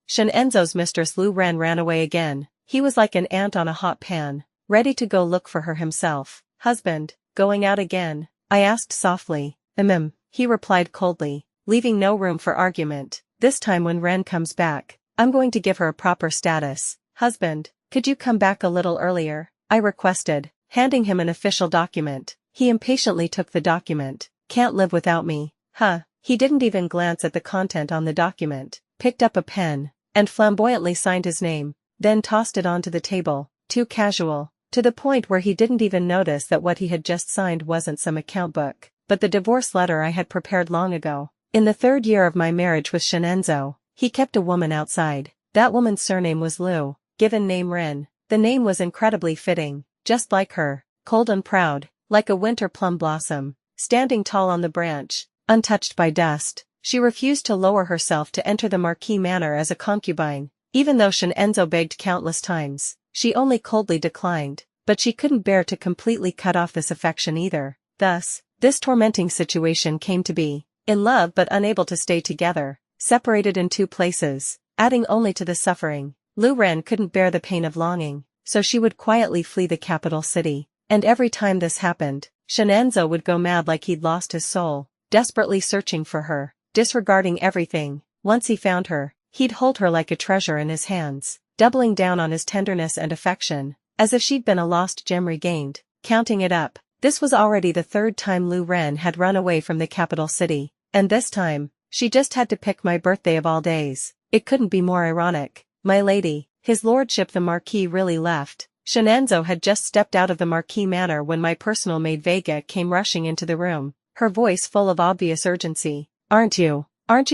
Xianxia's mistress Lu Ren ran away again. He was like an ant on a hot pan, ready to go look for her himself. Husband, going out again? I asked softly. He replied coldly, leaving no room for argument. This time when Ren comes back, I'm going to give her a proper status. Husband, could you come back a little earlier? I requested, handing him an official document. He impatiently took the document. Can't live without me. Huh. He didn't even glance at the content on the document, picked up a pen, and flamboyantly signed his name, then tossed it onto the table, too casual, to the point where he didn't even notice that what he had just signed wasn't some account book, but the divorce letter I had prepared long ago. In the 3rd year of my marriage with Xianxia, he kept a woman outside. That woman's surname was Lu, given name Ren. The name was incredibly fitting, just like her, cold and proud, like a winter plum blossom, standing tall on the branch, untouched by dust. She refused to lower herself to enter the Marquis manor as a concubine, even though Xianxia begged countless times. She only coldly declined, but she couldn't bear to completely cut off this affection either. Thus, this tormenting situation came to be. In love but unable to stay together, separated in 2 places, adding only to the suffering. Lu Ren couldn't bear the pain of longing, so she would quietly flee the capital city. And every time this happened, Xianxia would go mad like he'd lost his soul, desperately searching for her, disregarding everything. Once he found her, he'd hold her like a treasure in his hands, doubling down on his tenderness and affection, as if she'd been a lost gem regained. Counting it up, this was already the 3rd time Lu Ren had run away from the capital city, and this time, she just had to pick my birthday of all days. It couldn't be more ironic. My lady, his lordship the Marquis really left. Xianxia had just stepped out of the Marquis manor when my personal maid Vega came rushing into the room, her voice full of obvious urgency. Aren't you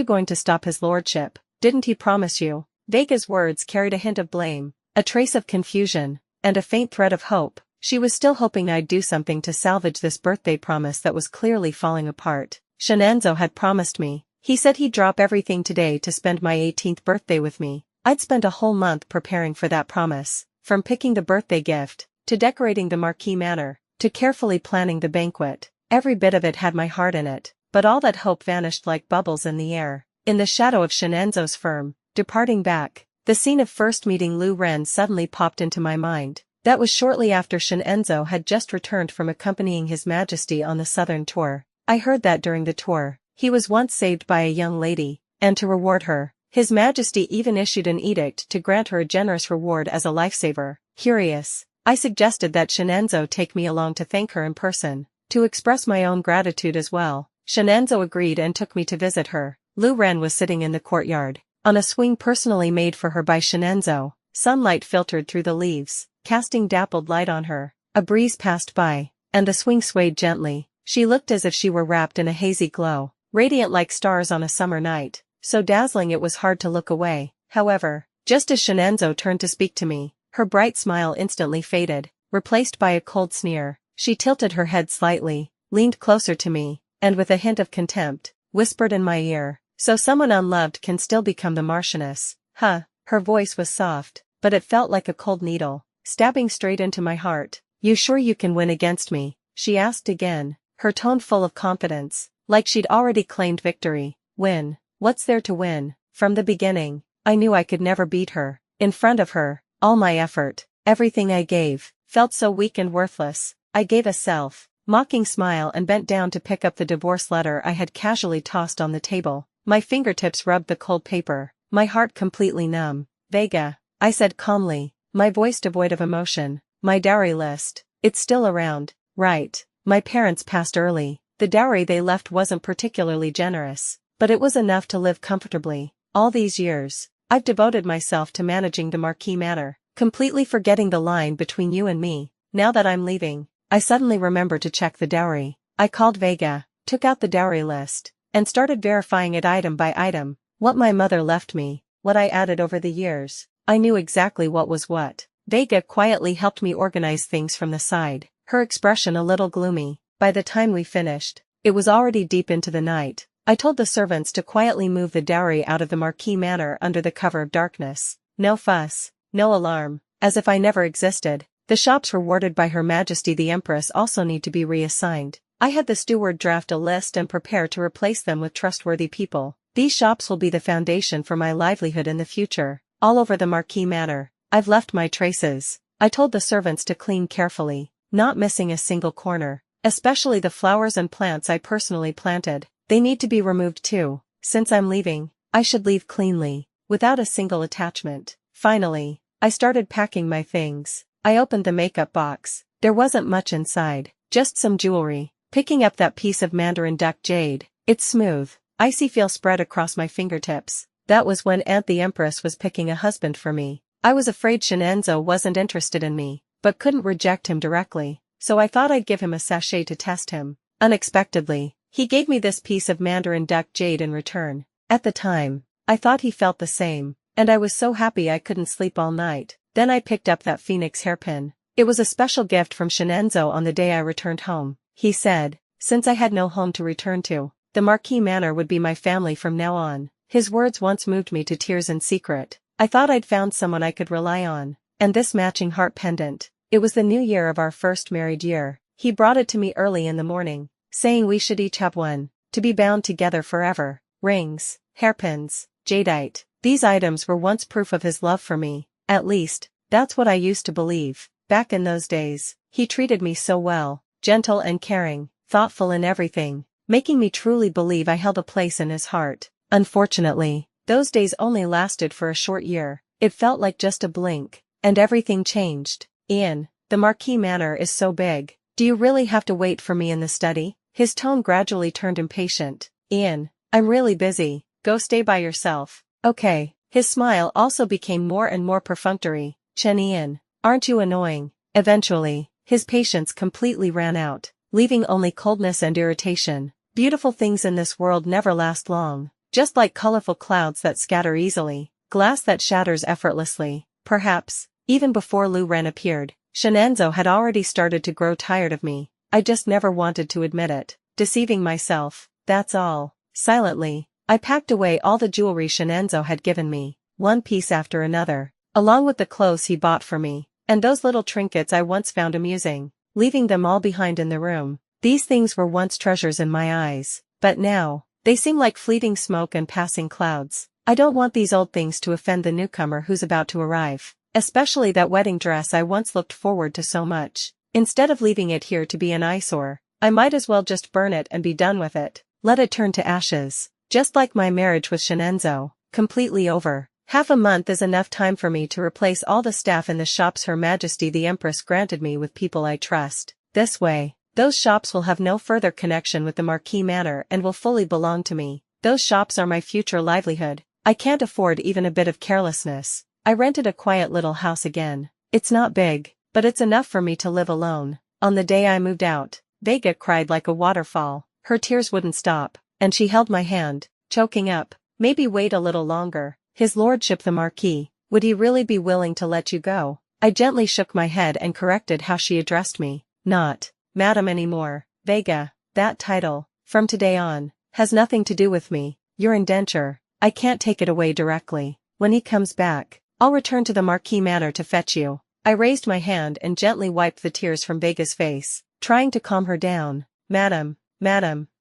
going to stop his lordship? Didn't he promise you? Vega's words carried a hint of blame, a trace of confusion, and a faint thread of hope. She was still hoping I'd do something to salvage this birthday promise that was clearly falling apart. Xianxia had promised me. He said he'd drop everything today to spend my 18th birthday with me. I'd spent a whole month preparing for that promise, from picking the birthday gift, to decorating the Marquis manor, to carefully planning the banquet. Every bit of it had my heart in it, but all that hope vanished like bubbles in the air. In the shadow of Xianxia's firm, departing back, the scene of first meeting Lu Ren suddenly popped into my mind. That was shortly after Xianxia had just returned from accompanying His Majesty on the southern tour. I heard that during the tour, he was once saved by a young lady, and to reward her, His Majesty even issued an edict to grant her a generous reward as a lifesaver. Curious, I suggested that Xianxia take me along to thank her in person, to express my own gratitude as well. Xianxia agreed and took me to visit her. Lu Ren was sitting in the courtyard, on a swing personally made for her by Xianxia. Sunlight filtered through the leaves, casting dappled light on her. A breeze passed by, and the swing swayed gently. She looked as if she were wrapped in a hazy glow, radiant like stars on a summer night, so dazzling it was hard to look away. However, just as Xianxia turned to speak to me, her bright smile instantly faded, replaced by a cold sneer. She tilted her head slightly, leaned closer to me, and with a hint of contempt, whispered in my ear, "So someone unloved can still become the Marchioness, huh?" Her voice was soft, but it felt like a cold needle, stabbing straight into my heart. "You sure you can win against me?" she asked again, her tone full of confidence, like she'd already claimed victory. "Win? What's there to win?" From the beginning, I knew I could never beat her. In front of her, all my effort, everything I gave, felt so weak and worthless. I gave a self-mocking smile and bent down to pick up the divorce letter I had casually tossed on the table. My fingertips rubbed the cold paper, my heart completely numb. "Vega," I said calmly, my voice devoid of emotion, "my dowry list, it's still around, right? My parents passed early. The dowry they left wasn't particularly generous, but it was enough to live comfortably. All these years, I've devoted myself to managing the Marquis manor, completely forgetting the line between you and me. Now that I'm leaving, I suddenly remember to check the dowry." I called Vega, took out the dowry list, and started verifying it item by item. What my mother left me, what I added over the years. I knew exactly what was what. Vega quietly helped me organize things from the side, her expression a little gloomy. By the time we finished, it was already deep into the night. I told the servants to quietly move the dowry out of the Marquis manor under the cover of darkness. No fuss, no alarm, as if I never existed. The shops rewarded by Her Majesty the Empress also need to be reassigned. I had the steward draft a list and prepare to replace them with trustworthy people. These shops will be the foundation for my livelihood in the future. All over the Marquis Manor, I've left my traces. I told the servants to clean carefully, not missing a single corner, especially the flowers and plants I personally planted. They need to be removed too. Since I'm leaving, I should leave cleanly, without a single attachment. Finally, I started packing my things. I opened the makeup box. There wasn't much inside, just some jewelry. Picking up that piece of mandarin duck jade, its smooth, icy feel spread across my fingertips. That was when Aunt the Empress was picking a husband for me. I was afraid Xianxia wasn't interested in me, but couldn't reject him directly, so I thought I'd give him a sachet to test him. Unexpectedly, he gave me this piece of mandarin duck jade in return. At the time, I thought he felt the same, and I was so happy I couldn't sleep all night. Then I picked up that phoenix hairpin. It was a special gift from Xianxia on the day I returned home. He said, since I had no home to return to, the Marquis Manor would be my family from now on. His words once moved me to tears in secret. I thought I'd found someone I could rely on. And this matching heart pendant. It was the new year of our first married year. He brought it to me early in the morning, saying we should each have one, to be bound together forever. Rings, hairpins, jadeite. These items were once proof of his love for me. At least, that's what I used to believe. Back in those days, he treated me so well, gentle and caring, thoughtful in everything, making me truly believe I held a place in his heart. Unfortunately, those days only lasted for a short year. It felt like just a blink, and everything changed. Ian, the Marquis Manor is so big. Do you really have to wait for me in the study? His tone gradually turned impatient. Ian, I'm really busy. Go stay by yourself. Okay. His smile also became more and more perfunctory. Chen Ian, aren't you annoying? Eventually, his patience completely ran out, leaving only coldness and irritation. Beautiful things in this world never last long, just like colorful clouds that scatter easily, glass that shatters effortlessly. Perhaps, even before Lu Ren appeared, Xianxia had already started to grow tired of me. I just never wanted to admit it, deceiving myself, that's all. Silently, I packed away all the jewelry Xianxia had given me, one piece after another, along with the clothes he bought for me, and those little trinkets I once found amusing, leaving them all behind in the room. These things were once treasures in my eyes, but now, they seem like fleeting smoke and passing clouds. I don't want these old things to offend the newcomer who's about to arrive, especially that wedding dress I once looked forward to so much. Instead of leaving it here to be an eyesore, I might as well just burn it and be done with it, let it turn to ashes. Just like my marriage with Xianxia, completely over. Half a month is enough time for me to replace all the staff in the shops Her Majesty the Empress granted me with people I trust. This way, those shops will have no further connection with the Marquis Manor and will fully belong to me. Those shops are my future livelihood. I can't afford even a bit of carelessness. I rented a quiet little house again. It's not big, but it's enough for me to live alone. On the day I moved out, Vega cried like a waterfall. Her tears wouldn't stop, and she held my hand, choking up. Maybe wait a little longer. His lordship the Marquis, would he really be willing to let you go? I gently shook my head and corrected how she addressed me. Not, Madam anymore. Vega, that title, from today on, has nothing to do with me. Your indenture, I can't take it away directly. When he comes back, I'll return to the Marquis Manor to fetch you. I raised my hand and gently wiped the tears from Vega's face, trying to calm her down. Madam.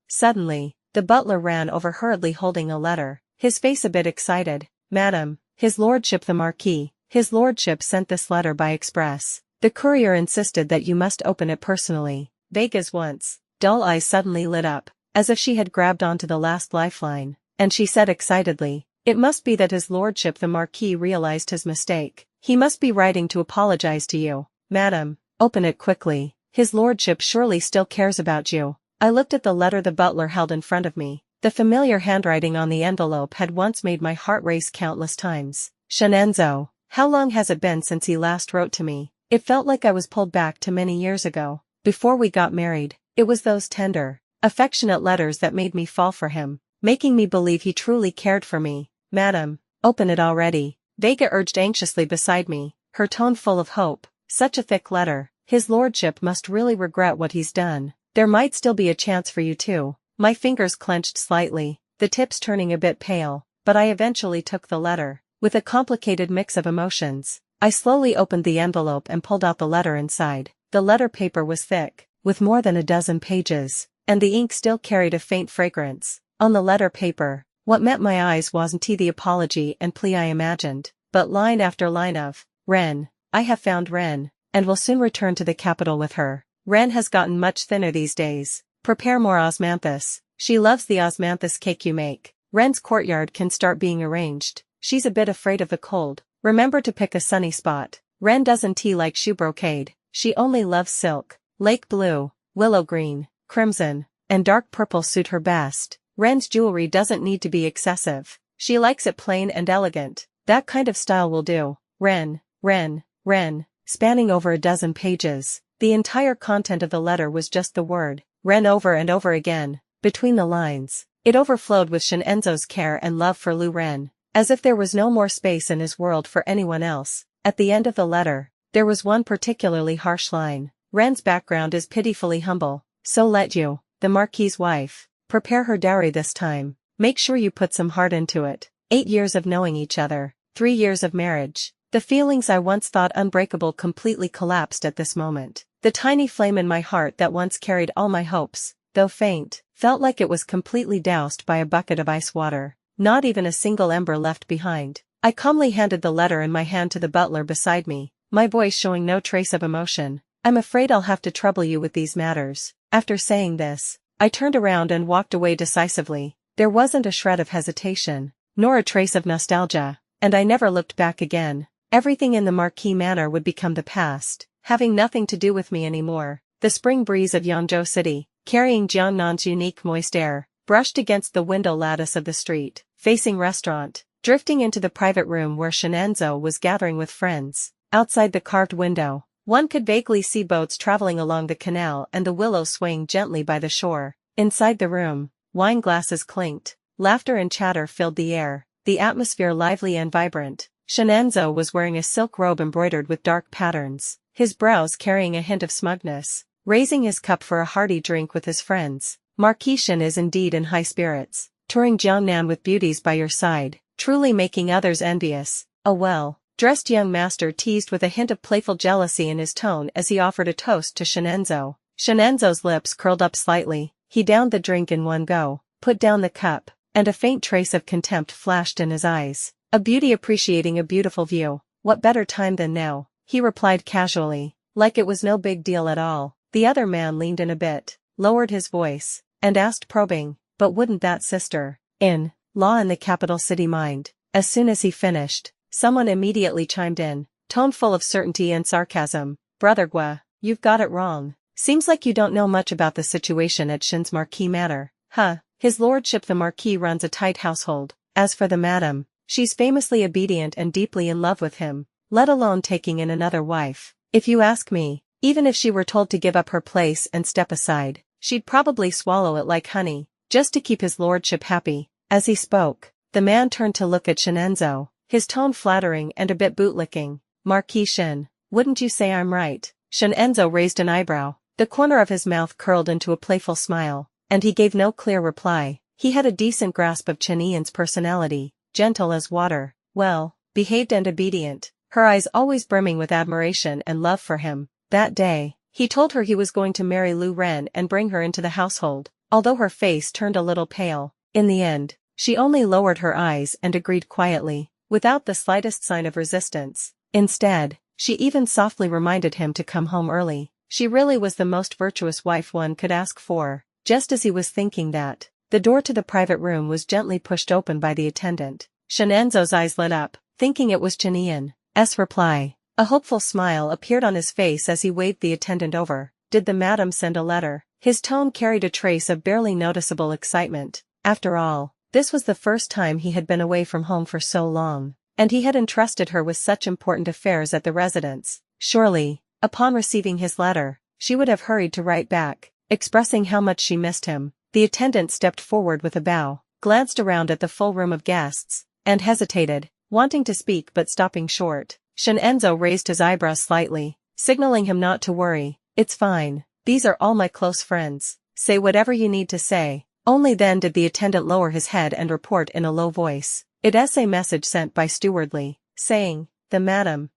Suddenly, the butler ran over hurriedly holding a letter, his face a bit excited. Madam, his lordship the Marquis, his lordship sent this letter by express. The courier insisted that you must open it personally. Vega's once dull eyes suddenly lit up, as if she had grabbed onto the last lifeline, and she said excitedly, it must be that his lordship the Marquis realized his mistake. He must be writing to apologize to you. Madam, open it quickly. His lordship surely still cares about you. I looked at the letter the butler held in front of me. The familiar handwriting on the envelope had once made my heart race countless times. Xianxia, how long has it been since he last wrote to me? It felt like I was pulled back to many years ago. Before we got married, it was those tender, affectionate letters that made me fall for him, making me believe he truly cared for me. Madam, open it already. Vega urged anxiously beside me, her tone full of hope. Such a thick letter. His lordship must really regret what he's done. There might still be a chance for you too. My fingers clenched slightly, the tips turning a bit pale, but I eventually took the letter. With a complicated mix of emotions, I slowly opened the envelope and pulled out the letter inside. The letter paper was thick, with more than a dozen pages, and the ink still carried a faint fragrance. On the letter paper, What met my eyes wasn't the apology and plea I imagined, but line after line of, Ren, I have found Ren, and will soon return to the capital with her. Ren has gotten much thinner these days. Prepare more osmanthus. She loves the osmanthus cake you make. Ren's courtyard can start being arranged. She's a bit afraid of the cold. Remember to pick a sunny spot. Ren doesn't like shoe brocade. She only loves silk. Lake blue, willow green, crimson, and dark purple suit her best. Ren's jewelry doesn't need to be excessive. She likes it plain and elegant. That kind of style will do. Ren, Ren, Ren, spanning over a dozen pages. The entire content of the letter was just the word Ren over and over again. Between the lines, it overflowed with Xianxia's care and love for Lu Ren, as if there was no more space in his world for anyone else. At the end of the letter, there was one particularly harsh line. Ren's background is pitifully humble, so let you, the Marquis's wife, prepare her dowry this time. Make sure you put some heart into it. 8 years of knowing each other, 3 years of marriage. The feelings I once thought unbreakable completely collapsed at this moment. The tiny flame in my heart that once carried all my hopes, though faint, felt like it was completely doused by a bucket of ice water. Not even a single ember left behind. I calmly handed the letter in my hand to the butler beside me, my voice showing no trace of emotion. I'm afraid I'll have to trouble you with these matters. After saying this, I turned around and walked away decisively. There wasn't a shred of hesitation, nor a trace of nostalgia, and I never looked back again. Everything in the Marquis manor would become the past, having nothing to do with me anymore. The spring breeze of Yangzhou City, carrying Jiangnan's unique moist air, brushed against the window lattice of the street, facing restaurant, drifting into the private room where Xianxia was gathering with friends. Outside the carved window, one could vaguely see boats traveling along the canal and the willows swaying gently by the shore. Inside the room, wine glasses clinked, laughter and chatter filled the air, the atmosphere lively and vibrant. Xianxia was wearing a silk robe embroidered with dark patterns, his brows carrying a hint of smugness, raising his cup for a hearty drink with his friends. Marquis Shen is indeed in high spirits, touring Jiangnan with beauties by your side, truly making others envious. A well-dressed young master teased with a hint of playful jealousy in his tone as he offered a toast to Xianxia. Xianxia's lips curled up slightly. He downed the drink in one go, put down the cup, and a faint trace of contempt flashed in his eyes. A beauty appreciating a beautiful view. What better time than now? He replied casually, like it was no big deal at all. The other man leaned in a bit, lowered his voice, and asked probing, but wouldn't that sister-in-law in the capital city mind? As soon as he finished, someone immediately chimed in, tone full of certainty and sarcasm. Brother Gua, you've got it wrong. Seems like you don't know much about the situation at Shen's Marquis manor. Huh, his lordship the Marquis runs a tight household. As for the madam, she's famously obedient and deeply in love with him, let alone taking in another wife. If you ask me, even if she were told to give up her place and step aside, she'd probably swallow it like honey, just to keep his lordship happy. As he spoke, the man turned to look at Xianxia, his tone flattering and a bit bootlicking. Marquis Shen, wouldn't you say I'm right? Xianxia raised an eyebrow, the corner of his mouth curled into a playful smile, and he gave no clear reply. He had a decent grasp of Chen Yan's personality, gentle as water, well-behaved and obedient, her eyes always brimming with admiration and love for him. That day, he told her he was going to marry Lu Ren and bring her into the household, although her face turned a little pale. In the end, she only lowered her eyes and agreed quietly, without the slightest sign of resistance. Instead, she even softly reminded him to come home early. She really was the most virtuous wife one could ask for. Just as he was thinking that, the door to the private room was gently pushed open by the attendant. Xianxia's eyes lit up, thinking it was Chen Yan's reply. A hopeful smile appeared on his face as he waved the attendant over. Did the madam send a letter? His tone carried a trace of barely noticeable excitement. After all, this was the first time he had been away from home for so long, and he had entrusted her with such important affairs at the residence. Surely, upon receiving his letter, she would have hurried to write back, expressing how much she missed him. The attendant stepped forward with a bow, glanced around at the full room of guests, and hesitated, wanting to speak but stopping short. Xianxia raised his eyebrows slightly, signaling him not to worry. It's fine, these are all my close friends. Say whatever you need to say. Only then did the attendant lower his head and report in a low voice. It's a message sent by stewardly, saying, the madam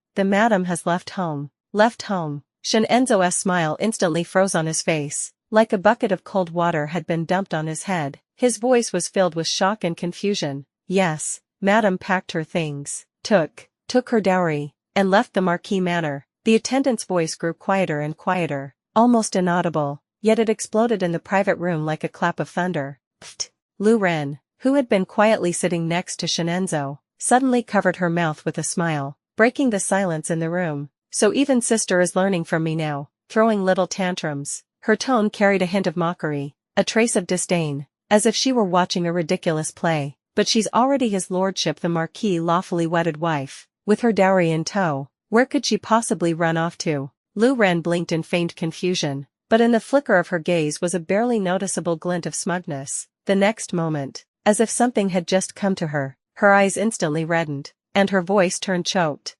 has left home. Left home. Xianxia's smile instantly froze on his face, like a bucket of cold water had been dumped on his head. His voice was filled with shock and confusion. Yes, Madame packed her things, took her dowry, and left the Marquis manor. The attendant's voice grew quieter and quieter, almost inaudible, yet it exploded in the private room like a clap of thunder. Pfft! Lu Ren, who had been quietly sitting next to Xianxia, suddenly covered her mouth with a smile, breaking the silence in the room. So even sister is learning from me now, throwing little tantrums. Her tone carried a hint of mockery, a trace of disdain, as if she were watching a ridiculous play. But she's already his lordship the Marquis' lawfully wedded wife, with her dowry in tow. Where could she possibly run off to? Lu Ren blinked in faint confusion, but in the flicker of her gaze was a barely noticeable glint of smugness. The next moment, as if something had just come to her, her eyes instantly reddened, and her voice turned choked.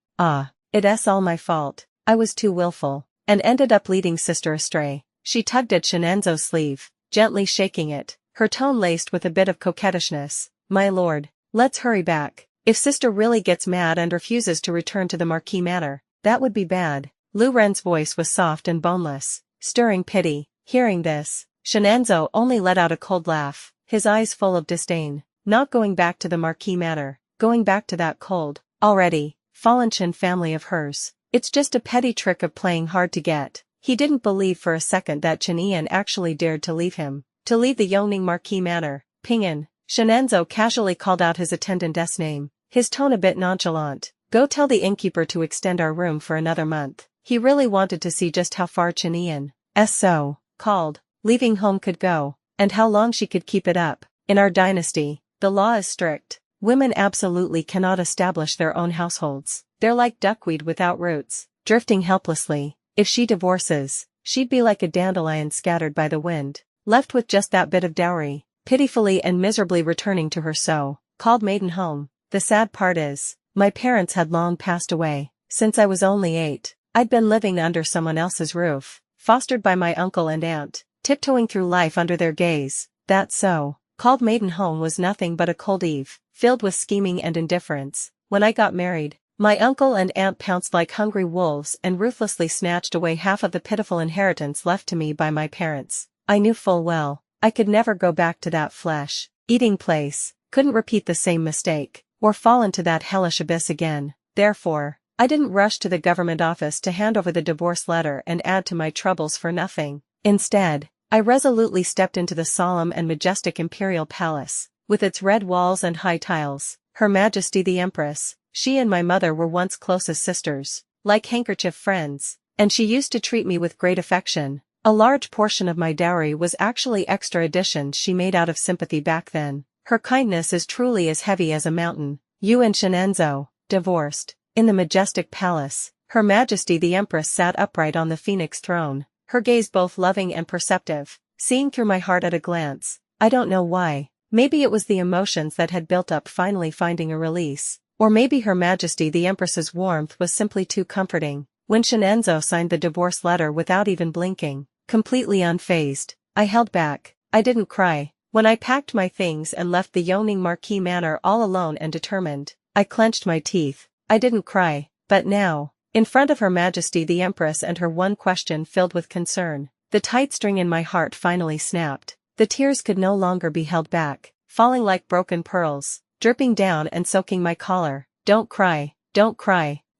It's all my fault. I was too willful, and ended up leading sister astray. She tugged at Xianxia's sleeve, gently shaking it, her tone laced with a bit of coquettishness. My lord, let's hurry back. If sister really gets mad and refuses to return to the Marquis manor, that would be bad. Lu Ren's voice was soft and boneless, stirring pity. Hearing this, Xianxia only let out a cold laugh, his eyes full of disdain. Not going back to the Marquis manor, going back to that cold, already, fallen Qin family of hers. It's just a petty trick of playing hard to get. He didn't believe for a second that Qian actually dared to leave him, to leave the Yongning Marquis manor. Ping'an. Xianxia casually called out his attendant's name, his tone a bit nonchalant. Go tell the innkeeper to extend our room for another month. He really wanted to see just how far Qian's so-called leaving home could go, and how long she could keep it up. In our dynasty, the law is strict. Women absolutely cannot establish their own households. They're like duckweed without roots, drifting helplessly. If she divorces, she'd be like a dandelion scattered by the wind, left with just that bit of dowry, pitifully and miserably returning to her so-called maiden home. The sad part is, my parents had long passed away. Since I was only 8, I'd been living under someone else's roof, fostered by my uncle and aunt, tiptoeing through life under their gaze. That so-called maiden home was nothing but a cold eve, filled with scheming and indifference. When I got married, my uncle and aunt pounced like hungry wolves and ruthlessly snatched away half of the pitiful inheritance left to me by my parents. I knew full well, I could never go back to that flesh-eating place, couldn't repeat the same mistake, or fall into that hellish abyss again. Therefore, I didn't rush to the government office to hand over the divorce letter and add to my troubles for nothing. Instead, I resolutely stepped into the solemn and majestic imperial palace, with its red walls and high tiles. Her Majesty the Empress, she and my mother were once close as sisters, like handkerchief friends, and she used to treat me with great affection. A large portion of my dowry was actually extra additions she made out of sympathy back then. Her kindness is truly as heavy as a mountain. You and Xianxia, divorced. In the majestic palace, Her Majesty the Empress sat upright on the phoenix throne, her gaze both loving and perceptive, seeing through my heart at a glance. I don't know why. Maybe it was the emotions that had built up finally finding a release, or maybe Her Majesty the Empress's warmth was simply too comforting. When Xianxia signed the divorce letter without even blinking, completely unfazed, I held back. I didn't cry. When I packed my things and left the Yongning Marquis manor all alone and determined, I clenched my teeth. I didn't cry. But now, in front of Her Majesty the Empress and her one question filled with concern, the tight string in my heart finally snapped. The tears could no longer be held back, falling like broken pearls, dripping down and soaking my collar. Don't cry,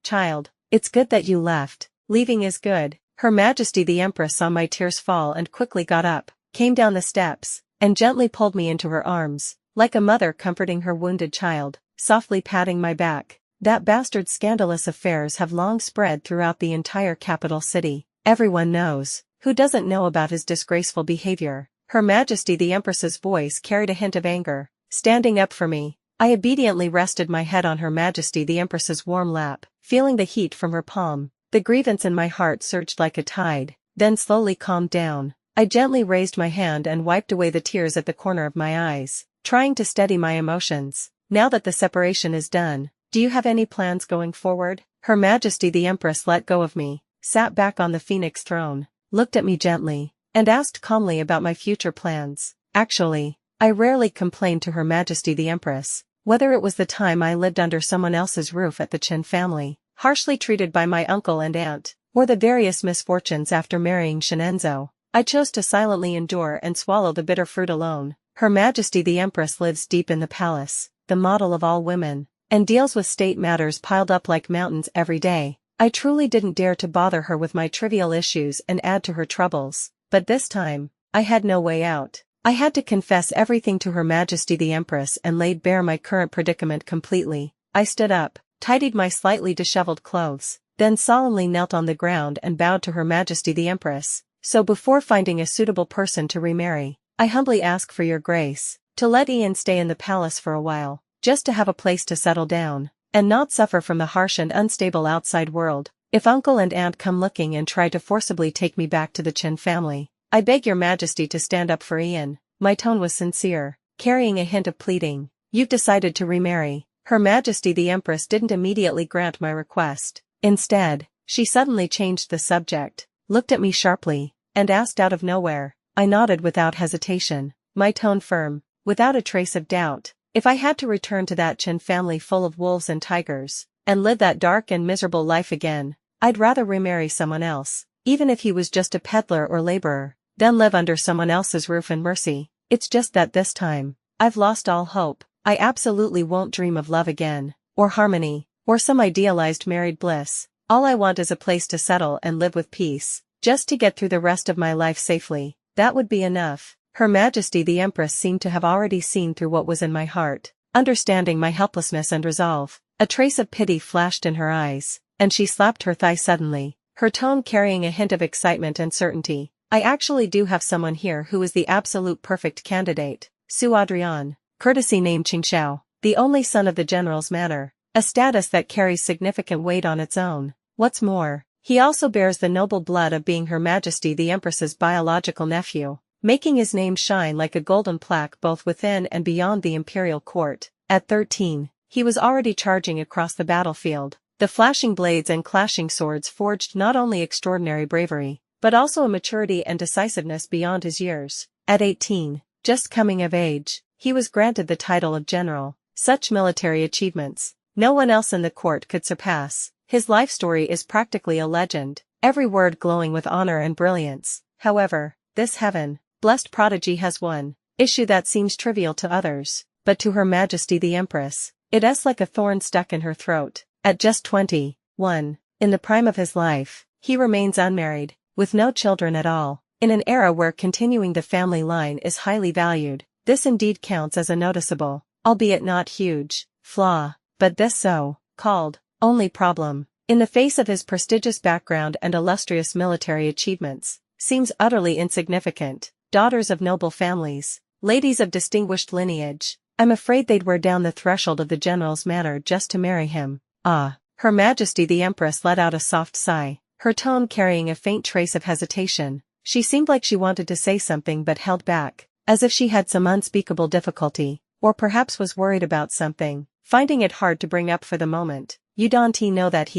child. It's good that you left. Leaving is good. Her Majesty the Empress saw my tears fall and quickly got up, came down the steps, and gently pulled me into her arms, like a mother comforting her wounded child, softly patting my back. That bastard's scandalous affairs have long spread throughout the entire capital city. Everyone knows. Who doesn't know about his disgraceful behavior? Her Majesty the Empress's voice carried a hint of anger. Standing up for me, I obediently rested my head on Her Majesty the Empress's warm lap, feeling the heat from her palm. The grievance in my heart surged like a tide, then slowly calmed down. I gently raised my hand and wiped away the tears at the corner of my eyes, trying to steady my emotions. Now that the separation is done, do you have any plans going forward? Her Majesty the Empress let go of me, sat back on the phoenix throne, looked at me gently, and asked calmly about my future plans. Actually, I rarely complained to Her Majesty the Empress, whether it was the time I lived under someone else's roof at the Qin family, harshly treated by my uncle and aunt, or the various misfortunes after marrying Xianxia. I chose to silently endure and swallow the bitter fruit alone. Her Majesty the Empress lives deep in the palace, the model of all women, and deals with state matters piled up like mountains every day. I truly didn't dare to bother her with my trivial issues and add to her troubles, but this time, I had no way out. I had to confess everything to Her Majesty the Empress and laid bare my current predicament completely. I stood up, tidied my slightly disheveled clothes, then solemnly knelt on the ground and bowed to Her Majesty the Empress. So before finding a suitable person to remarry, I humbly ask for your grace, to let Ian stay in the palace for a while, just to have a place to settle down, and not suffer from the harsh and unstable outside world. If uncle and aunt come looking and try to forcibly take me back to the Chen family, I beg your Majesty to stand up for Ian. My tone was sincere, carrying a hint of pleading. You've decided to remarry. Her Majesty the Empress didn't immediately grant my request. Instead, she suddenly changed the subject, looked at me sharply, and asked out of nowhere. I nodded without hesitation, my tone firm, without a trace of doubt. If I had to return to that Chen family full of wolves and tigers, and live that dark and miserable life again, I'd rather remarry someone else, even if he was just a peddler or laborer, than live under someone else's roof in mercy. It's just that this time, I've lost all hope. I absolutely won't dream of love again, or harmony, or some idealized married bliss. All I want is a place to settle and live with peace, just to get through the rest of my life safely. That would be enough. Her Majesty the Empress seemed to have already seen through what was in my heart, understanding my helplessness and resolve. A trace of pity flashed in her eyes, and she slapped her thigh suddenly, her tone carrying a hint of excitement and certainty. I actually do have someone here who is the absolute perfect candidate. Su Adrian, courtesy named Qingxiao, the only son of the general's manor, a status that carries significant weight on its own. What's more, he also bears the noble blood of being Her Majesty the Empress's biological nephew, making his name shine like a golden plaque both within and beyond the imperial court. At 13, he was already charging across the battlefield. The flashing blades and clashing swords forged not only extraordinary bravery, but also a maturity and decisiveness beyond his years. At 18, just coming of age, he was granted the title of general. Such military achievements, no one else in the court could surpass. His life story is practically a legend, every word glowing with honor and brilliance. However, this heaven-blessed prodigy has one issue that seems trivial to others, but to Her Majesty the Empress, it's like a thorn stuck in her throat. At just 21, in the prime of his life, he remains unmarried, with no children at all. In an era where continuing the family line is highly valued, this indeed counts as a noticeable, albeit not huge, flaw. But this so-called only problem, in the face of his prestigious background and illustrious military achievements, seems utterly insignificant. Daughters of noble families, ladies of distinguished lineage, I'm afraid they'd wear down the threshold of the general's manor just to marry him. Ah, Her Majesty the Empress let out a soft sigh, her tone carrying a faint trace of hesitation. She seemed like she wanted to say something but held back, as if she had some unspeakable difficulty, or perhaps was worried about something, finding it hard to bring up for the moment. You don't know that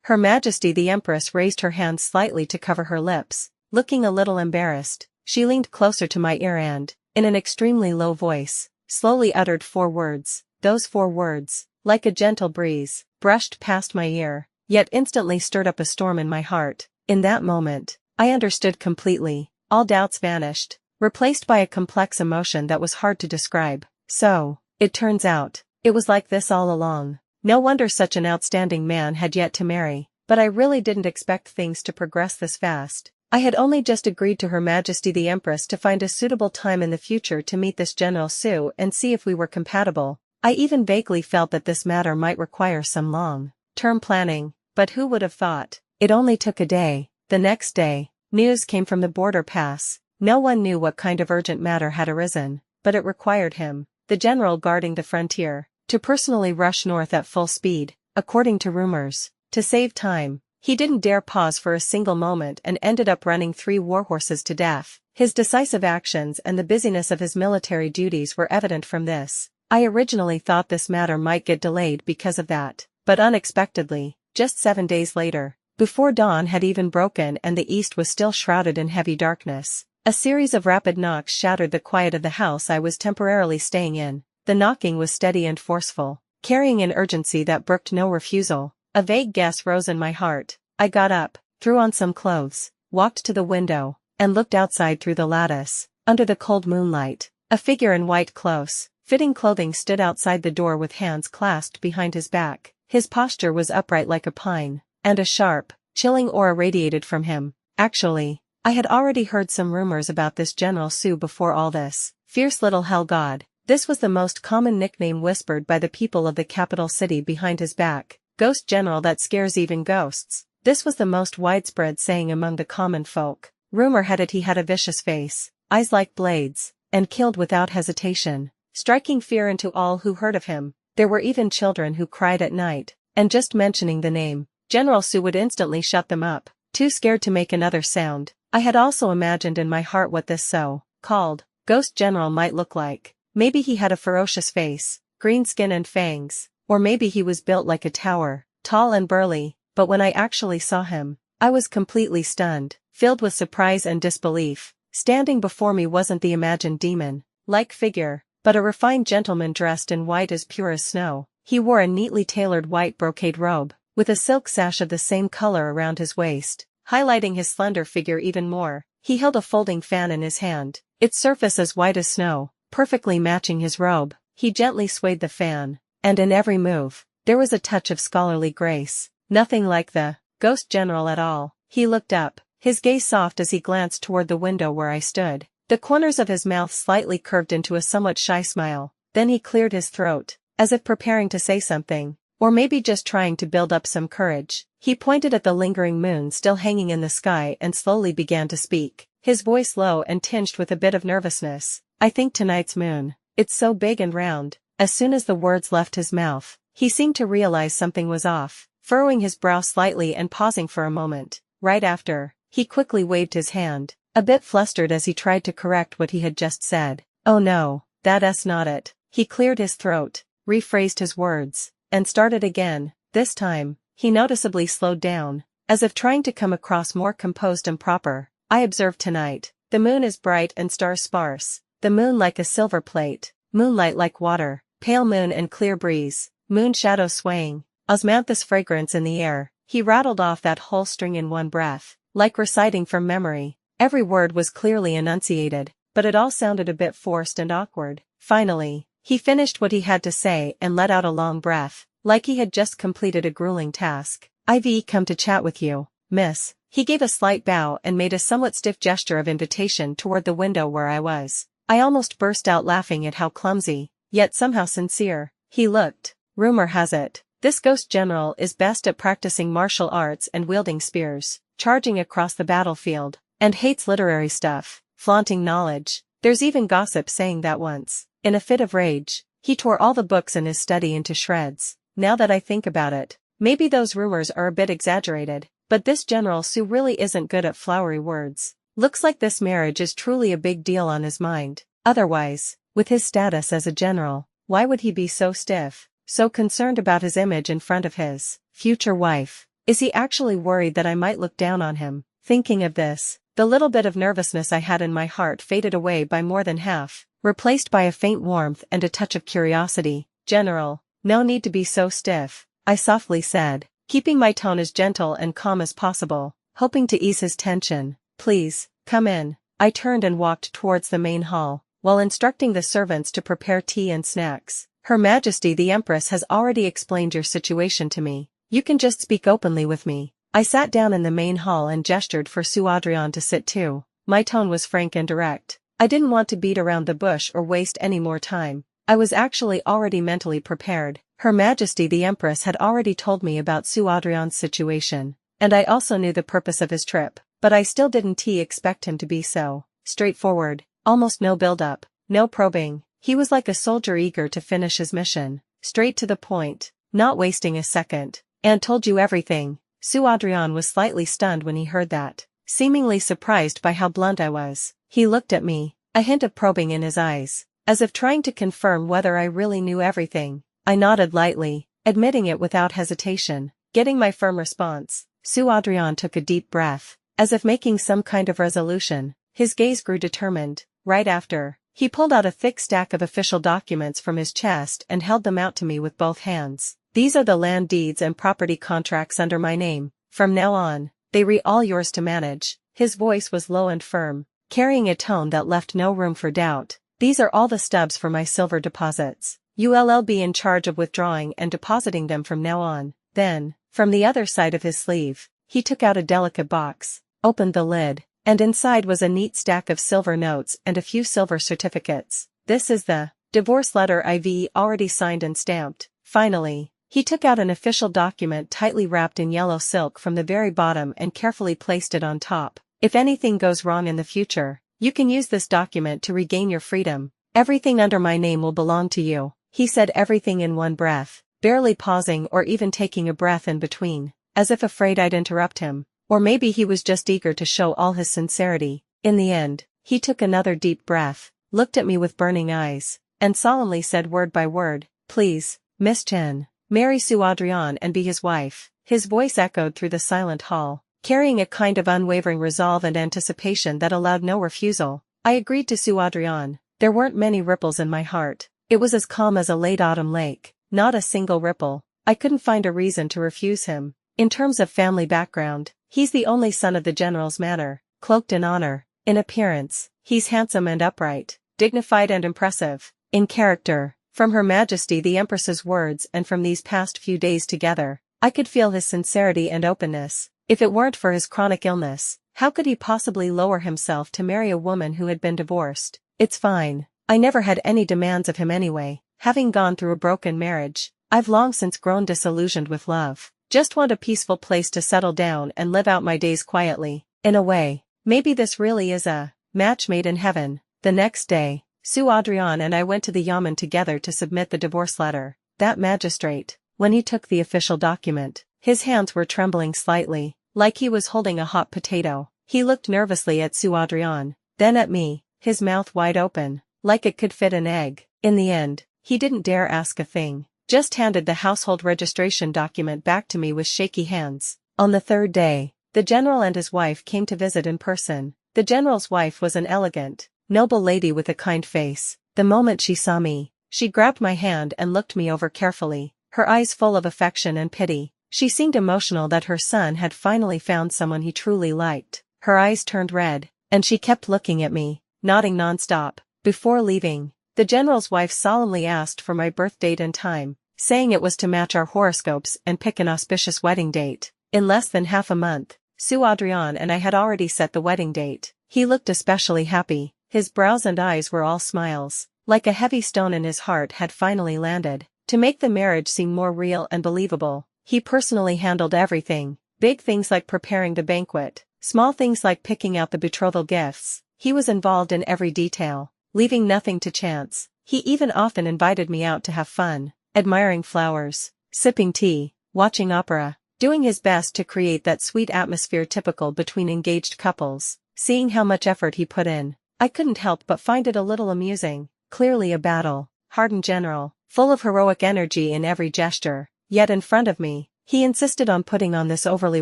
Her Majesty the Empress raised her hand slightly to cover her lips, looking a little embarrassed. She leaned closer to my ear and, in an extremely low voice, slowly uttered 4 words. Those 4 words, like a gentle breeze, brushed past my ear, yet instantly stirred up a storm in my heart. In that moment, I understood completely. All doubts vanished, replaced by a complex emotion that was hard to describe. So, it turns out, it was like this all along. No wonder such an outstanding man had yet to marry. But I really didn't expect things to progress this fast. I had only just agreed to Her Majesty the Empress to find a suitable time in the future to meet this General Su and see if we were compatible. I even vaguely felt that this matter might require some long-term planning, but who would have thought? It only took a day. The next day, news came from the border pass. No one knew what kind of urgent matter had arisen, but it required him, the general guarding the frontier, to personally rush north at full speed. According to rumors, to save time, he didn't dare pause for a single moment and ended up running 3 warhorses to death. His decisive actions and the busyness of his military duties were evident from this. I originally thought this matter might get delayed because of that, but unexpectedly, just 7 days later, before dawn had even broken and the east was still shrouded in heavy darkness, a series of rapid knocks shattered the quiet of the house I was temporarily staying in. The knocking was steady and forceful, carrying an urgency that brooked no refusal. A vague guess rose in my heart. I got up, threw on some clothes, walked to the window, and looked outside through the lattice. Under the cold moonlight, A figure in white close-fitting clothing stood outside the door with hands clasped behind his back. His posture was upright like a pine, and a sharp, chilling aura radiated from him. Actually, I had already heard some rumors about this General Su before all this. Fierce little hell god. This was the most common nickname whispered by the people of the capital city behind his back. Ghost General that scares even ghosts. This was the most widespread saying among the common folk. Rumor had it he had a vicious face, eyes like blades, and killed without hesitation, striking fear into all who heard of him. There were even children who cried at night, and just mentioning the name, General Su would instantly shut them up, too scared to make another sound. I had also imagined in my heart what this so-called Ghost General might look like. Maybe he had a ferocious face, green skin and fangs, or maybe he was built like a tower, tall and burly, but when I actually saw him, I was completely stunned, filled with surprise and disbelief. Standing before me wasn't the imagined demon-like figure, but a refined gentleman dressed in white as pure as snow. He wore a neatly tailored white brocade robe, with a silk sash of the same color around his waist, highlighting his slender figure even more. He held a folding fan in his hand, its surface as white as snow, perfectly matching his robe. He gently swayed the fan, and in every move, there was a touch of scholarly grace. Nothing like the Ghost General at all. He looked up, his gaze soft as he glanced toward the window where I stood. The corners of his mouth slightly curved into a somewhat shy smile. Then he cleared his throat, as if preparing to say something, or maybe just trying to build up some courage. He pointed at the lingering moon still hanging in the sky and slowly began to speak, his voice low and tinged with a bit of nervousness. I think tonight's moon, it's so big and round. As soon as the words left his mouth, he seemed to realize something was off, furrowing his brow slightly and pausing for a moment. Right after, he quickly waved his hand, a bit flustered as he tried to correct what he had just said. Oh no, that's not it. He cleared his throat, rephrased his words, and started again. This time, he noticeably slowed down, as if trying to come across more composed and proper. I observed tonight, the moon is bright and stars sparse, the moon like a silver plate, moonlight like water, pale moon and clear breeze, moon shadow swaying, osmanthus fragrance in the air. He rattled off that whole string in one breath, like reciting from memory. Every word was clearly enunciated, but it all sounded a bit forced and awkward. Finally, he finished what he had to say and let out a long breath, like he had just completed a grueling task. I've come to chat with you, miss. He gave a slight bow and made a somewhat stiff gesture of invitation toward the window where I was. I almost burst out laughing at how clumsy, yet somehow sincere, he looked. Rumor has it, this Ghost General is best at practicing martial arts and wielding spears, charging across the battlefield, and hates literary stuff, flaunting knowledge. There's even gossip saying that once, in a fit of rage, he tore all the books in his study into shreds. Now that I think about it, maybe those rumors are a bit exaggerated, but this General Su really isn't good at flowery words. Looks like this marriage is truly a big deal on his mind. Otherwise, with his status as a general, why would he be so stiff, so concerned about his image in front of his future wife? Is he actually worried that I might look down on him? Thinking of this, the little bit of nervousness I had in my heart faded away by more than half, replaced by a faint warmth and a touch of curiosity. General, no need to be so stiff, I softly said, keeping my tone as gentle and calm as possible, hoping to ease his tension. Please, come in. I turned and walked towards the main hall, while instructing the servants to prepare tea and snacks. Her Majesty the Empress has already explained your situation to me. You can just speak openly with me. I sat down in the main hall and gestured for Su Adrian to sit too. My tone was frank and direct. I didn't want to beat around the bush or waste any more time. I was actually already mentally prepared. Her Majesty the Empress had already told me about Su Adrian's situation, and I also knew the purpose of his trip, but I still didn't expect him to be so straightforward. Almost no build-up, no probing. He was like a soldier eager to finish his mission, straight to the point, not wasting a second. And told you everything. Su Adrian was slightly stunned when he heard that, seemingly surprised by how blunt I was. He looked at me, a hint of probing in his eyes, as if trying to confirm whether I really knew everything. I nodded lightly, admitting it without hesitation. Getting my firm response, Su Adrian took a deep breath, as if making some kind of resolution. His gaze grew determined. Right after, he pulled out a thick stack of official documents from his chest and held them out to me with both hands. These are the land deeds and property contracts under my name. From now on, they re all yours to manage. His voice was low and firm, carrying a tone that left no room for doubt. These are all the stubs for my silver deposits. You'll be in charge of withdrawing and depositing them from now on. Then, from the other side of his sleeve, he took out a delicate box, opened the lid, and inside was a neat stack of silver notes and a few silver certificates. This is the divorce letter I've already signed and stamped. Finally, he took out an official document tightly wrapped in yellow silk from the very bottom and carefully placed it on top. If anything goes wrong in the future, you can use this document to regain your freedom. Everything under my name will belong to you. He said everything in one breath, barely pausing or even taking a breath in between, as if afraid I'd interrupt him. Or maybe he was just eager to show all his sincerity. In the end, he took another deep breath, looked at me with burning eyes, and solemnly said word by word, "Please, Miss Chen, marry Su Adrian and be his wife." His voice echoed through the silent hall, carrying a kind of unwavering resolve and anticipation that allowed no refusal. I agreed to Su Adrian. There weren't many ripples in my heart. It was as calm as a late autumn lake, not a single ripple. I couldn't find a reason to refuse him. In terms of family background, he's the only son of the general's manor, cloaked in honor. In appearance, he's handsome and upright, dignified and impressive. In character, from Her Majesty the Empress's words and from these past few days together, I could feel his sincerity and openness. If it weren't for his chronic illness, how could he possibly lower himself to marry a woman who had been divorced? It's fine. I never had any demands of him anyway. Having gone through a broken marriage, I've long since grown disillusioned with love. Just want a peaceful place to settle down and live out my days quietly. In a way, maybe this really is a match made in heaven. The next day, Su Adrian and I went to the yamen together to submit the divorce letter. That magistrate, when he took the official document, his hands were trembling slightly, like he was holding a hot potato. He looked nervously at Su Adrian, then at me, his mouth wide open, like it could fit an egg. In the end, he didn't dare ask a thing, just handed the household registration document back to me with shaky hands. On the third day, the general and his wife came to visit in person. The general's wife was an elegant, noble lady with a kind face. The moment she saw me, she grabbed my hand and looked me over carefully, her eyes full of affection and pity. She seemed emotional that her son had finally found someone he truly liked. Her eyes turned red, and she kept looking at me, nodding nonstop. Before leaving, the general's wife solemnly asked for my birth date and time, saying it was to match our horoscopes and pick an auspicious wedding date. In less than half a month, Su Adrian and I had already set the wedding date. He looked especially happy. His brows and eyes were all smiles, like a heavy stone in his heart had finally landed. To make the marriage seem more real and believable, he personally handled everything, big things like preparing the banquet, small things like picking out the betrothal gifts. He was involved in every detail, leaving nothing to chance. He even often invited me out to have fun, admiring flowers, sipping tea, watching opera, doing his best to create that sweet atmosphere typical between engaged couples. Seeing how much effort he put in, I couldn't help but find it a little amusing. Clearly a hardened general, full of heroic energy in every gesture, yet in front of me, he insisted on putting on this overly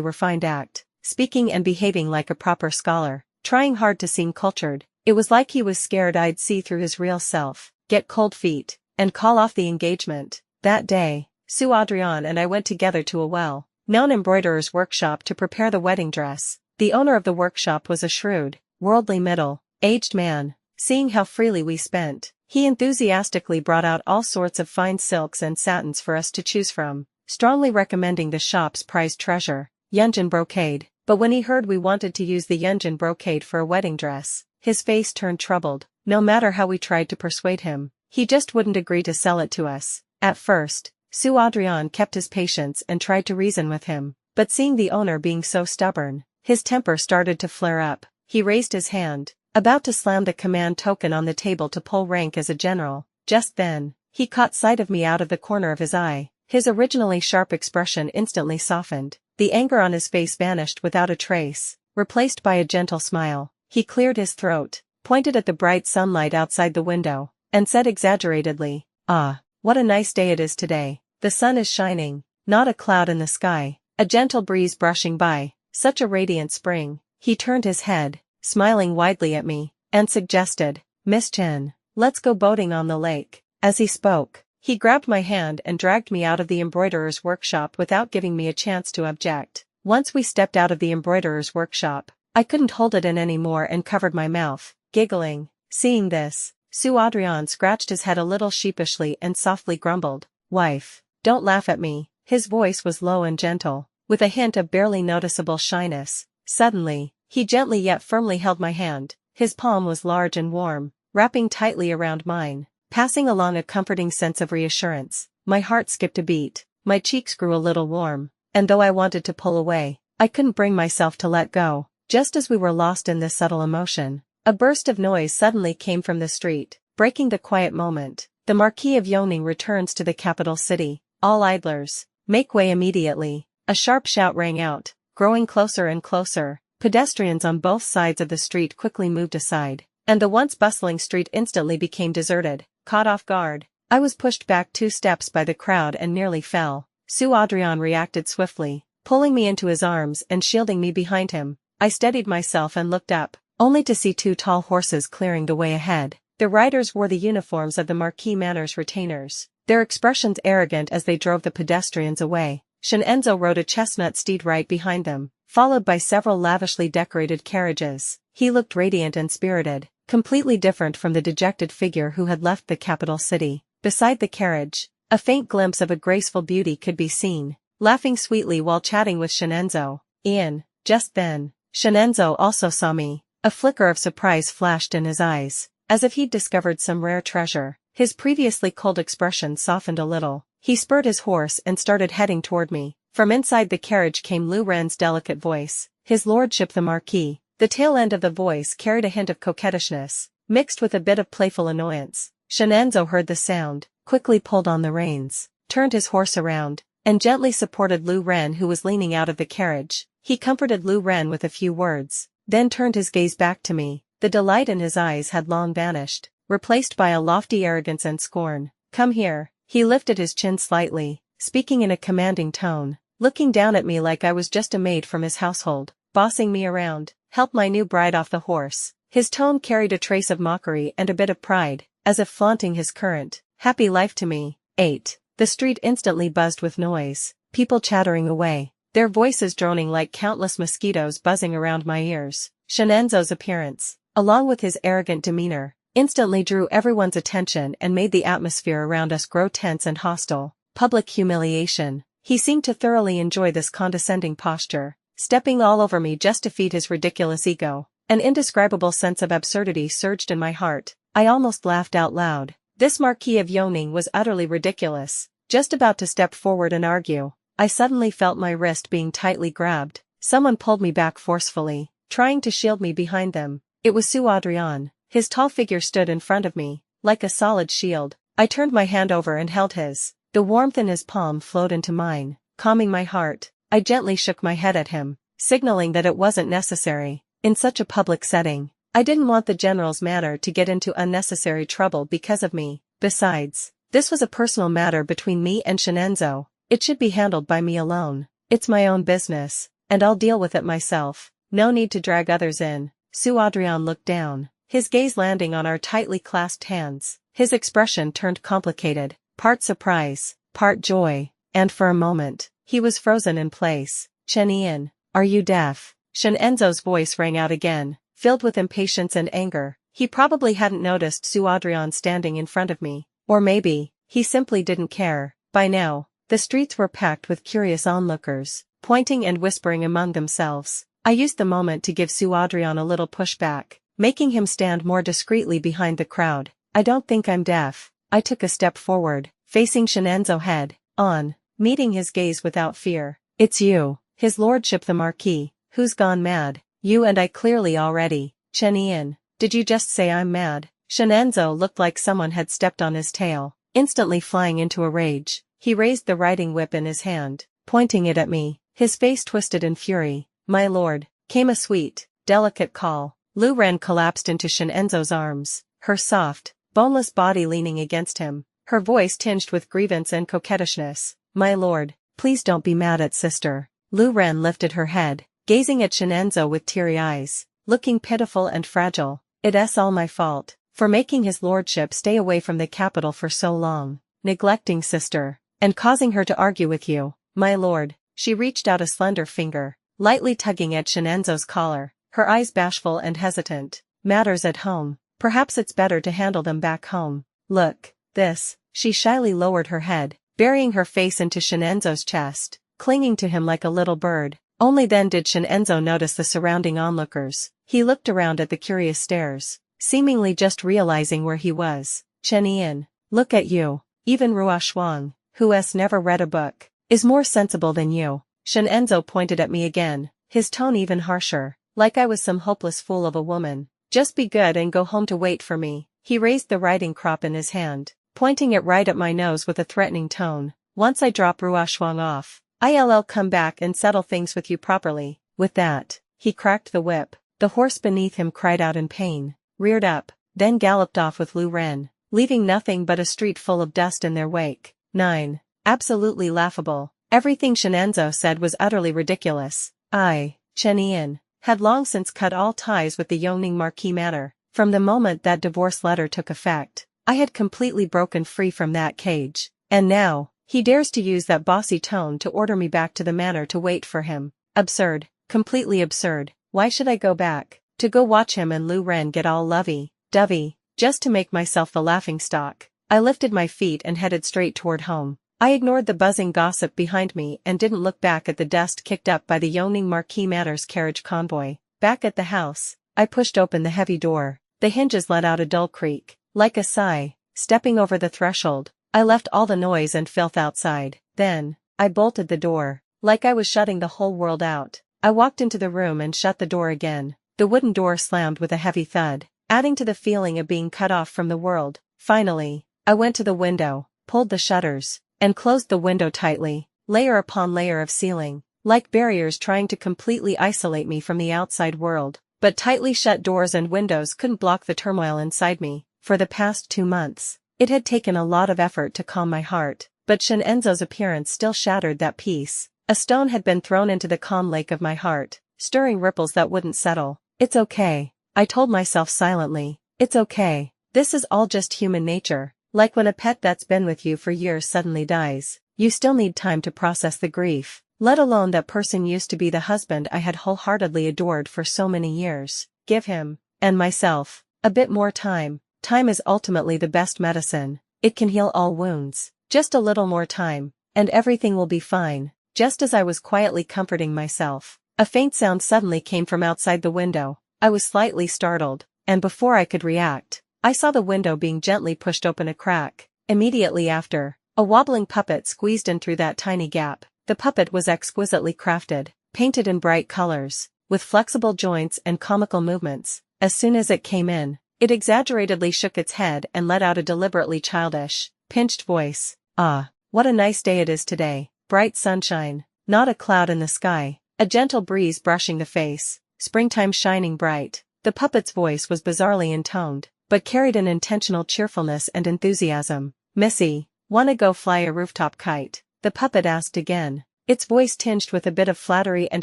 refined act, speaking and behaving like a proper scholar, trying hard to seem cultured. It was like he was scared I'd see through his real self, get cold feet, and call off the engagement. That day, Su Adrian and I went together to a well-known embroiderer's workshop to prepare the wedding dress. The owner of the workshop was a shrewd, worldly middle-aged man. Seeing how freely we spent, he enthusiastically brought out all sorts of fine silks and satins for us to choose from, strongly recommending the shop's prized treasure, Yunjin brocade. But when he heard we wanted to use the Yunjin brocade for a wedding dress, his face turned troubled. No matter how we tried to persuade him, he just wouldn't agree to sell it to us. At first, Su Adrian kept his patience and tried to reason with him, but seeing the owner being so stubborn, his temper started to flare up. He raised his hand, about to slam the command token on the table to pull rank as a general. Just then, he caught sight of me out of the corner of his eye. His originally sharp expression instantly softened. The anger on his face vanished without a trace, replaced by a gentle smile. He cleared his throat, pointed at the bright sunlight outside the window, and said exaggeratedly, "Ah, what a nice day it is today. The sun is shining, not a cloud in the sky, a gentle breeze brushing by, such a radiant spring." He turned his head, smiling widely at me, and suggested, "Miss Chen, let's go boating on the lake." As he spoke, he grabbed my hand and dragged me out of the embroiderer's workshop without giving me a chance to object. Once we stepped out of the embroiderer's workshop, I couldn't hold it in anymore and covered my mouth, giggling. Seeing this, Sue Adrian scratched his head a little sheepishly and softly grumbled, "Wife, don't laugh at me." His voice was low and gentle, with a hint of barely noticeable shyness. Suddenly, he gently yet firmly held my hand. His palm was large and warm, wrapping tightly around mine, passing along a comforting sense of reassurance. My heart skipped a beat, my cheeks grew a little warm, and though I wanted to pull away, I couldn't bring myself to let go. Just as we were lost in this subtle emotion, a burst of noise suddenly came from the street, breaking the quiet moment. The Marquis of Yoning returns to the capital city. All idlers, make way immediately. A sharp shout rang out, growing closer and closer. Pedestrians on both sides of the street quickly moved aside, and the once bustling street instantly became deserted. Caught off guard, I was pushed back 2 steps by the crowd and nearly fell. Sue Adrian reacted swiftly, pulling me into his arms and shielding me behind him. I steadied myself and looked up, only to see 2 tall horses clearing the way ahead. The riders wore the uniforms of the Marquis Manor's retainers, their expressions arrogant as they drove the pedestrians away. Xianxia rode a chestnut steed right behind them, followed by several lavishly decorated carriages. He looked radiant and spirited, completely different from the dejected figure who had left the capital city. Beside the carriage, a faint glimpse of a graceful beauty could be seen, laughing sweetly while chatting with Xianxia. Ian. Just then, Xianxia also saw me. A flicker of surprise flashed in his eyes, as if he'd discovered some rare treasure. His previously cold expression softened a little. He spurred his horse and started heading toward me. From inside the carriage came Lu Ren's delicate voice. His lordship the Marquis. The tail end of the voice carried a hint of coquettishness, mixed with a bit of playful annoyance. Xianxia heard the sound, quickly pulled on the reins, turned his horse around, and gently supported Lu Ren, who was leaning out of the carriage. He comforted Lu Ren with a few words, then turned his gaze back to me. The delight in his eyes had long vanished, replaced by a lofty arrogance and scorn. "Come here." He lifted his chin slightly, speaking in a commanding tone, looking down at me like I was just a maid from his household. "Bossing me around. Help my new bride off the horse." His tone carried a trace of mockery and a bit of pride, as if flaunting his current, happy life to me. 8. The street instantly buzzed with noise, people chattering away, their voices droning like countless mosquitoes buzzing around my ears. Xianxia's appearance, along with his arrogant demeanor, instantly drew everyone's attention and made the atmosphere around us grow tense and hostile. Public humiliation. He seemed to thoroughly enjoy this condescending posture, stepping all over me just to feed his ridiculous ego. An indescribable sense of absurdity surged in my heart. I almost laughed out loud. This Marquis of Yoning was utterly ridiculous. Just about to step forward and argue, I suddenly felt my wrist being tightly grabbed. Someone pulled me back forcefully, trying to shield me behind them. It was Sue Adrian. His tall figure stood in front of me, like a solid shield. I turned my hand over and held his. The warmth in his palm flowed into mine, calming my heart. I gently shook my head at him, signaling that it wasn't necessary. In such a public setting, I didn't want the general's manor to get into unnecessary trouble because of me. Besides, this was a personal matter between me and Xianxia. It should be handled by me alone. It's my own business, and I'll deal with it myself. No need to drag others in. Sue Adrian looked down, his gaze landing on our tightly clasped hands. His expression turned complicated, part surprise, part joy, and for a moment, he was frozen in place. "Chen Ian, are you deaf?" Xianxia's voice rang out again, filled with impatience and anger. He probably hadn't noticed Sue Adrian standing in front of me, or maybe, he simply didn't care. By now, the streets were packed with curious onlookers, pointing and whispering among themselves. I used the moment to give Sue Adrian a little pushback, making him stand more discreetly behind the crowd. "I don't think I'm deaf." I took a step forward, facing Xianxia head on, meeting his gaze without fear. "It's you, his lordship the Marquis, who's gone mad. You and I clearly already." "Chen Ian, did you just say I'm mad?" Xianxia looked like someone had stepped on his tail, instantly flying into a rage. He raised the riding whip in his hand, pointing it at me, his face twisted in fury. "My lord," came a sweet, delicate call. Lu Ren collapsed into Xianxia's arms, her soft, boneless body leaning against him, her voice tinged with grievance and coquettishness. "My lord, please don't be mad at sister." Lu Ren lifted her head, gazing at Xianxia with teary eyes, looking pitiful and fragile. "It's all my fault, for making his lordship stay away from the capital for so long, neglecting sister, and causing her to argue with you, my lord." She reached out a slender finger, lightly tugging at Xianxia's collar, her eyes bashful and hesitant. "Matters at home, Perhaps it's better to handle them back home. Look, this. She shyly lowered her head, burying her face into Xianxia's chest, clinging to him like a little bird. Only then did Xianxia notice the surrounding onlookers. He looked around at the curious stares, seemingly just realizing where he was. Chen, look at you. Even Ruo Shuang, who's never read a book, is more sensible than you. Xianxia pointed at me again, his tone even harsher, like I was some hopeless fool of a woman. Just be good and go home to wait for me. He raised the riding crop in his hand, pointing it right at my nose with a threatening tone. Once I drop Ruo Shuang off, I'll come back and settle things with you properly. With that, he cracked the whip. The horse beneath him cried out in pain, reared up, then galloped off with Lu Ren, leaving nothing but a street full of dust in their wake. 9. Absolutely laughable. Everything Xianxia said was utterly ridiculous. I, Chen, had long since cut all ties with the Yongning Marquis matter. From the moment that divorce letter took effect, I had completely broken free from that cage. And now, he dares to use that bossy tone to order me back to the manor to wait for him. Absurd. Completely absurd. Why should I go back? To go watch him and Lu Ren get all lovey-dovey, just to make myself the laughingstock. I lifted my feet and headed straight toward home. I ignored the buzzing gossip behind me and didn't look back at the dust kicked up by the Yongning Marquis Manor's carriage convoy. Back at the house, I pushed open the heavy door. The hinges let out a dull creak. Like a sigh, stepping over the threshold, I left all the noise and filth outside. Then, I bolted the door, like I was shutting the whole world out. I walked into the room and shut the door again. The wooden door slammed with a heavy thud, adding to the feeling of being cut off from the world. Finally, I went to the window, pulled the shutters, and closed the window tightly, layer upon layer of ceiling, like barriers trying to completely isolate me from the outside world. But tightly shut doors and windows couldn't block the turmoil inside me. For the past 2 months, it had taken a lot of effort to calm my heart, but Xianxia's appearance still shattered that peace. A stone had been thrown into the calm lake of my heart, stirring ripples that wouldn't settle. It's okay, I told myself silently. It's okay. This is all just human nature. Like when a pet that's been with you for years suddenly dies, you still need time to process the grief. Let alone that person used to be the husband I had wholeheartedly adored for so many years. Give him, and myself, a bit more time. Time is ultimately the best medicine. It can heal all wounds. Just a little more time, and everything will be fine. Just as I was quietly comforting myself, a faint sound suddenly came from outside the window. I was slightly startled, and before I could react, I saw the window being gently pushed open a crack. Immediately after, a wobbling puppet squeezed in through that tiny gap. The puppet was exquisitely crafted, painted in bright colors, with flexible joints and comical movements. As soon as it came in, it exaggeratedly shook its head and let out a deliberately childish, pinched voice. Ah, what a nice day it is today. Bright sunshine, not a cloud in the sky, a gentle breeze brushing the face, springtime shining bright. The puppet's voice was bizarrely intoned, but carried an intentional cheerfulness and enthusiasm. Missy, wanna go fly a rooftop kite? The puppet asked again, its voice tinged with a bit of flattery and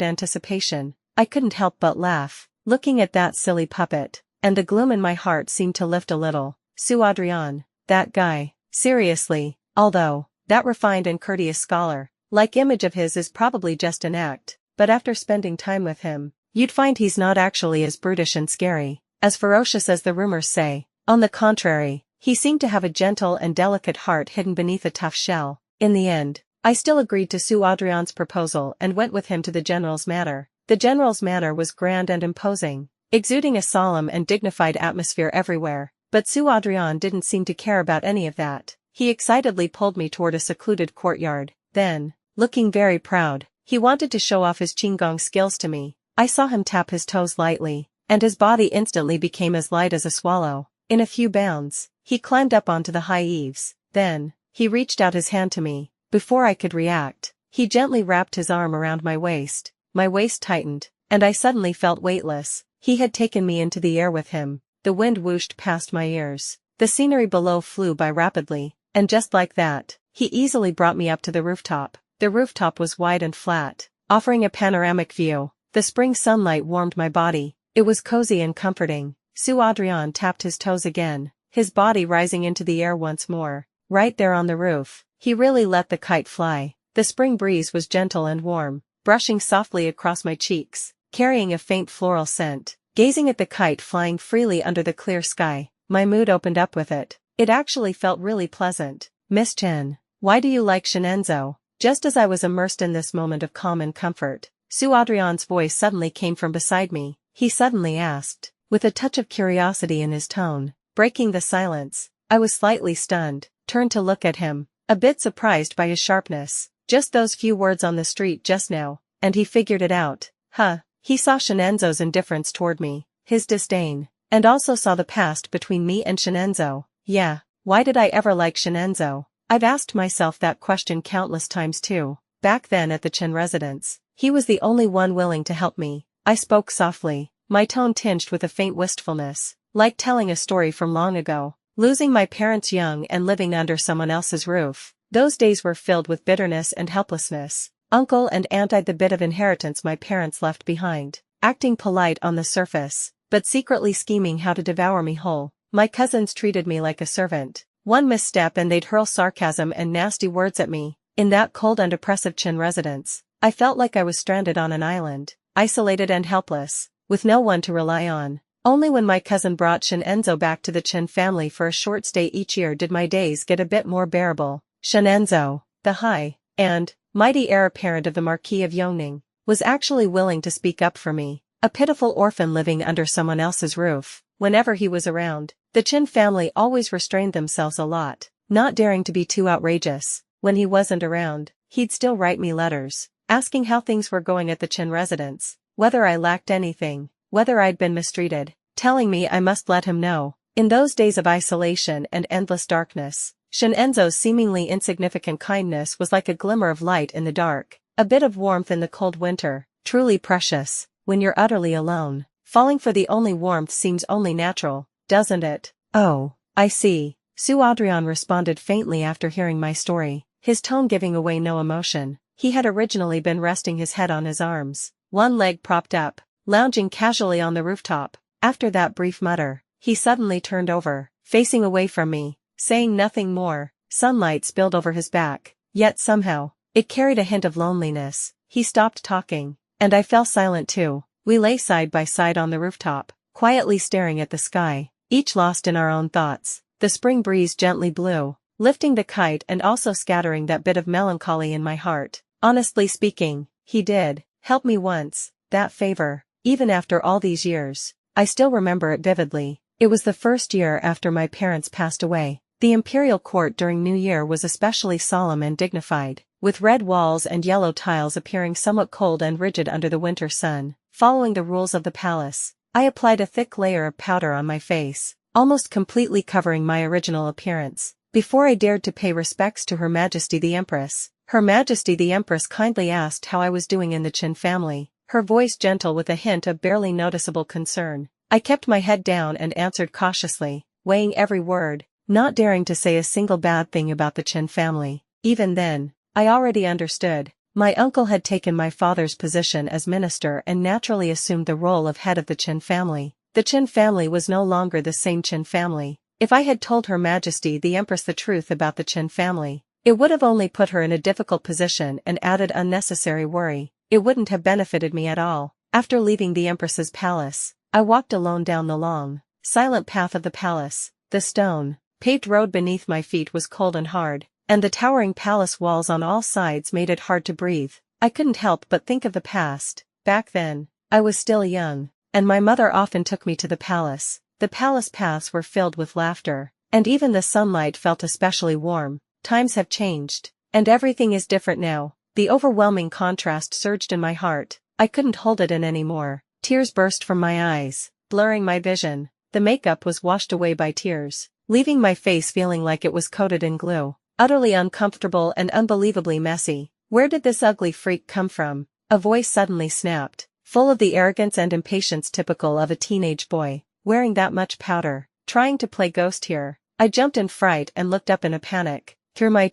anticipation. I couldn't help but laugh, looking at that silly puppet, and the gloom in my heart seemed to lift a little. Sue Adrian, that guy, seriously, although, that refined and courteous scholar-like image of his is probably just an act, but after spending time with him, you'd find he's not actually as brutish and scary, as ferocious as the rumors say. On the contrary, he seemed to have a gentle and delicate heart hidden beneath a tough shell. In the end, I still agreed to Sue Adrian's proposal and went with him to the general's manor. The general's manor was grand and imposing, exuding a solemn and dignified atmosphere everywhere, but Sue Adrian didn't seem to care about any of that. He excitedly pulled me toward a secluded courtyard. Then, looking very proud, he wanted to show off his qigong skills to me. I saw him tap his toes lightly, and his body instantly became as light as a swallow. In a few bounds, he climbed up onto the high eaves. Then, he reached out his hand to me. Before I could react, he gently wrapped his arm around my waist. My waist tightened, and I suddenly felt weightless. He had taken me into the air with him. The wind whooshed past my ears. The scenery below flew by rapidly, and just like that, he easily brought me up to the rooftop. The rooftop was wide and flat, offering a panoramic view. The spring sunlight warmed my body. It was cozy and comforting. Sue Adrian tapped his toes again, his body rising into the air once more. Right there on the roof, he really let the kite fly. The spring breeze was gentle and warm, brushing softly across my cheeks, carrying a faint floral scent. Gazing at the kite flying freely under the clear sky, my mood opened up with it. It actually felt really pleasant. Miss Chen, why do you like Xianxia? Just as I was immersed in this moment of calm and comfort, Su Adrian's voice suddenly came from beside me. He suddenly asked, with a touch of curiosity in his tone. Breaking the silence, I was slightly stunned, turned to look at him, a bit surprised by his sharpness. Just those few words on the street just now, and he figured it out. Huh. He saw Xianxia's indifference toward me, his disdain, and also saw the past between me and Xianxia. Yeah, why did I ever like Xianxia? I've asked myself that question countless times too. Back then at the Chen residence, he was the only one willing to help me. I spoke softly, my tone tinged with a faint wistfulness, like telling a story from long ago. Losing my parents young and living under someone else's roof. Those days were filled with bitterness and helplessness. Uncle and aunt eyed the bit of inheritance my parents left behind, acting polite on the surface, but secretly scheming how to devour me whole. My cousins treated me like a servant. One misstep and they'd hurl sarcasm and nasty words at me. In that cold and oppressive Chen residence, I felt like I was stranded on an island, isolated and helpless, with no one to rely on. Only when my cousin brought Xianxia back to the Chen family for a short stay each year did my days get a bit more bearable. Xianxia, the high and mighty heir apparent of the Marquis of Yongning, was actually willing to speak up for me, a pitiful orphan living under someone else's roof. Whenever he was around, the Chen family always restrained themselves a lot, not daring to be too outrageous. When he wasn't around, he'd still write me letters, asking how things were going at the Chen residence, whether I lacked anything, whether I'd been mistreated, telling me I must let him know. In those days of isolation and endless darkness, Xianxia's seemingly insignificant kindness was like a glimmer of light in the dark, a bit of warmth in the cold winter, truly precious, when you're utterly alone. Falling for the only warmth seems only natural, doesn't it? Oh, I see, Su Adrian responded faintly after hearing my story, his tone giving away no emotion. He had originally been resting his head on his arms, one leg propped up, lounging casually on the rooftop. After that brief mutter, he suddenly turned over, facing away from me, saying nothing more. Sunlight spilled over his back, yet somehow, it carried a hint of loneliness. He stopped talking, and I fell silent too. We lay side by side on the rooftop, quietly staring at the sky, each lost in our own thoughts. The spring breeze gently blew, lifting the kite and also scattering that bit of melancholy in my heart. Honestly speaking, he did help me once, that favor, even after all these years. I still remember it vividly. It was the first year after my parents passed away. The imperial court during New Year was especially solemn and dignified, with red walls and yellow tiles appearing somewhat cold and rigid under the winter sun. Following the rules of the palace, I applied a thick layer of powder on my face, almost completely covering my original appearance, before I dared to pay respects to Her Majesty the Empress. Her Majesty the Empress kindly asked how I was doing in the Qin family, her voice gentle with a hint of barely noticeable concern. I kept my head down and answered cautiously, weighing every word, not daring to say a single bad thing about the Qin family. Even then, I already understood. My uncle had taken my father's position as minister and naturally assumed the role of head of the Qin family. The Qin family was no longer the same Qin family. If I had told Her Majesty the Empress the truth about the Qin family, it would have only put her in a difficult position and added unnecessary worry. It wouldn't have benefited me at all. After leaving the Empress's palace, I walked alone down the long, silent path of the palace. The stone, paved road beneath my feet was cold and hard, and the towering palace walls on all sides made it hard to breathe. I couldn't help but think of the past. Back then, I was still young, and my mother often took me to the palace. The palace paths were filled with laughter, and even the sunlight felt especially warm. Times have changed, and everything is different now. The overwhelming contrast surged in my heart. I couldn't hold it in anymore. Tears burst from my eyes, blurring my vision. The makeup was washed away by tears, leaving my face feeling like it was coated in glue. Utterly uncomfortable and unbelievably messy. Where did this ugly freak come from? A voice suddenly snapped, full of the arrogance and impatience typical of a teenage boy. Wearing that much powder, trying to play ghost here. I jumped in fright and looked up in a panic. Through my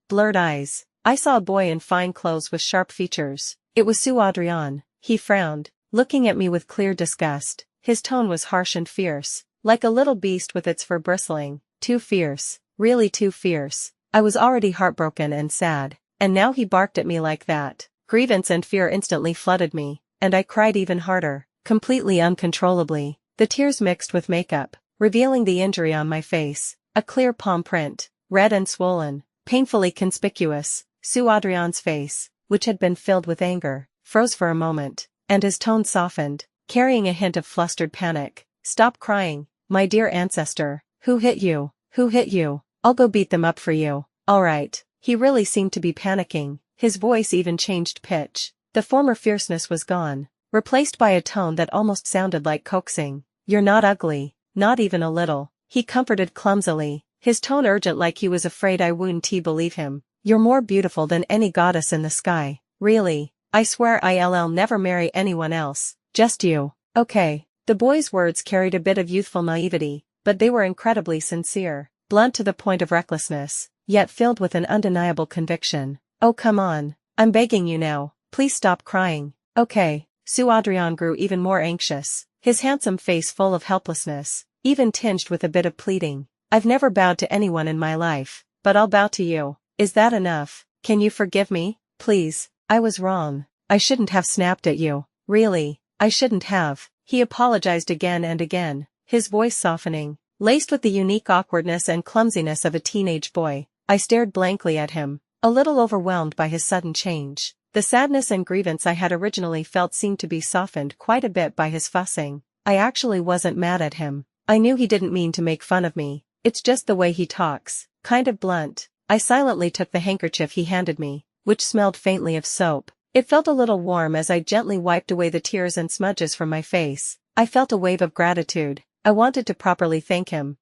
blurred eyes, I saw a boy in fine clothes with sharp features. It was Su Adrian. He frowned, looking at me with clear disgust. His tone was harsh and fierce, like a little beast with its fur bristling. Too fierce, really too fierce. I was already heartbroken and sad, and now he barked at me like that. Grievance and fear instantly flooded me, and I cried even harder, completely uncontrollably. The tears mixed with makeup, revealing the injury on my face. A clear palm print, red and swollen, painfully conspicuous. Sue Adrian's face, which had been filled with anger, froze for a moment, and his tone softened, carrying a hint of flustered panic. "Stop crying, my dear ancestor. Who hit you? Who hit you? I'll go beat them up for you." "All right." He really seemed to be panicking, his voice even changed pitch. The former fierceness was gone, replaced by a tone that almost sounded like coaxing. "You're not ugly, not even a little," he comforted clumsily, his tone urgent like he was afraid I wouldn't believe him. "You're more beautiful than any goddess in the sky, really. I swear I'll never marry anyone else, just you." "Okay." The boy's words carried a bit of youthful naivety, but they were incredibly sincere, blunt to the point of recklessness, yet filled with an undeniable conviction. "Oh come on, I'm begging you now, please stop crying." "Okay." Sue Adrian grew even more anxious, his handsome face full of helplessness, even tinged with a bit of pleading. "I've never bowed to anyone in my life, but I'll bow to you. Is that enough? Can you forgive me, please? I was wrong. I shouldn't have snapped at you. Really, I shouldn't have." He apologized again and again, his voice softening, laced with the unique awkwardness and clumsiness of a teenage boy. I stared blankly at him, a little overwhelmed by his sudden change. The sadness and grievance I had originally felt seemed to be softened quite a bit by his fussing. I actually wasn't mad at him. I knew he didn't mean to make fun of me. It's just the way he talks, kind of blunt. I silently took the handkerchief he handed me, which smelled faintly of soap. It felt a little warm as I gently wiped away the tears and smudges from my face. I felt a wave of gratitude. I wanted to properly thank him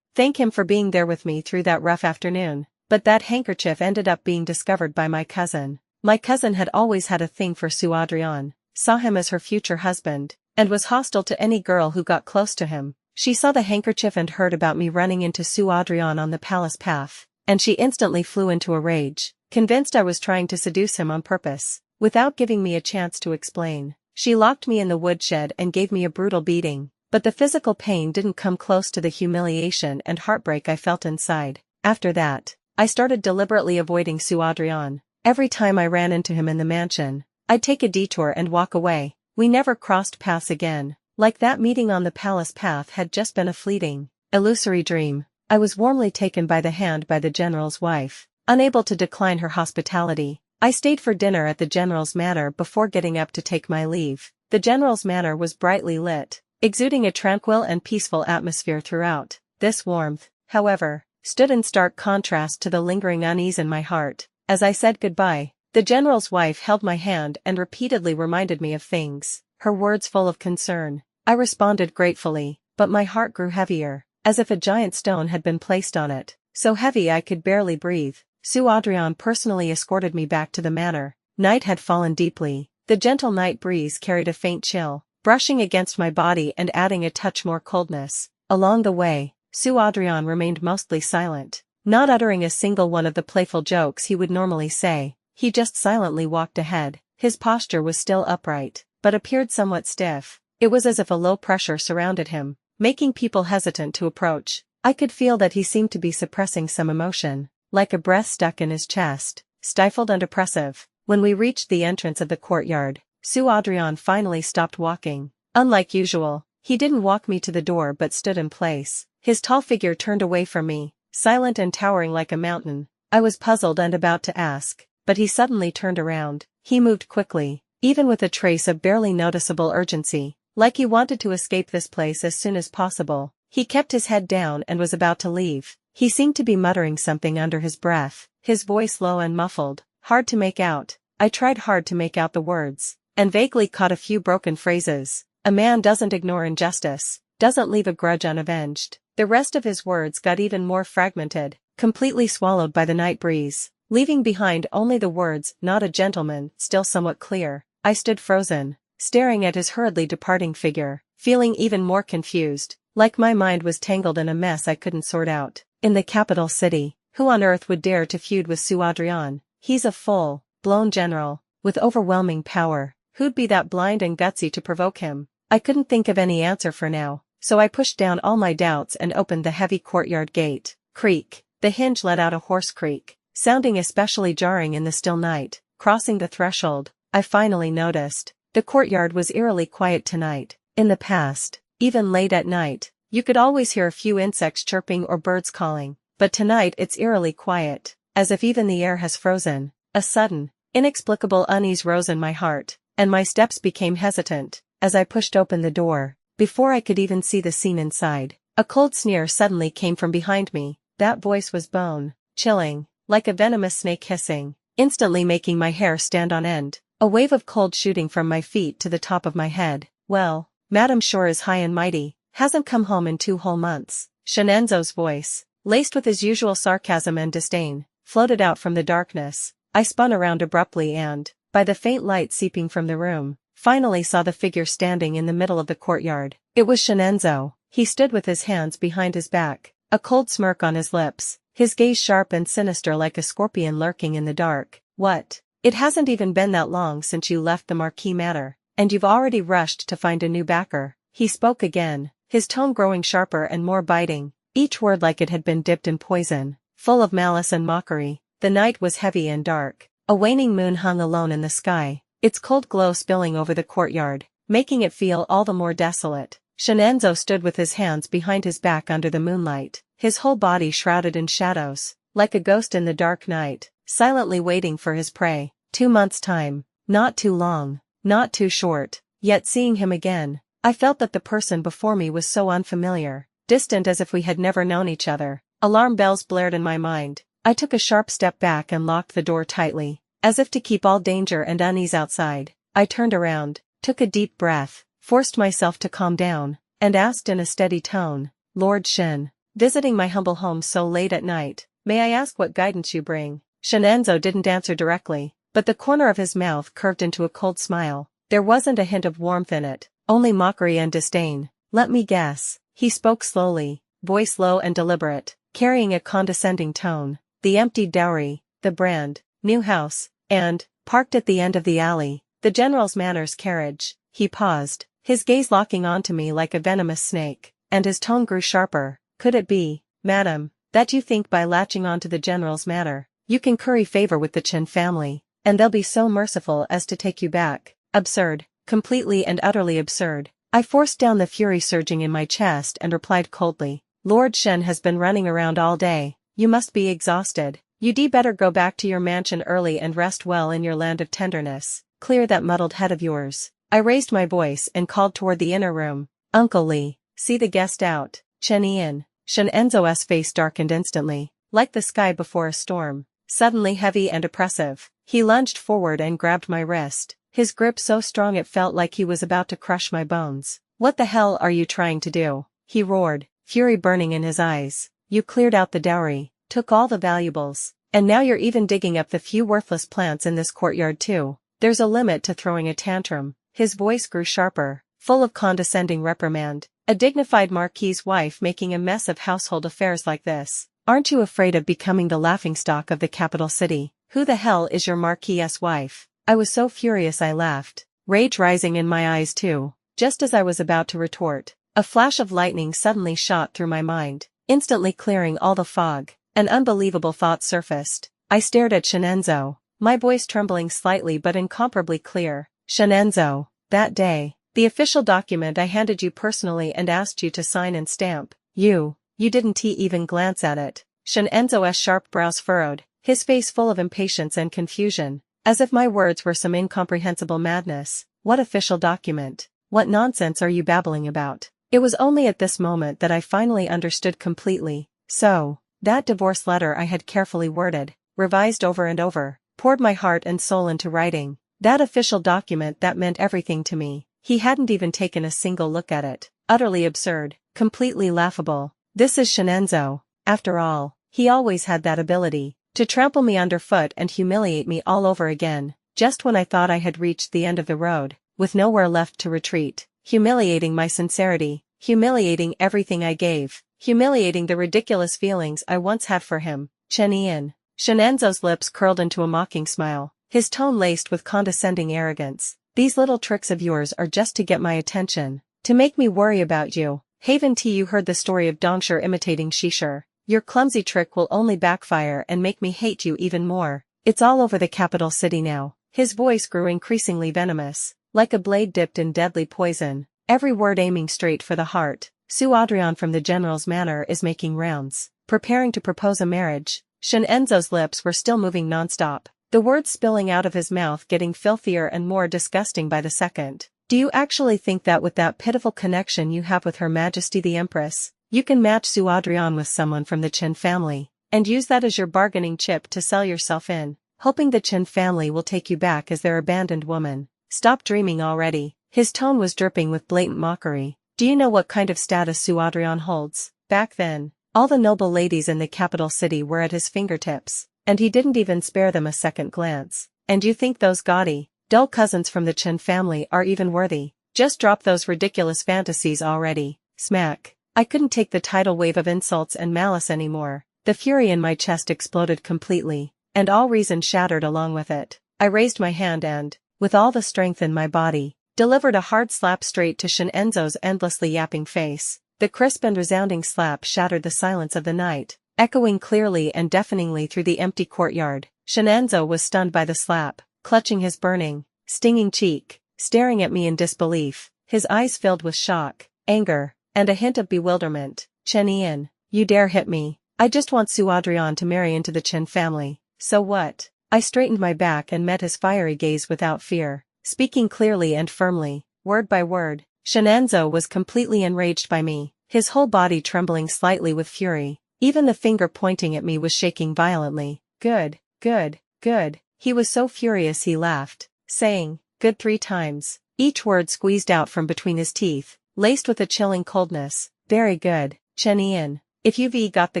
for being there with me through that rough afternoon. But that handkerchief ended up being discovered by my cousin. My cousin had always had a thing for Sue Adrian, saw him as her future husband, and was hostile to any girl who got close to him. She saw the handkerchief and heard about me running into Sue Adrian on the palace path, and she instantly flew into a rage, convinced I was trying to seduce him on purpose. Without giving me a chance to explain, she locked me in the woodshed and gave me a brutal beating, but the physical pain didn't come close to the humiliation and heartbreak I felt inside. After that, I started deliberately avoiding Sue Adrian. Every time I ran into him in the mansion, I'd take a detour and walk away. We never crossed paths again, like that meeting on the palace path had just been a fleeting, illusory dream. I was warmly taken by the hand by the general's wife, unable to decline her hospitality. I stayed for dinner at the general's manor before getting up to take my leave. The general's manor was brightly lit, exuding a tranquil and peaceful atmosphere throughout. This warmth, however, stood in stark contrast to the lingering unease in my heart. As I said goodbye, the general's wife held my hand and repeatedly reminded me of things, her words full of concern. I responded gratefully, but my heart grew heavier, as if a giant stone had been placed on it, so heavy I could barely breathe. Sue Adrian personally escorted me back to the manor. Night had fallen deeply. The gentle night breeze carried a faint chill, brushing against my body and adding a touch more coldness. Along the way, Sue Adrian remained mostly silent, not uttering a single one of the playful jokes he would normally say. He just silently walked ahead. His posture was still upright, but appeared somewhat stiff. It was as if a low pressure surrounded him, making people hesitant to approach. I could feel that he seemed to be suppressing some emotion, like a breath stuck in his chest, stifled and oppressive. When we reached the entrance of the courtyard, Sue Adrian finally stopped walking. Unlike usual, he didn't walk me to the door but stood in place. His tall figure turned away from me, silent and towering like a mountain. I was puzzled and about to ask, but he suddenly turned around. He moved quickly, even with a trace of barely noticeable urgency, like he wanted to escape this place as soon as possible. He kept his head down and was about to leave. He seemed to be muttering something under his breath, his voice low and muffled, hard to make out. I tried hard to make out the words, and vaguely caught a few broken phrases. "A man doesn't ignore injustice, doesn't leave a grudge unavenged." The rest of his words got even more fragmented, completely swallowed by the night breeze, leaving behind only the words, "not a gentleman," still somewhat clear. I stood frozen, staring at his hurriedly departing figure, feeling even more confused, like my mind was tangled in a mess I couldn't sort out. In the capital city, who on earth would dare to feud with Sue Adrian? He's a full-blown general, with overwhelming power. Who'd be that blind and gutsy to provoke him? I couldn't think of any answer for now, so I pushed down all my doubts and opened the heavy courtyard gate. Creak. The hinge let out a hoarse creak, sounding especially jarring in the still night. Crossing the threshold, I finally noticed. The courtyard was eerily quiet tonight. In the past, even late at night, You could always hear a few insects chirping or birds calling, but tonight it's eerily quiet, as if even the air has frozen. A sudden, inexplicable unease rose in my heart, and my steps became hesitant, as I pushed open the door. Before I could even see the scene inside, a cold sneer suddenly came from behind me. That voice was bone chilling, like a venomous snake hissing, instantly making my hair stand on end, a wave of cold shooting from my feet to the top of my head. Well, Madam sure is high and mighty, hasn't come home in 2 whole months. Xianxia's voice, laced with his usual sarcasm and disdain, floated out from the darkness. I spun around abruptly and, by the faint light seeping from the room, finally saw the figure standing in the middle of the courtyard. It was Xianxia. He stood with his hands behind his back, a cold smirk on his lips, his gaze sharp and sinister like a scorpion lurking in the dark. What? It hasn't even been that long since you left the Marquis Manor, and you've already rushed to find a new backer. He spoke again, his tone growing sharper and more biting, each word like it had been dipped in poison, full of malice and mockery. The night was heavy and dark. A waning moon hung alone in the sky, its cold glow spilling over the courtyard, making it feel all the more desolate. Xianxia stood with his hands behind his back under the moonlight, his whole body shrouded in shadows, like a ghost in the dark night, silently waiting for his prey. 2 months' time, not too long, not too short, yet seeing him again, I felt that the person before me was so unfamiliar, distant as if we had never known each other. Alarm bells blared in my mind. I took a sharp step back and locked the door tightly, as if to keep all danger and unease outside. I turned around, took a deep breath, forced myself to calm down, and asked in a steady tone, "Lord Shen, visiting my humble home so late at night, may I ask what guidance you bring?" Xianxia didn't answer directly, but the corner of his mouth curved into a cold smile. There wasn't a hint of warmth in it, only mockery and disdain. "Let me guess." He spoke slowly, voice low and deliberate, carrying a condescending tone. "The emptied dowry, the brand new house, and, parked at the end of the alley, the General's Manor's carriage." He paused, his gaze locking onto me like a venomous snake, and his tone grew sharper. "Could it be, madam, that you think by latching onto the General's Manor, you can curry favor with the Qin family, and they'll be so merciful as to take you back?" Absurd, completely and utterly absurd. I forced down the fury surging in my chest and replied coldly, "Lord Shen has been running around all day. You must be exhausted. You'd better go back to your mansion early and rest well in your land of tenderness. Clear that muddled head of yours." I raised my voice and called toward the inner room, "Uncle Li, see the guest out." "Chen Yin." Xianxia's face darkened instantly, like the sky before a storm, suddenly heavy and oppressive. He lunged forward and grabbed my wrist, his grip so strong it felt like he was about to crush my bones. "What the hell are you trying to do?" he roared, fury burning in his eyes. "You cleared out the dowry, took all the valuables, and now you're even digging up the few worthless plants in this courtyard too. There's a limit to throwing a tantrum." His voice grew sharper, full of condescending reprimand. "A dignified marquis's wife making a mess of household affairs like this. Aren't you afraid of becoming the laughingstock of the capital city? Who the hell is your marquis's wife?" I was so furious I laughed, rage rising in my eyes too. Just as I was about to retort, a flash of lightning suddenly shot through my mind, instantly clearing all the fog. An unbelievable thought surfaced. I stared at Xianxia, my voice trembling slightly but incomparably clear. "Xianxia, that day, the official document I handed you personally and asked you to sign and stamp, you didn't even glance at it." Xianxia's sharp brows furrowed, his face full of impatience and confusion, as if my words were some incomprehensible madness. "What official document? What nonsense are you babbling about?" It was only at this moment that I finally understood completely. So, that divorce letter I had carefully worded, revised over and over, poured my heart and soul into writing. That official document that meant everything to me. He hadn't even taken a single look at it. Utterly absurd, completely laughable. This is Xianxia. After all, he always had that ability, to trample me underfoot and humiliate me all over again, just when I thought I had reached the end of the road, with nowhere left to retreat. Humiliating my sincerity, humiliating everything I gave, humiliating the ridiculous feelings I once had for him. "Chen Yin." Xianxia's lips curled into a mocking smile, his tone laced with condescending arrogance. "These little tricks of yours are just to get my attention, to make me worry about you. Haven't you heard the story of Dongshi imitating Shishir? Your clumsy trick will only backfire and make me hate you even more. It's all over the capital city now." His voice grew increasingly venomous, like a blade dipped in deadly poison, every word aiming straight for the heart. Su Adrian from the general's manor is making rounds, preparing to propose a marriage. Xianxia's lips were still moving nonstop, the words spilling out of his mouth getting filthier and more disgusting by the second. Do you actually think that with that pitiful connection you have with Her Majesty the Empress, you can match Su Adrian with someone from the Qin family, and use that as your bargaining chip to sell yourself in, hoping the Qin family will take you back as their abandoned woman? Stop dreaming already. His tone was dripping with blatant mockery. Do you know what kind of status Su Adrian holds? Back then, all the noble ladies in the capital city were at his fingertips, and he didn't even spare them a second glance. And you think those gaudy, dull cousins from the Qin family are even worthy? Just drop those ridiculous fantasies already. Smack. I couldn't take the tidal wave of insults and malice anymore. The fury in my chest exploded completely, and all reason shattered along with it. I raised my hand and, with all the strength in my body, delivered a hard slap straight to Xianxia's endlessly yapping face. The crisp and resounding slap shattered the silence of the night, echoing clearly and deafeningly through the empty courtyard. Xianxia was stunned by the slap, clutching his burning, stinging cheek, staring at me in disbelief, his eyes filled with shock, anger, and a hint of bewilderment. Chen, you dare hit me? I just want Su Adrian to marry into the Qin family. So what? I straightened my back and met his fiery gaze without fear, speaking clearly and firmly, word by word. Xianxia was completely enraged by me, his whole body trembling slightly with fury. Even the finger pointing at me was shaking violently. Good, good, good. He was so furious he laughed, saying, good 3 times, each word squeezed out from between his teeth, laced with a chilling coldness. Very good, Chen, if you've got the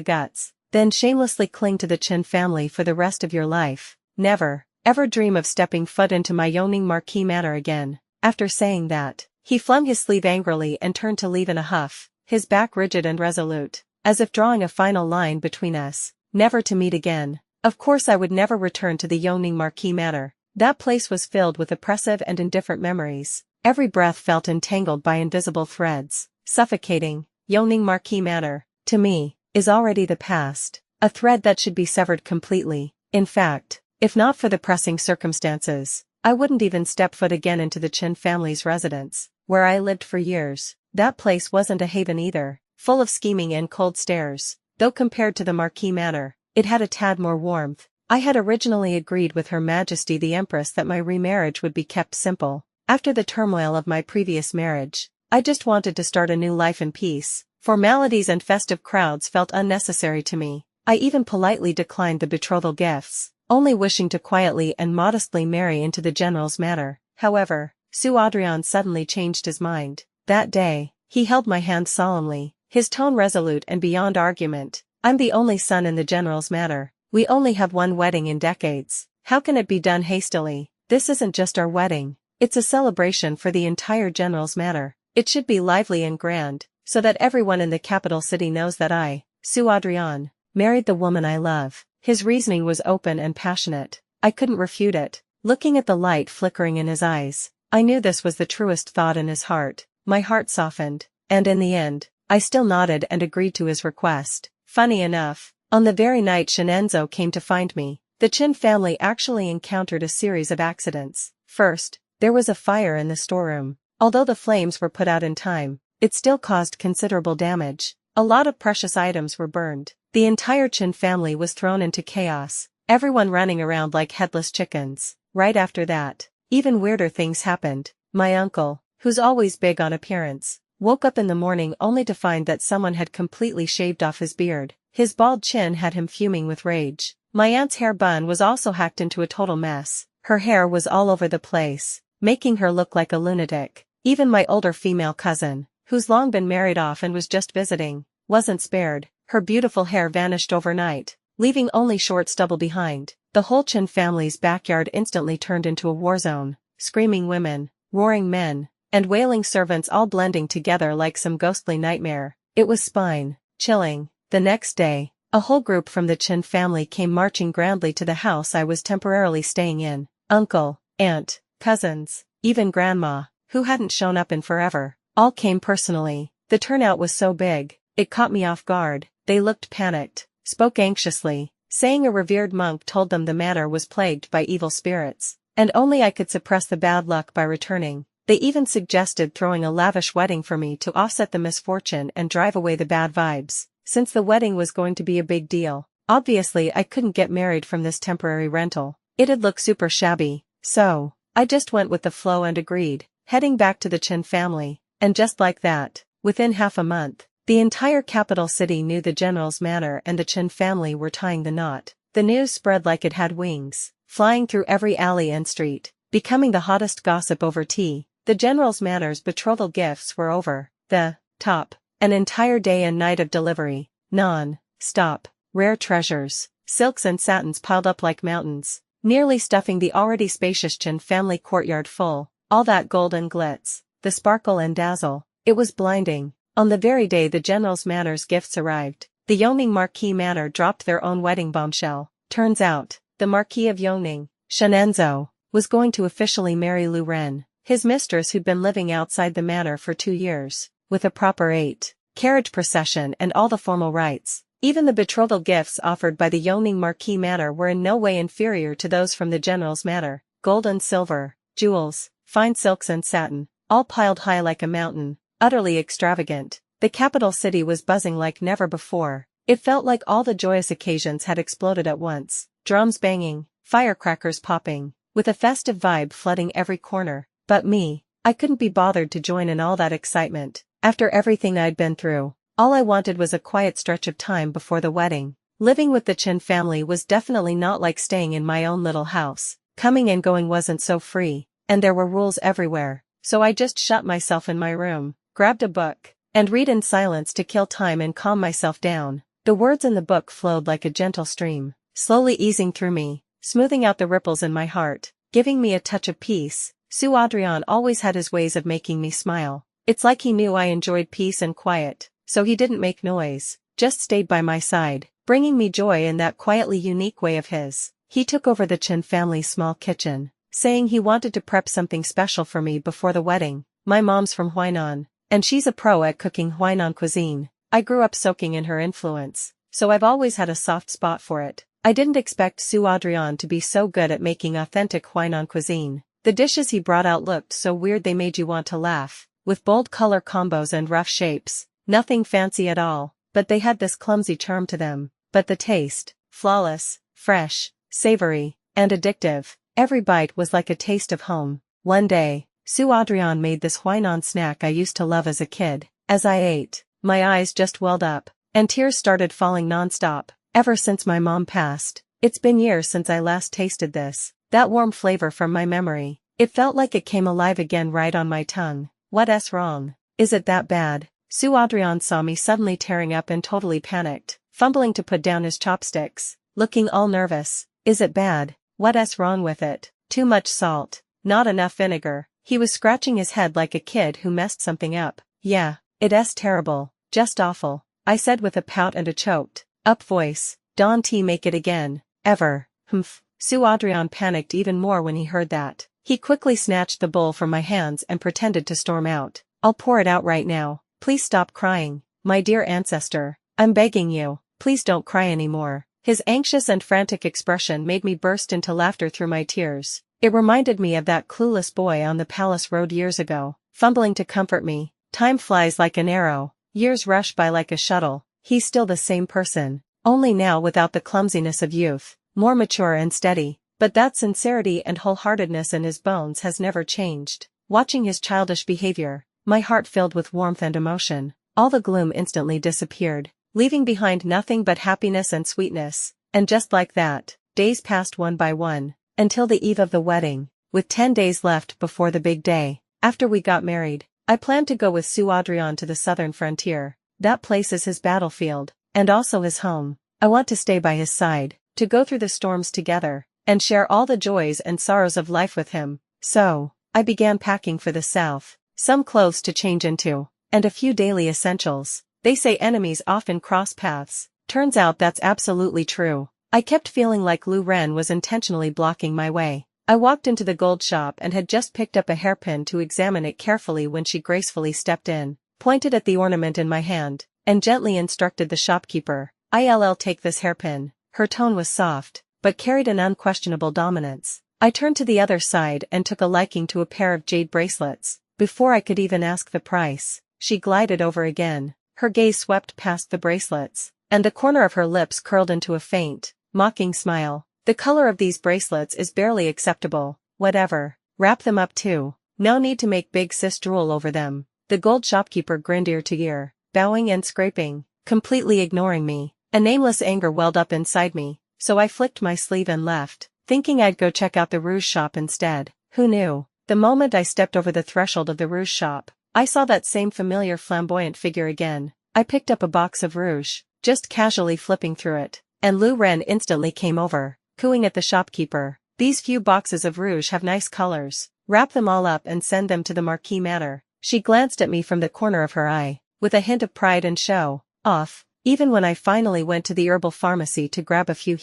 guts, then shamelessly cling to the Qin family for the rest of your life. Never, ever dream of stepping foot into my Yongning Marquis manor again. After saying that, he flung his sleeve angrily and turned to leave in a huff, his back rigid and resolute, as if drawing a final line between us, never to meet again. Of course I would never return to the Yongning Marquis manor. That place was filled with oppressive and indifferent memories, every breath felt entangled by invisible threads, suffocating. Yongning Marquis manor, to me, is already the past, a thread that should be severed completely. In fact, if not for the pressing circumstances, I wouldn't even step foot again into the Qin family's residence, where I lived for years. That place wasn't a haven either, full of scheming and cold stares, though compared to the Marquis manor, it had a tad more warmth. I had originally agreed with Her Majesty the Empress that my remarriage would be kept simple. After the turmoil of my previous marriage, I just wanted to start a new life in peace. Formalities and festive crowds felt unnecessary to me. I even politely declined the betrothal gifts, only wishing to quietly and modestly marry into the general's manor. However, Su Adrian suddenly changed his mind. That day, he held my hand solemnly, his tone resolute and beyond argument. I'm the only son in the general's manor. We only have one wedding in decades. How can it be done hastily? This isn't just our wedding. It's a celebration for the entire general's manor. It should be lively and grand, so that everyone in the capital city knows that I, Su Adrian, married the woman I love. His reasoning was open and passionate. I couldn't refute it. Looking at the light flickering in his eyes, I knew this was the truest thought in his heart. My heart softened, and in the end, I still nodded and agreed to his request. Funny enough, on the very night Xianxia came to find me, the Qin family actually encountered a series of accidents. First, there was a fire in the storeroom. Although the flames were put out in time, it still caused considerable damage. A lot of precious items were burned. The entire Qin family was thrown into chaos, everyone running around like headless chickens. Right after that, even weirder things happened. My uncle, who's always big on appearance, woke up in the morning only to find that someone had completely shaved off his beard. His bald chin had him fuming with rage. My aunt's hair bun was also hacked into a total mess. Her hair was all over the place, making her look like a lunatic. Even my older female cousin, who's long been married off and was just visiting, wasn't spared. Her beautiful hair vanished overnight, leaving only short stubble behind. The whole Qin family's backyard instantly turned into a war zone, screaming women, roaring men, and wailing servants all blending together like some ghostly nightmare. It was spine-chilling. The next day, a whole group from the Qin family came marching grandly to the house I was temporarily staying in. Uncle, aunt, cousins, even grandma, who hadn't shown up in forever, all came personally. The turnout was so big, it caught me off guard. They looked panicked, spoke anxiously, saying a revered monk told them the manor was plagued by evil spirits, and only I could suppress the bad luck by returning. They even suggested throwing a lavish wedding for me to offset the misfortune and drive away the bad vibes, since the wedding was going to be a big deal. Obviously I couldn't get married from this temporary rental. It'd look super shabby, so I just went with the flow and agreed, heading back to the Qin family, and just like that, within half a month, the entire capital city knew the general's manor and the Qin family were tying the knot. The news spread like it had wings, flying through every alley and street, becoming the hottest gossip over tea. The general's manor's betrothal gifts were over the top. An entire day and night of delivery, non-stop, rare treasures, silks and satins piled up like mountains, nearly stuffing the already spacious Qin family courtyard full. All that gold and glitz, the sparkle and dazzle, it was blinding. On the very day the general's manor's gifts arrived, the Yongning Marquis Manor dropped their own wedding bombshell. Turns out, the Marquis of Yongning, Shenenzo, was going to officially marry Lu Ren, his mistress who'd been living outside the manor for 2 years, with a proper 8-carriage procession and all the formal rites. Even the betrothal gifts offered by the Yongning Marquis Manor were in no way inferior to those from the general's manor. Gold and silver, jewels, fine silks and satin, all piled high like a mountain, utterly extravagant. The capital city was buzzing like never before. It felt like all the joyous occasions had exploded at once, drums banging, firecrackers popping, with a festive vibe flooding every corner. But me, I couldn't be bothered to join in all that excitement. After everything I'd been through, all I wanted was a quiet stretch of time before the wedding. Living with the Qin family was definitely not like staying in my own little house. Coming and going wasn't so free, and there were rules everywhere, so I just shut myself in my room, grabbed a book, and read in silence to kill time and calm myself down. The words in the book flowed like a gentle stream, slowly easing through me, smoothing out the ripples in my heart, giving me a touch of peace. Sue Adrian always had his ways of making me smile. It's like he knew I enjoyed peace and quiet, so he didn't make noise, just stayed by my side, bringing me joy in that quietly unique way of his. He took over the Qin family's small kitchen, saying he wanted to prep something special for me before the wedding. My mom's from Huainan, and she's a pro at cooking Huainan cuisine. I grew up soaking in her influence, so I've always had a soft spot for it. I didn't expect Sue Adrian to be so good at making authentic Huainan cuisine. The dishes he brought out looked so weird they made you want to laugh, with bold color combos and rough shapes. Nothing fancy at all, but they had this clumsy charm to them. But the taste, flawless, fresh, savory, and addictive. Every bite was like a taste of home. One day, Sue Adrian made this Huainan snack I used to love as a kid. As I ate, my eyes just welled up, and tears started falling non-stop. Ever since my mom passed, it's been years since I last tasted this. That warm flavor from my memory, it felt like it came alive again right on my tongue. What's wrong? Is it that bad? Sue Adrian saw me suddenly tearing up and totally panicked, fumbling to put down his chopsticks, looking all nervous. Is it bad? What's wrong with it? Too much salt, not enough vinegar. He was scratching his head like a kid who messed something up. Yeah, it's terrible, just awful, I said with a pout and a choked up voice. Don't make it again, ever. Humph. Sue Adrian panicked even more when he heard that. He quickly snatched the bowl from my hands and pretended to storm out. I'll pour it out right now. Please stop crying, my dear ancestor. I'm begging you, please don't cry anymore. His anxious and frantic expression made me burst into laughter through my tears. It reminded me of that clueless boy on the palace road years ago, fumbling to comfort me. Time flies like an arrow, years rush by like a shuttle. He's still the same person, only now without the clumsiness of youth. More mature and steady, but that sincerity and wholeheartedness in his bones has never changed. Watching his childish behavior, my heart filled with warmth and emotion. All the gloom instantly disappeared, leaving behind nothing but happiness and sweetness. And just like that, days passed one by one, until the eve of the wedding, with 10 days left before the big day. After we got married, I planned to go with Sue Adrian to the southern frontier. That place is his battlefield, and also his home. I want to stay by his side, to go through the storms together, and share all the joys and sorrows of life with him. So, I began packing for the south, some clothes to change into, and a few daily essentials. They say enemies often cross paths. Turns out that's absolutely true. I kept feeling like Lu Ren was intentionally blocking my way. I walked into the gold shop and had just picked up a hairpin to examine it carefully when she gracefully stepped in, pointed at the ornament in my hand, and gently instructed the shopkeeper. I'll take this hairpin. Her tone was soft, but carried an unquestionable dominance. I turned to the other side and took a liking to a pair of jade bracelets. Before I could even ask the price, she glided over again. Her gaze swept past the bracelets, and the corner of her lips curled into a faint, mocking smile. The color of these bracelets is barely acceptable. Whatever. Wrap them up too. No need to make big sis drool over them. The gold shopkeeper grinned ear to ear, bowing and scraping, completely ignoring me. A nameless anger welled up inside me, so I flicked my sleeve and left, thinking I'd go check out the rouge shop instead. Who knew? The moment I stepped over the threshold of the rouge shop, I saw that same familiar flamboyant figure again. I picked up a box of rouge, just casually flipping through it, and Lu Ren instantly came over, cooing at the shopkeeper. These few boxes of rouge have nice colors. Wrap them all up and send them to the Marquis Manor. She glanced at me from the corner of her eye, with a hint of pride and show off. Even when I finally went to the herbal pharmacy to grab a few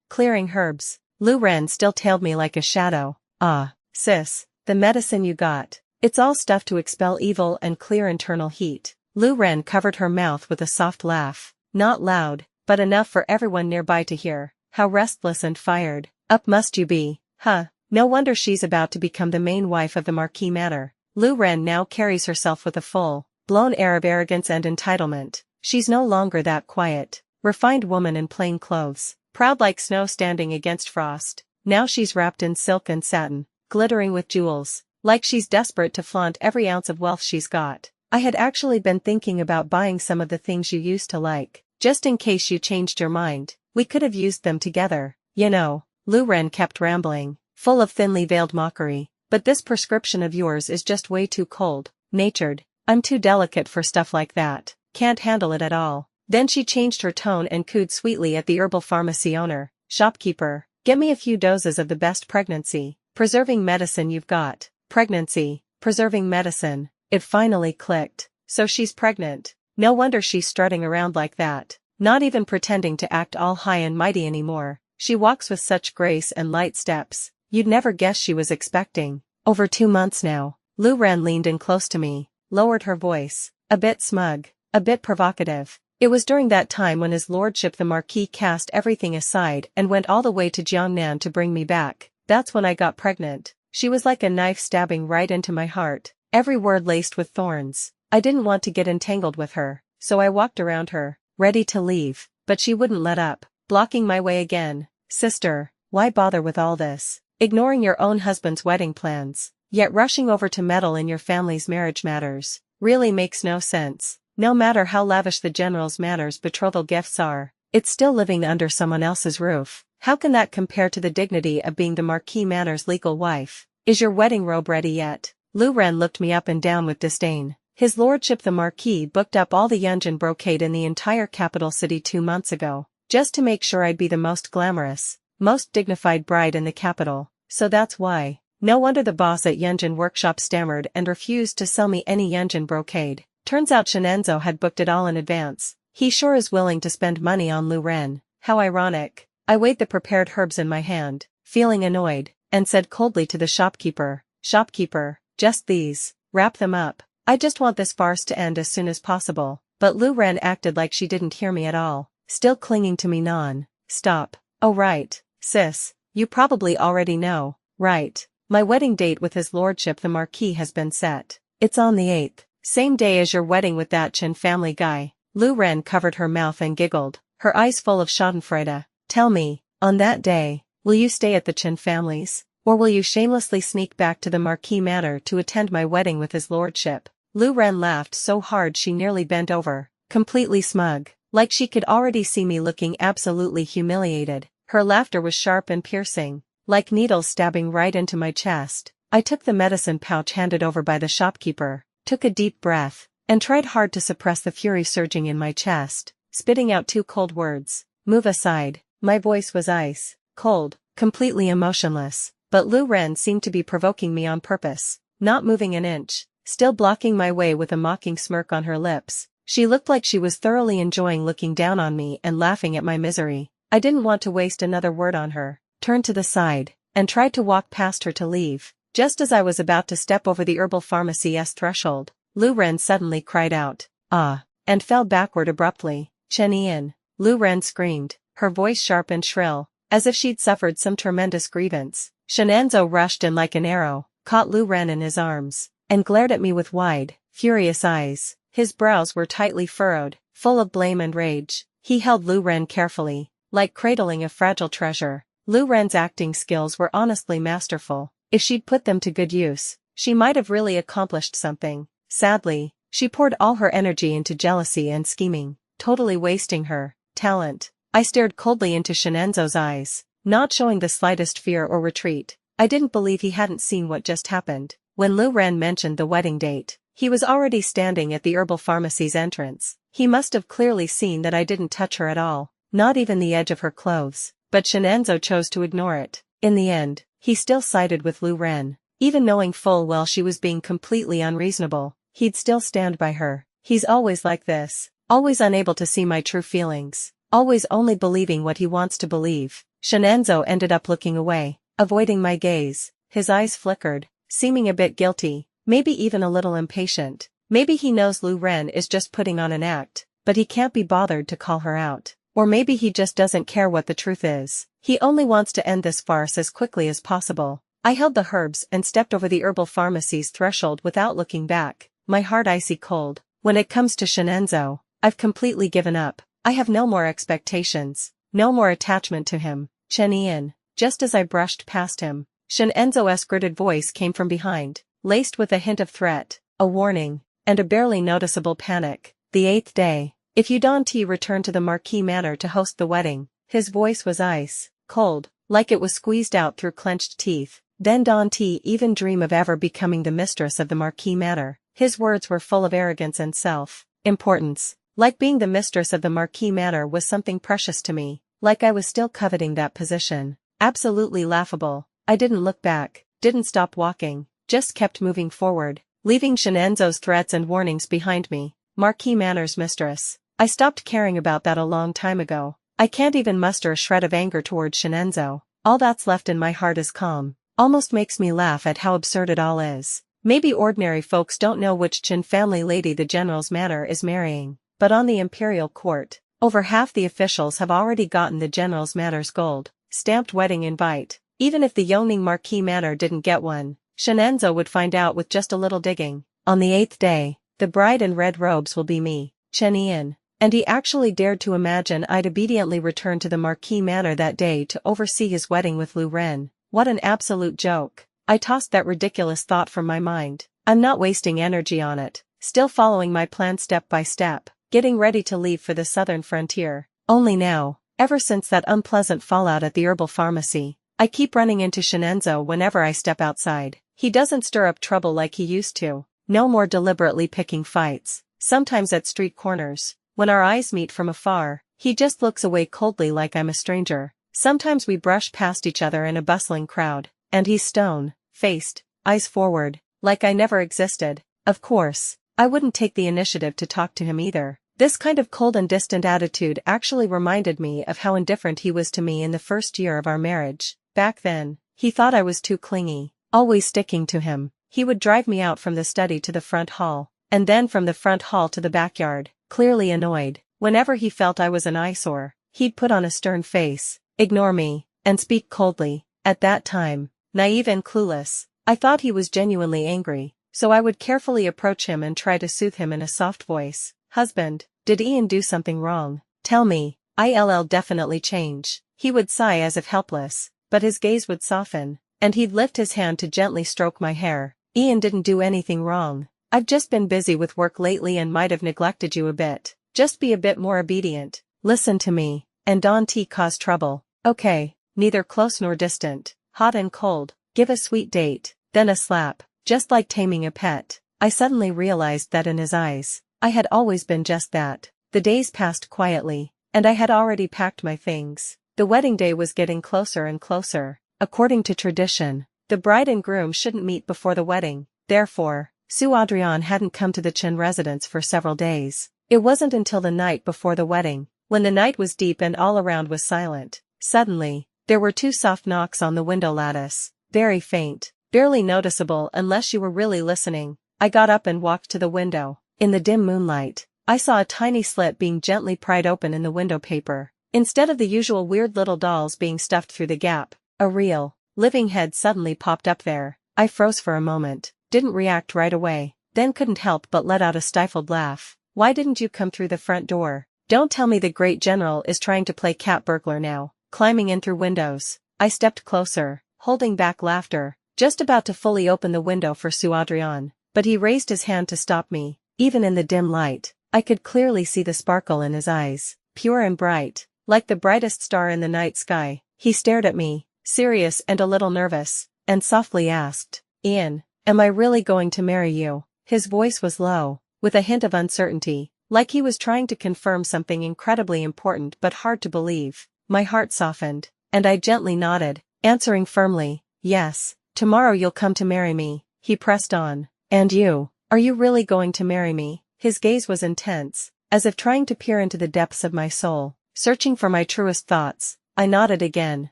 clearing herbs, Lu Ren still tailed me like a shadow. Ah, sis, the medicine you got. It's all stuff to expel evil and clear internal heat. Lu Ren covered her mouth with a soft laugh. Not loud, but enough for everyone nearby to hear. How restless and fired up must you be, huh? No wonder she's about to become the main wife of the Marquis Manor. Lu Ren now carries herself with a full-blown air of arrogance and entitlement. She's no longer that quiet, refined woman in plain clothes, proud like snow standing against frost. Now she's wrapped in silk and satin, glittering with jewels, like she's desperate to flaunt every ounce of wealth she's got. I had actually been thinking about buying some of the things you used to like, just in case you changed your mind. We could have used them together, you know. Lu Ren kept rambling, full of thinly veiled mockery. But this prescription of yours is just way too cold-natured. I'm too delicate for stuff like that. Can't handle it at all. Then she changed her tone and cooed sweetly at the herbal pharmacy owner. Shopkeeper, get me a few doses of the best pregnancy-preserving medicine you've got. Pregnancy-preserving medicine. It finally clicked. So she's pregnant. No wonder she's strutting around like that. Not even pretending to act all high and mighty anymore. She walks with such grace and light steps. You'd never guess she was expecting. Over 2 months now. Lu Ren leaned in close to me, lowered her voice, a bit smug, a bit provocative. It was during that time when his lordship the Marquis cast everything aside and went all the way to Jiangnan to bring me back. That's when I got pregnant. She was like a knife stabbing right into my heart, every word laced with thorns. I didn't want to get entangled with her, so I walked around her, ready to leave, but she wouldn't let up, blocking my way again. Sister, why bother with all this? Ignoring your own husband's wedding plans, yet rushing over to meddle in your family's marriage matters, really makes no sense. No matter how lavish the general's manor's betrothal gifts are, it's still living under someone else's roof. How can that compare to the dignity of being the Marquis Manor's legal wife? Is your wedding robe ready yet? Lu Ren looked me up and down with disdain. His lordship the Marquis booked up all the Yunjin brocade in the entire capital city 2 months ago, just to make sure I'd be the most glamorous, most dignified bride in the capital. So that's why. No wonder the boss at Yunjin Workshop stammered and refused to sell me any Yunjin brocade. Turns out Shenenzo had booked it all in advance. He sure is willing to spend money on Lu Ren. How ironic. I weighed the prepared herbs in my hand, feeling annoyed, and said coldly to the shopkeeper, Shopkeeper, just these. Wrap them up. I just want this farce to end as soon as possible. But Lu Ren acted like she didn't hear me at all, still clinging to me non-stop. Oh right, sis, you probably already know, right? My wedding date with his lordship the Marquis has been set. It's on the 8th, same day as your wedding with that Chen family guy. Lu Ren covered her mouth and giggled, her eyes full of schadenfreude. Tell me, on that day, will you stay at the Chen family's, or will you shamelessly sneak back to the Marquis Manor to attend my wedding with his lordship? Lu Ren laughed so hard she nearly bent over, completely smug, like she could already see me looking absolutely humiliated. Her laughter was sharp and piercing, like needles stabbing right into my chest. I took the medicine pouch handed over by the shopkeeper, took a deep breath, and tried hard to suppress the fury surging in my chest, spitting out 2 cold words. Move aside. My voice was ice cold, completely emotionless, but Lu Ren seemed to be provoking me on purpose, not moving an inch, still blocking my way with a mocking smirk on her lips. She looked like she was thoroughly enjoying looking down on me and laughing at my misery. I didn't want to waste another word on her, turned to the side, and tried to walk past her to leave. Just as I was about to step over the herbal pharmacy's threshold, Lu Ren suddenly cried out, ah, and fell backward abruptly. Chen Yin. Lu Ren screamed, her voice sharp and shrill, as if she'd suffered some tremendous grievance. Xianxia rushed in like an arrow, caught Lu Ren in his arms, and glared at me with wide, furious eyes. His brows were tightly furrowed, full of blame and rage. He held Lu Ren carefully, like cradling a fragile treasure. Lu Ren's acting skills were honestly masterful. If she'd put them to good use, she might have really accomplished something. Sadly, she poured all her energy into jealousy and scheming, totally wasting her talent. I stared coldly into Xianxia's eyes, not showing the slightest fear or retreat. I didn't believe he hadn't seen what just happened. When Lu Ren mentioned the wedding date, he was already standing at the herbal pharmacy's entrance. He must have clearly seen that I didn't touch her at all, not even the edge of her clothes, but Xianxia chose to ignore it. In the end, he still sided with Lu Ren. Even knowing full well she was being completely unreasonable, he'd still stand by her. He's always like this, always unable to see my true feelings, always only believing what he wants to believe. Xianxia ended up looking away, avoiding my gaze. His eyes flickered, seeming a bit guilty, maybe even a little impatient. Maybe he knows Lu Ren is just putting on an act, but he can't be bothered to call her out. Or maybe he just doesn't care what the truth is. He only wants to end this farce as quickly as possible. I held the herbs and stepped over the herbal pharmacy's threshold without looking back, my heart icy cold. When it comes to Xianxia, I've completely given up. I have no more expectations, no more attachment to him. Chen Yin. Just as I brushed past him, Xianxia's gritted voice came from behind, laced with a hint of threat, a warning, and a barely noticeable panic. The 8th day. If you don't return to the Marquis Manor to host the wedding. His voice was ice cold, like it was squeezed out through clenched teeth. Then don't even dream of ever becoming the mistress of the Marquis Manor. His words were full of arrogance and self-importance, like being the mistress of the Marquis Manor was something precious to me, like I was still coveting that position. Absolutely laughable. I didn't look back, didn't stop walking, just kept moving forward, leaving Xianxia's threats and warnings behind me. Marquis Manor's mistress. I stopped caring about that a long time ago. I can't even muster a shred of anger towards Xianxia. All that's left in my heart is calm. Almost makes me laugh at how absurd it all is. Maybe ordinary folks don't know which Qin family lady the general's manor is marrying, but on the imperial court, over half the officials have already gotten the general's manor's gold stamped wedding invite. Even if the Yongning Marquis Manor didn't get one, Xianxia would find out with just a little digging. On the 8th day, the bride in red robes will be me, Chen Yin. And he actually dared to imagine I'd obediently return to the Marquis Manor that day to oversee his wedding with Lu Ren. What an absolute joke. I tossed that ridiculous thought from my mind. I'm not wasting energy on it, still following my plan step by step, getting ready to leave for the southern frontier. Only now, ever since that unpleasant fallout at the herbal pharmacy, I keep running into Xianxia whenever I step outside. He doesn't stir up trouble like he used to. No more deliberately picking fights, sometimes at street corners. When our eyes meet from afar, he just looks away coldly like I'm a stranger. Sometimes we brush past each other in a bustling crowd, and he's stone-faced, eyes forward, like I never existed. Of course, I wouldn't take the initiative to talk to him either. This kind of cold and distant attitude actually reminded me of how indifferent he was to me in the first year of our marriage. Back then, he thought I was too clingy, always sticking to him. He would drive me out from the study to the front hall, and then from the front hall to the backyard, clearly annoyed. Whenever he felt I was an eyesore, he'd put on a stern face, ignore me, and speak coldly. At that time, naive and clueless, I thought he was genuinely angry, so I would carefully approach him and try to soothe him in a soft voice. Husband, did Ian do something wrong? Tell me. I'll definitely change. He would sigh as if helpless, but his gaze would soften, and he'd lift his hand to gently stroke my hair. Ian didn't do anything wrong. I've just been busy with work lately and might have neglected you a bit. Just be a bit more obedient. Listen to me, and don't cause trouble. Okay, neither close nor distant, hot and cold, give a sweet date, then a slap, just like taming a pet. I suddenly realized that in his eyes, I had always been just that. The days passed quietly, and I had already packed my things. The wedding day was getting closer and closer. According to tradition, the bride and groom shouldn't meet before the wedding. Therefore, Sue Adrian hadn't come to the Chen residence for several days. It wasn't until the night before the wedding, when the night was deep and all around was silent. Suddenly, there were 2 soft knocks on the window lattice, very faint, barely noticeable unless you were really listening. I got up and walked to the window. In the dim moonlight, I saw a tiny slit being gently pried open in the window paper. Instead of the usual weird little dolls being stuffed through the gap, a real, living head suddenly popped up there. I froze for a moment, didn't react right away, then couldn't help but let out a stifled laugh. Why didn't you come through the front door? Don't tell me the great general is trying to play cat burglar now, climbing in through windows. I stepped closer, holding back laughter, just about to fully open the window for Adrian, but he raised his hand to stop me. Even in the dim light, I could clearly see the sparkle in his eyes, pure and bright, like the brightest star in the night sky. He stared at me, serious and a little nervous, and softly asked, "Ian, am I really going to marry you?" His voice was low, with a hint of uncertainty, like he was trying to confirm something incredibly important but hard to believe. My heart softened, and I gently nodded, answering firmly, "Yes, tomorrow you'll come to marry me." He pressed on, "And you, are you really going to marry me?" His gaze was intense, as if trying to peer into the depths of my soul, searching for my truest thoughts. I nodded again,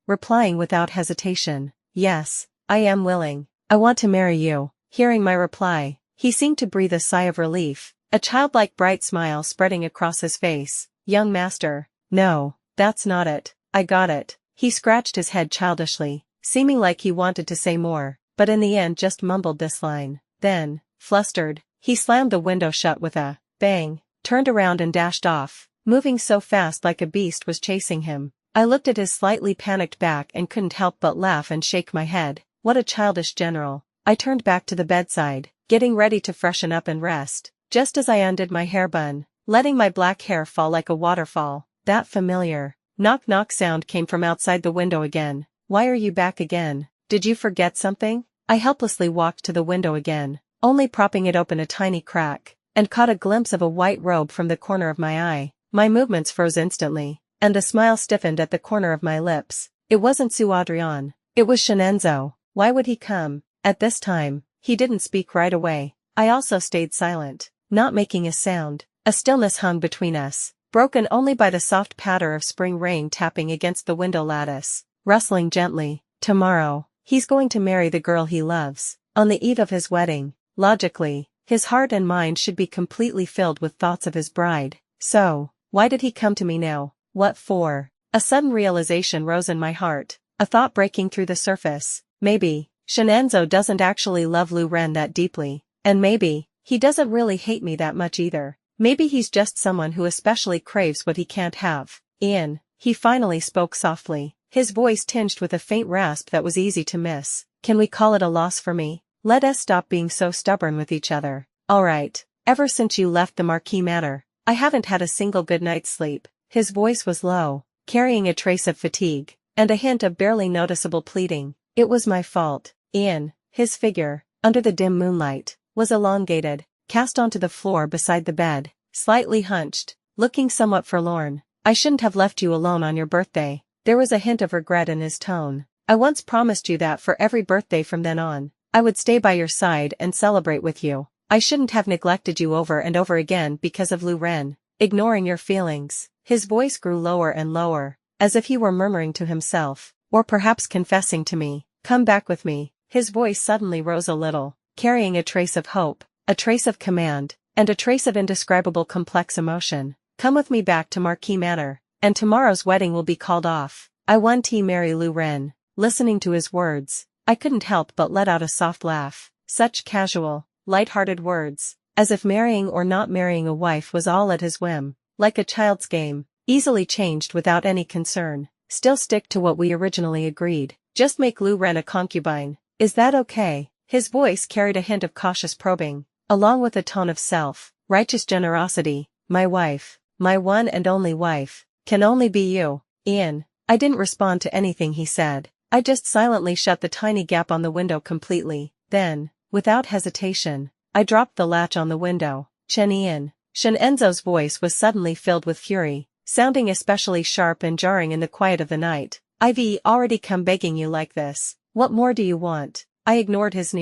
replying without hesitation, "Yes, I am willing. I want to marry you." Hearing my reply, he seemed to breathe a sigh of relief, a childlike bright smile spreading across his face. "Young master, no, that's not it. I got it." He scratched his head childishly, seeming like he wanted to say more, but in the end just mumbled this line. Then, flustered, he slammed the window shut with a bang, turned around and dashed off, moving so fast like a beast was chasing him. I looked at his slightly panicked back and couldn't help but laugh and shake my head. What a childish general. I turned back to the bedside, getting ready to freshen up and rest, just as I undid my hair bun, letting my black hair fall like a waterfall. That familiar knock-knock sound came from outside the window again. "Why are you back again? Did you forget something?" I helplessly walked to the window again, only propping it open a tiny crack, and caught a glimpse of a white robe from the corner of my eye. My movements froze instantly, and a smile stiffened at the corner of my lips. It wasn't Adrian. It was Xianxia. Why would he come at this time? He didn't speak right away. I also stayed silent, not making a sound. A stillness hung between us, broken only by the soft patter of spring rain tapping against the window lattice, rustling gently. Tomorrow, he's going to marry the girl he loves. On the eve of his wedding, logically, his heart and mind should be completely filled with thoughts of his bride. So, why did he come to me now? What for? A sudden realization rose in my heart, a thought breaking through the surface. Maybe Xianxia doesn't actually love Lu Ren that deeply, and maybe he doesn't really hate me that much either. Maybe he's just someone who especially craves what he can't have. "Ian," he finally spoke softly, his voice tinged with a faint rasp that was easy to miss. "Can we call it a loss for me? Let us stop being so stubborn with each other. All right. Ever since you left the Marquis Manor, I haven't had a single good night's sleep." His voice was low, carrying a trace of fatigue, and a hint of barely noticeable pleading. "It was my fault, Ian." His figure, under the dim moonlight, was elongated, cast onto the floor beside the bed, slightly hunched, looking somewhat forlorn. "I shouldn't have left you alone on your birthday." There was a hint of regret in his tone. "I once promised you that for every birthday from then on, I would stay by your side and celebrate with you. I shouldn't have neglected you over and over again because of Lu Ren, ignoring your feelings." His voice grew lower and lower, as if he were murmuring to himself, or perhaps confessing to me. "Come back with me." His voice suddenly rose a little, carrying a trace of hope, a trace of command, and a trace of indescribable complex emotion. "Come with me back to Marquis Manor, and tomorrow's wedding will be called off. I want to marry Lu Ren." Listening to his words, I couldn't help but let out a soft laugh. Such casual, light-hearted words, as if marrying or not marrying a wife was all at his whim, like a child's game, easily changed without any concern. "Still stick to what we originally agreed. Just make Lu Ren a concubine. Is that okay?" His voice carried a hint of cautious probing, along with a tone of self-righteous generosity. "My wife, my one and only wife, can only be you, Ian." I didn't respond to anything he said. I just silently shut the tiny gap on the window completely. Then, without hesitation, I dropped the latch on the window. "Ian." Xianxia's voice was suddenly filled with fury, sounding especially sharp and jarring in the quiet of the night. "I've already come begging you like this. What more do you want?" I ignored his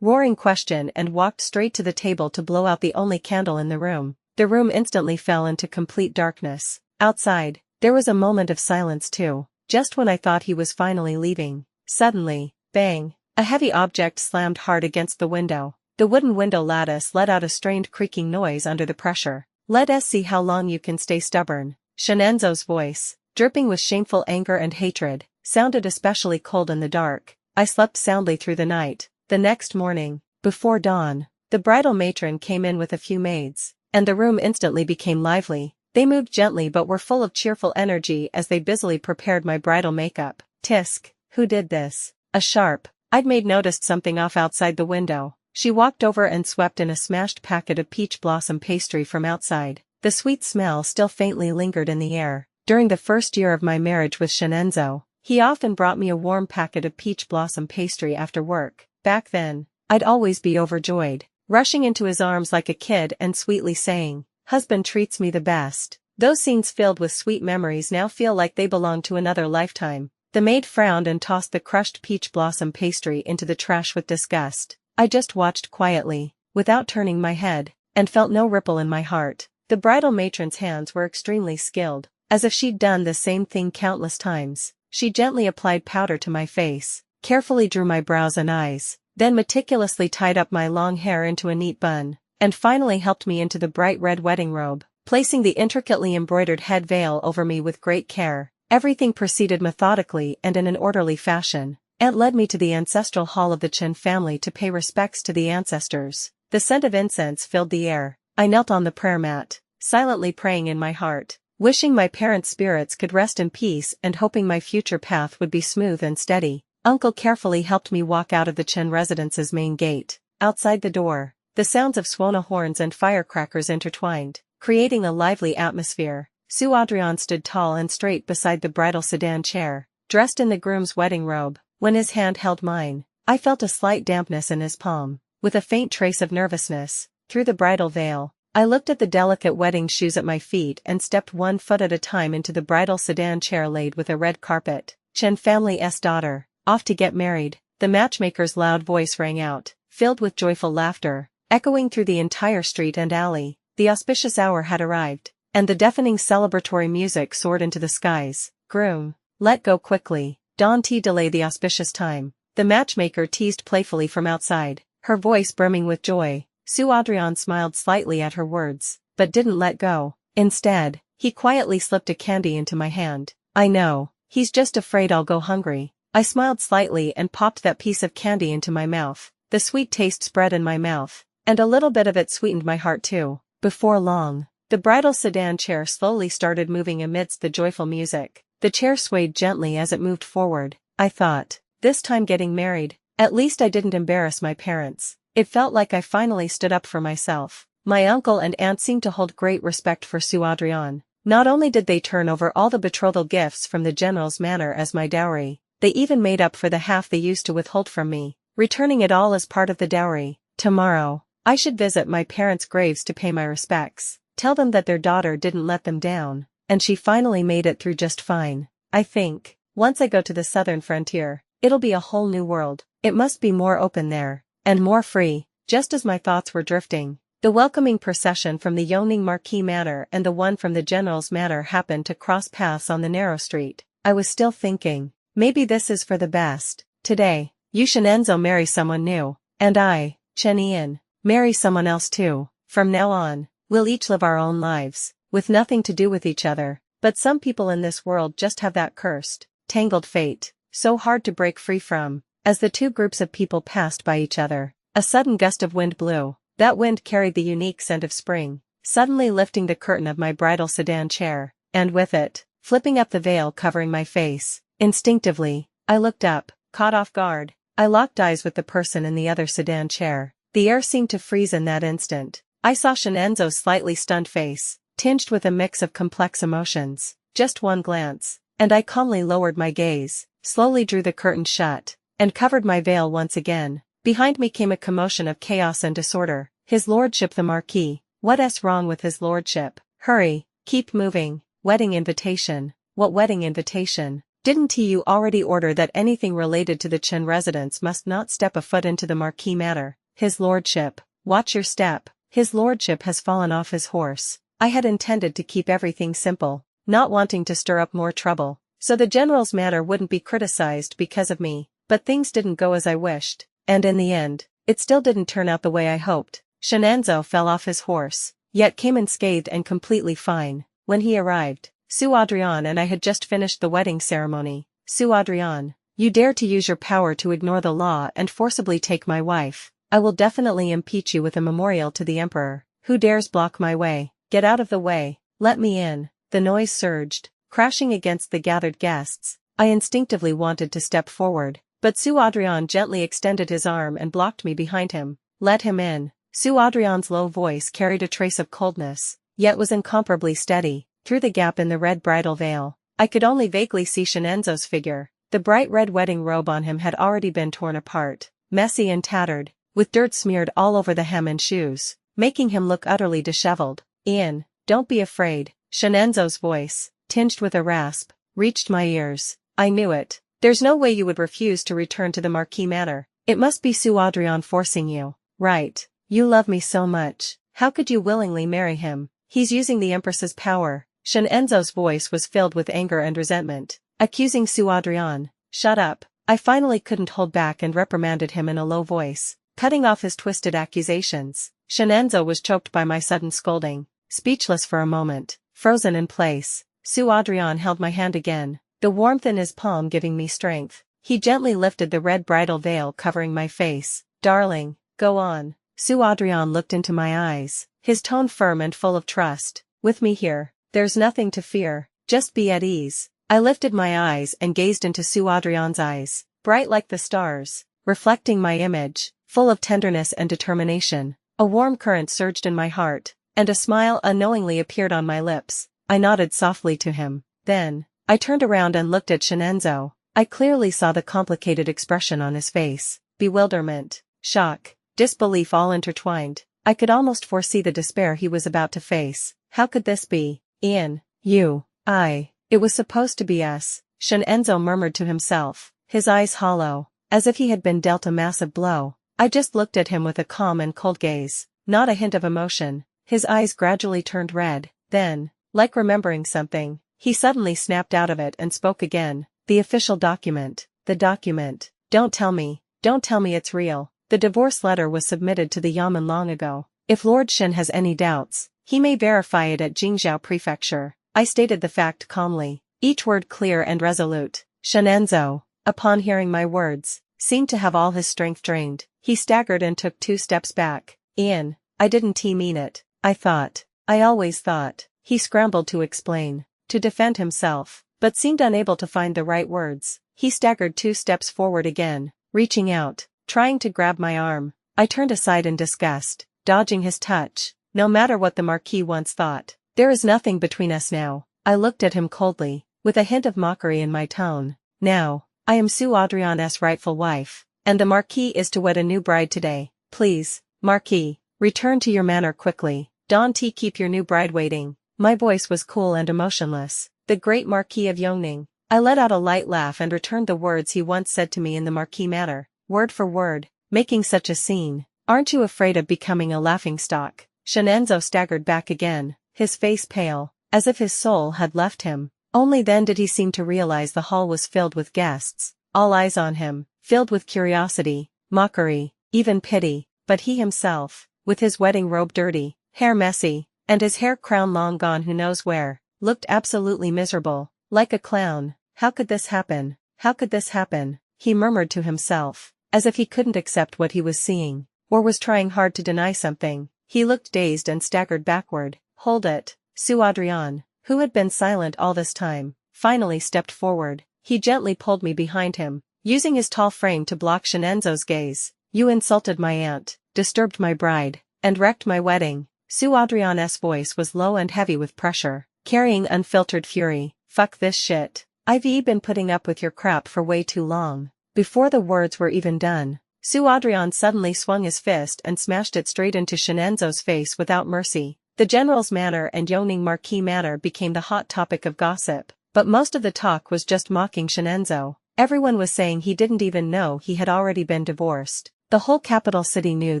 roaring question and walked straight to the table to blow out the only candle in the room. The room instantly fell into complete darkness. Outside, there was a moment of silence too, just when I thought he was finally leaving. Suddenly, bang, a heavy object slammed hard against the window. The wooden window lattice let out a strained creaking noise under the pressure. "Let us see how long you can stay stubborn." Xianxia's voice, dripping with shameful anger and hatred, sounded especially cold in the dark. I slept soundly through the night. The next morning, before dawn, the bridal matron came in with a few maids, and the room instantly became lively. They moved gently but were full of cheerful energy as they busily prepared my bridal makeup. Tisk, who did this? A sharp I'd maid noticed something off outside the window. She walked over and swept in a smashed packet of peach blossom pastry from outside. The sweet smell still faintly lingered in the air. During the first year of my marriage with Xianxia, he often brought me a warm packet of peach blossom pastry after work. Back then, I'd always be overjoyed, rushing into his arms like a kid and sweetly saying, "Husband treats me the best." Those scenes filled with sweet memories now feel like they belong to another lifetime. The maid frowned and tossed the crushed peach blossom pastry into the trash with disgust. I just watched quietly, without turning my head, and felt no ripple in my heart. The bridal matron's hands were extremely skilled, as if she'd done the same thing countless times. She gently applied powder to my face, carefully drew my brows and eyes, then meticulously tied up my long hair into a neat bun, and finally helped me into the bright red wedding robe, placing the intricately embroidered head veil over me with great care. Everything proceeded methodically and in an orderly fashion. Aunt led me to the ancestral hall of the Chen family to pay respects to the ancestors. The scent of incense filled the air. I knelt on the prayer mat, silently praying in my heart, wishing my parents' spirits could rest in peace and hoping my future path would be smooth and steady. Uncle carefully helped me walk out of the Chen residence's main gate. Outside the door, the sounds of Suona horns and firecrackers intertwined, creating a lively atmosphere. Su Adrian stood tall and straight beside the bridal sedan chair, dressed in the groom's wedding robe. When his hand held mine, I felt a slight dampness in his palm, with a faint trace of nervousness. Through the bridal veil, I looked at the delicate wedding shoes at my feet and stepped 1 foot at a time into the bridal sedan chair laid with a red carpet. Chen family's daughter, off to get married. The matchmaker's loud voice rang out, filled with joyful laughter, echoing through the entire street and alley. The auspicious hour had arrived, and the deafening celebratory music soared into the skies. Groom, let go quickly. Don't delay the auspicious time. The matchmaker teased playfully from outside, her voice brimming with joy. Su Adrian smiled slightly at her words, but didn't let go. Instead, he quietly slipped a candy into my hand. I know, he's just afraid I'll go hungry. I smiled slightly and popped that piece of candy into my mouth. The sweet taste spread in my mouth, and a little bit of it sweetened my heart too. Before long, the bridal sedan chair slowly started moving amidst the joyful music. The chair swayed gently as it moved forward. I thought, this time getting married, at least I didn't embarrass my parents. It felt like I finally stood up for myself. My uncle and aunt seemed to hold great respect for Su Adrian. Not only did they turn over all the betrothal gifts from the general's manor as my dowry, they even made up for the half they used to withhold from me, returning it all as part of the dowry. Tomorrow, I should visit my parents' graves to pay my respects, tell them that their daughter didn't let them down, and she finally made it through just fine. I think, once I go to the southern frontier, it'll be a whole new world. It must be more open there, and more free. Just as my thoughts were drifting, the welcoming procession from the Yongning Marquis Manor and the one from the General's Manor happened to cross paths on the narrow street. I was still thinking, maybe this is for the best. Today, Yu Shenenzo marry someone new, and I, Chen Ian, marry someone else too. From now on, we'll each live our own lives, with nothing to do with each other. But some people in this world just have that cursed, tangled fate, so hard to break free from. As the two groups of people passed by each other, a sudden gust of wind blew. That wind carried the unique scent of spring, suddenly lifting the curtain of my bridal sedan chair, and with it, flipping up the veil covering my face. Instinctively, I looked up, caught off guard. I locked eyes with the person in the other sedan chair. The air seemed to freeze in that instant. I saw Shenenzo's slightly stunned face, tinged with a mix of complex emotions. Just one glance, and I calmly lowered my gaze, slowly drew the curtain shut, and covered my veil once again. Behind me came a commotion of chaos and disorder. His lordship the Marquis. What's wrong with his lordship? Hurry, keep moving. Wedding invitation. What wedding invitation? Didn't you already order that anything related to the Chen residence must not step a foot into the Marquis Manor? His lordship. Watch your step. His lordship has fallen off his horse. I had intended to keep everything simple, not wanting to stir up more trouble, so the general's manor wouldn't be criticized because of me. But things didn't go as I wished, and in the end, it still didn't turn out the way I hoped. Shenenzo fell off his horse, yet came unscathed and completely fine. When he arrived, Su Adrian and I had just finished the wedding ceremony. Su Adrian. You dare to use your power to ignore the law and forcibly take my wife. I will definitely impeach you with a memorial to the emperor. Who dares block my way? Get out of the way. Let me in. The noise surged, crashing against the gathered guests. I instinctively wanted to step forward, but Su Adrian gently extended his arm and blocked me behind him. Let him in. Su Adrian's low voice carried a trace of coldness, yet was incomparably steady. Through the gap in the red bridal veil, I could only vaguely see Xianxia's figure. The bright red wedding robe on him had already been torn apart, messy and tattered, with dirt smeared all over the hem and shoes, making him look utterly disheveled. Ian, don't be afraid. Xianxia's voice, tinged with a rasp, reached my ears. I knew it. There's no way you would refuse to return to the Marquis Manor. It must be Su Adrian forcing you. Right. You love me so much. How could you willingly marry him? He's using the Empress's power. Xianxia's voice was filled with anger and resentment, accusing Su Adrian. Shut up. I finally couldn't hold back and reprimanded him in a low voice, cutting off his twisted accusations. Xianxia was choked by my sudden scolding, speechless for a moment, frozen in place. Su Adrian held my hand again, the warmth in his palm giving me strength. He gently lifted the red bridal veil covering my face. Darling, go on. Su Adrian looked into my eyes, his tone firm and full of trust. With me here, there's nothing to fear, just be at ease. I lifted my eyes and gazed into Su Adrian's eyes, bright like the stars, reflecting my image, full of tenderness and determination. A warm current surged in my heart, and a smile unknowingly appeared on my lips. I nodded softly to him. Then, I turned around and looked at Xianxia. I clearly saw the complicated expression on his face, bewilderment, shock, disbelief all intertwined. I could almost foresee the despair he was about to face. How could this be? Ian, it was supposed to be us, Xianxia murmured to himself, his eyes hollow, as if he had been dealt a massive blow. I just looked at him with a calm and cold gaze, not a hint of emotion. His eyes gradually turned red, then, like remembering something, he suddenly snapped out of it and spoke again. The official document. The document. Don't tell me it's real. The divorce letter was submitted to the Yamen long ago. If Lord Shen has any doubts, he may verify it at Jingzhou Prefecture. I stated the fact calmly, each word clear and resolute. Xianxia, upon hearing my words, seemed to have all his strength drained. He staggered and took 2 steps back. Ian, I didn't mean it. I always thought. He scrambled to explain, to defend himself, but seemed unable to find the right words. He staggered 2 steps forward again, reaching out, trying to grab my arm. I turned aside in disgust, dodging his touch. No matter what the Marquis once thought, there is nothing between us now. I looked at him coldly, with a hint of mockery in my tone. Now, I am Su Adrian's rightful wife, and the Marquis is to wed a new bride today. Please, Marquis, return to your manor quickly. Don't keep your new bride waiting. My voice was cool and emotionless. The great Marquis of Yongning. I let out a light laugh and returned the words he once said to me in the Marquis manor, word for word, making such a scene. Aren't you afraid of becoming a laughingstock? Xianxia staggered back again, his face pale, as if his soul had left him. Only then did he seem to realize the hall was filled with guests, all eyes on him, filled with curiosity, mockery, even pity. But he himself, with his wedding robe dirty, hair messy, and his hair crown long gone who knows where, looked absolutely miserable, like a clown. How could this happen? How could this happen? He murmured to himself, as if he couldn't accept what he was seeing, or was trying hard to deny something. He looked dazed and staggered backward. Hold it. Su Adrian, who had been silent all this time, finally stepped forward. He gently pulled me behind him, using his tall frame to block Xianxia's gaze. You insulted my aunt, disturbed my bride, and wrecked my wedding. Su Adrian's voice was low and heavy with pressure, carrying unfiltered fury. Fuck this shit. I've been putting up with your crap for way too long. Before the words were even done, Su Adrian suddenly swung his fist and smashed it straight into Xianxia's face without mercy. The General's Manor and Yongning Marquis Manor became the hot topic of gossip, but most of the talk was just mocking Xianxia. Everyone was saying he didn't even know he had already been divorced. The whole capital city knew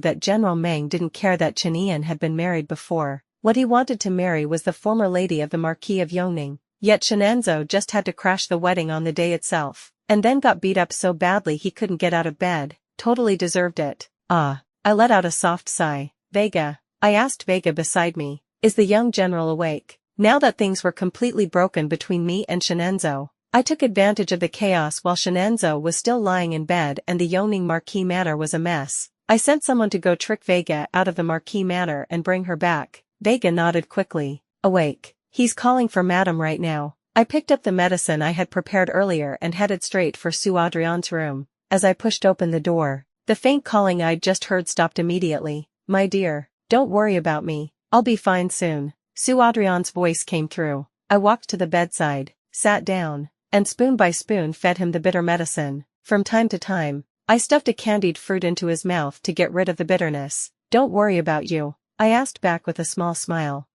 that General Meng didn't care that Chen Ian had been married before. What he wanted to marry was the former lady of the Marquis of Yongning. Yet Xianxia just had to crash the wedding on the day itself, and then got beat up so badly he couldn't get out of bed. Totally deserved it. Ah. I let out a soft sigh. Vega. I asked Vega beside me, is the young general awake? Now that things were completely broken between me and Xianxia, I took advantage of the chaos while Xianxia was still lying in bed and the Yongning Marquis Manor was a mess. I sent someone to go trick Vega out of the Marquis Manor and bring her back. Vega nodded quickly. Awake. He's calling for Madame right now. I picked up the medicine I had prepared earlier and headed straight for Sue Adrian's room. As I pushed open the door, the faint calling I'd just heard stopped immediately. My dear, don't worry about me. I'll be fine soon. Sue Adrian's voice came through. I walked to the bedside, sat down, and spoon by spoon fed him the bitter medicine. From time to time, I stuffed a candied fruit into his mouth to get rid of the bitterness. Don't worry about you, I asked back with a small smile.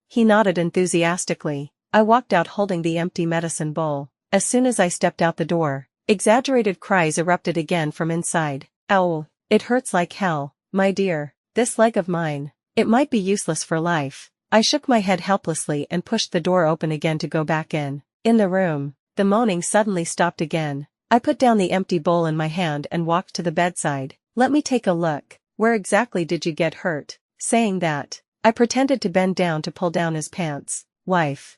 He nodded enthusiastically. I walked out holding the empty medicine bowl. As soon as I stepped out the door, exaggerated cries erupted again from inside. Ow, it hurts like hell, my dear. This leg of mine, it might be useless for life. I shook my head helplessly and pushed the door open again to go back in. In the room, the moaning suddenly stopped again. I put down the empty bowl in my hand and walked to the bedside. Let me take a look. Where exactly did you get hurt? Saying that, I pretended to bend down to pull down his pants. Wife.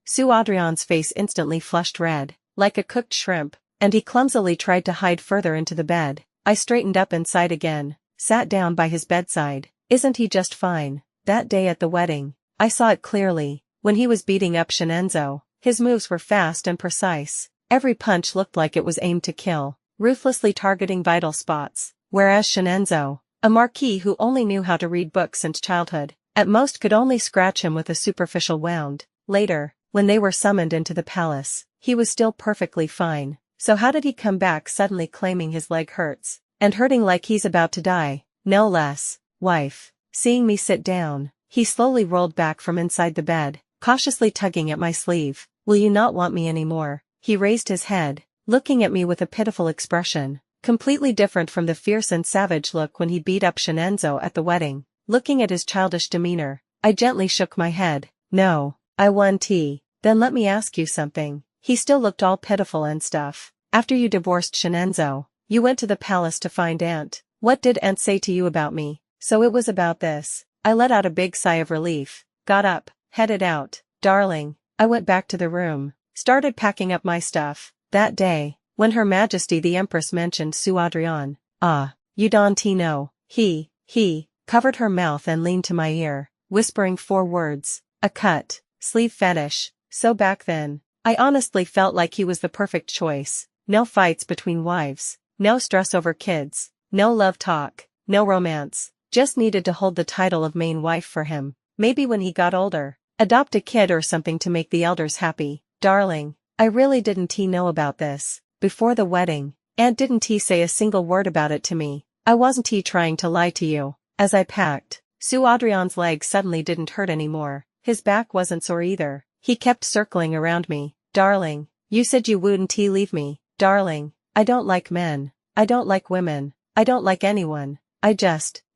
Sue Adrian's face instantly flushed red, like a cooked shrimp, and he clumsily tried to hide further into the bed. I straightened up inside again, sat down by his bedside. Isn't he just fine? That day at the wedding, I saw it clearly. When he was beating up Xianxia, his moves were fast and precise. Every punch looked like it was aimed to kill, ruthlessly targeting vital spots. Whereas Xianxia, a marquis who only knew how to read books since childhood, at most could only scratch him with a superficial wound. Later, when they were summoned into the palace, he was still perfectly fine. So how did he come back suddenly claiming his leg hurts? And hurting like he's about to die? No less. Wife. Seeing me sit down, he slowly rolled back from inside the bed, cautiously tugging at my sleeve. Will you not want me anymore? He raised his head, looking at me with a pitiful expression, completely different from the fierce and savage look when he beat up Xianxia at the wedding. Looking at his childish demeanor, I gently shook my head. No, I want tea. Then let me ask you something. He still looked all pitiful and stuff. After you divorced Xianxia, you went to the palace to find Aunt. What did Aunt say to you about me? So it was about this. I let out a big sigh of relief, got up, headed out. Darling, I went back to the room, started packing up my stuff. That day, when Her Majesty the Empress mentioned Sue Adrian, you don't know, he covered her mouth and leaned to my ear, whispering 4 words. A cut, sleeve fetish. So back then, I honestly felt like he was the perfect choice. No fights between wives, no stress over kids, no love talk, no romance. Just needed to hold the title of main wife for him. Maybe when he got older, adopt a kid or something to make the elders happy. Darling, I really didn't know about this. Before the wedding, Aunt didn't say a single word about it to me. I wasn't trying to lie to you. As I packed, Sue Adrian's leg suddenly didn't hurt anymore. His back wasn't sore either. He kept circling around me. Darling, you said you wouldn't leave me. Darling, I don't like men. I don't like women. I don't like anyone.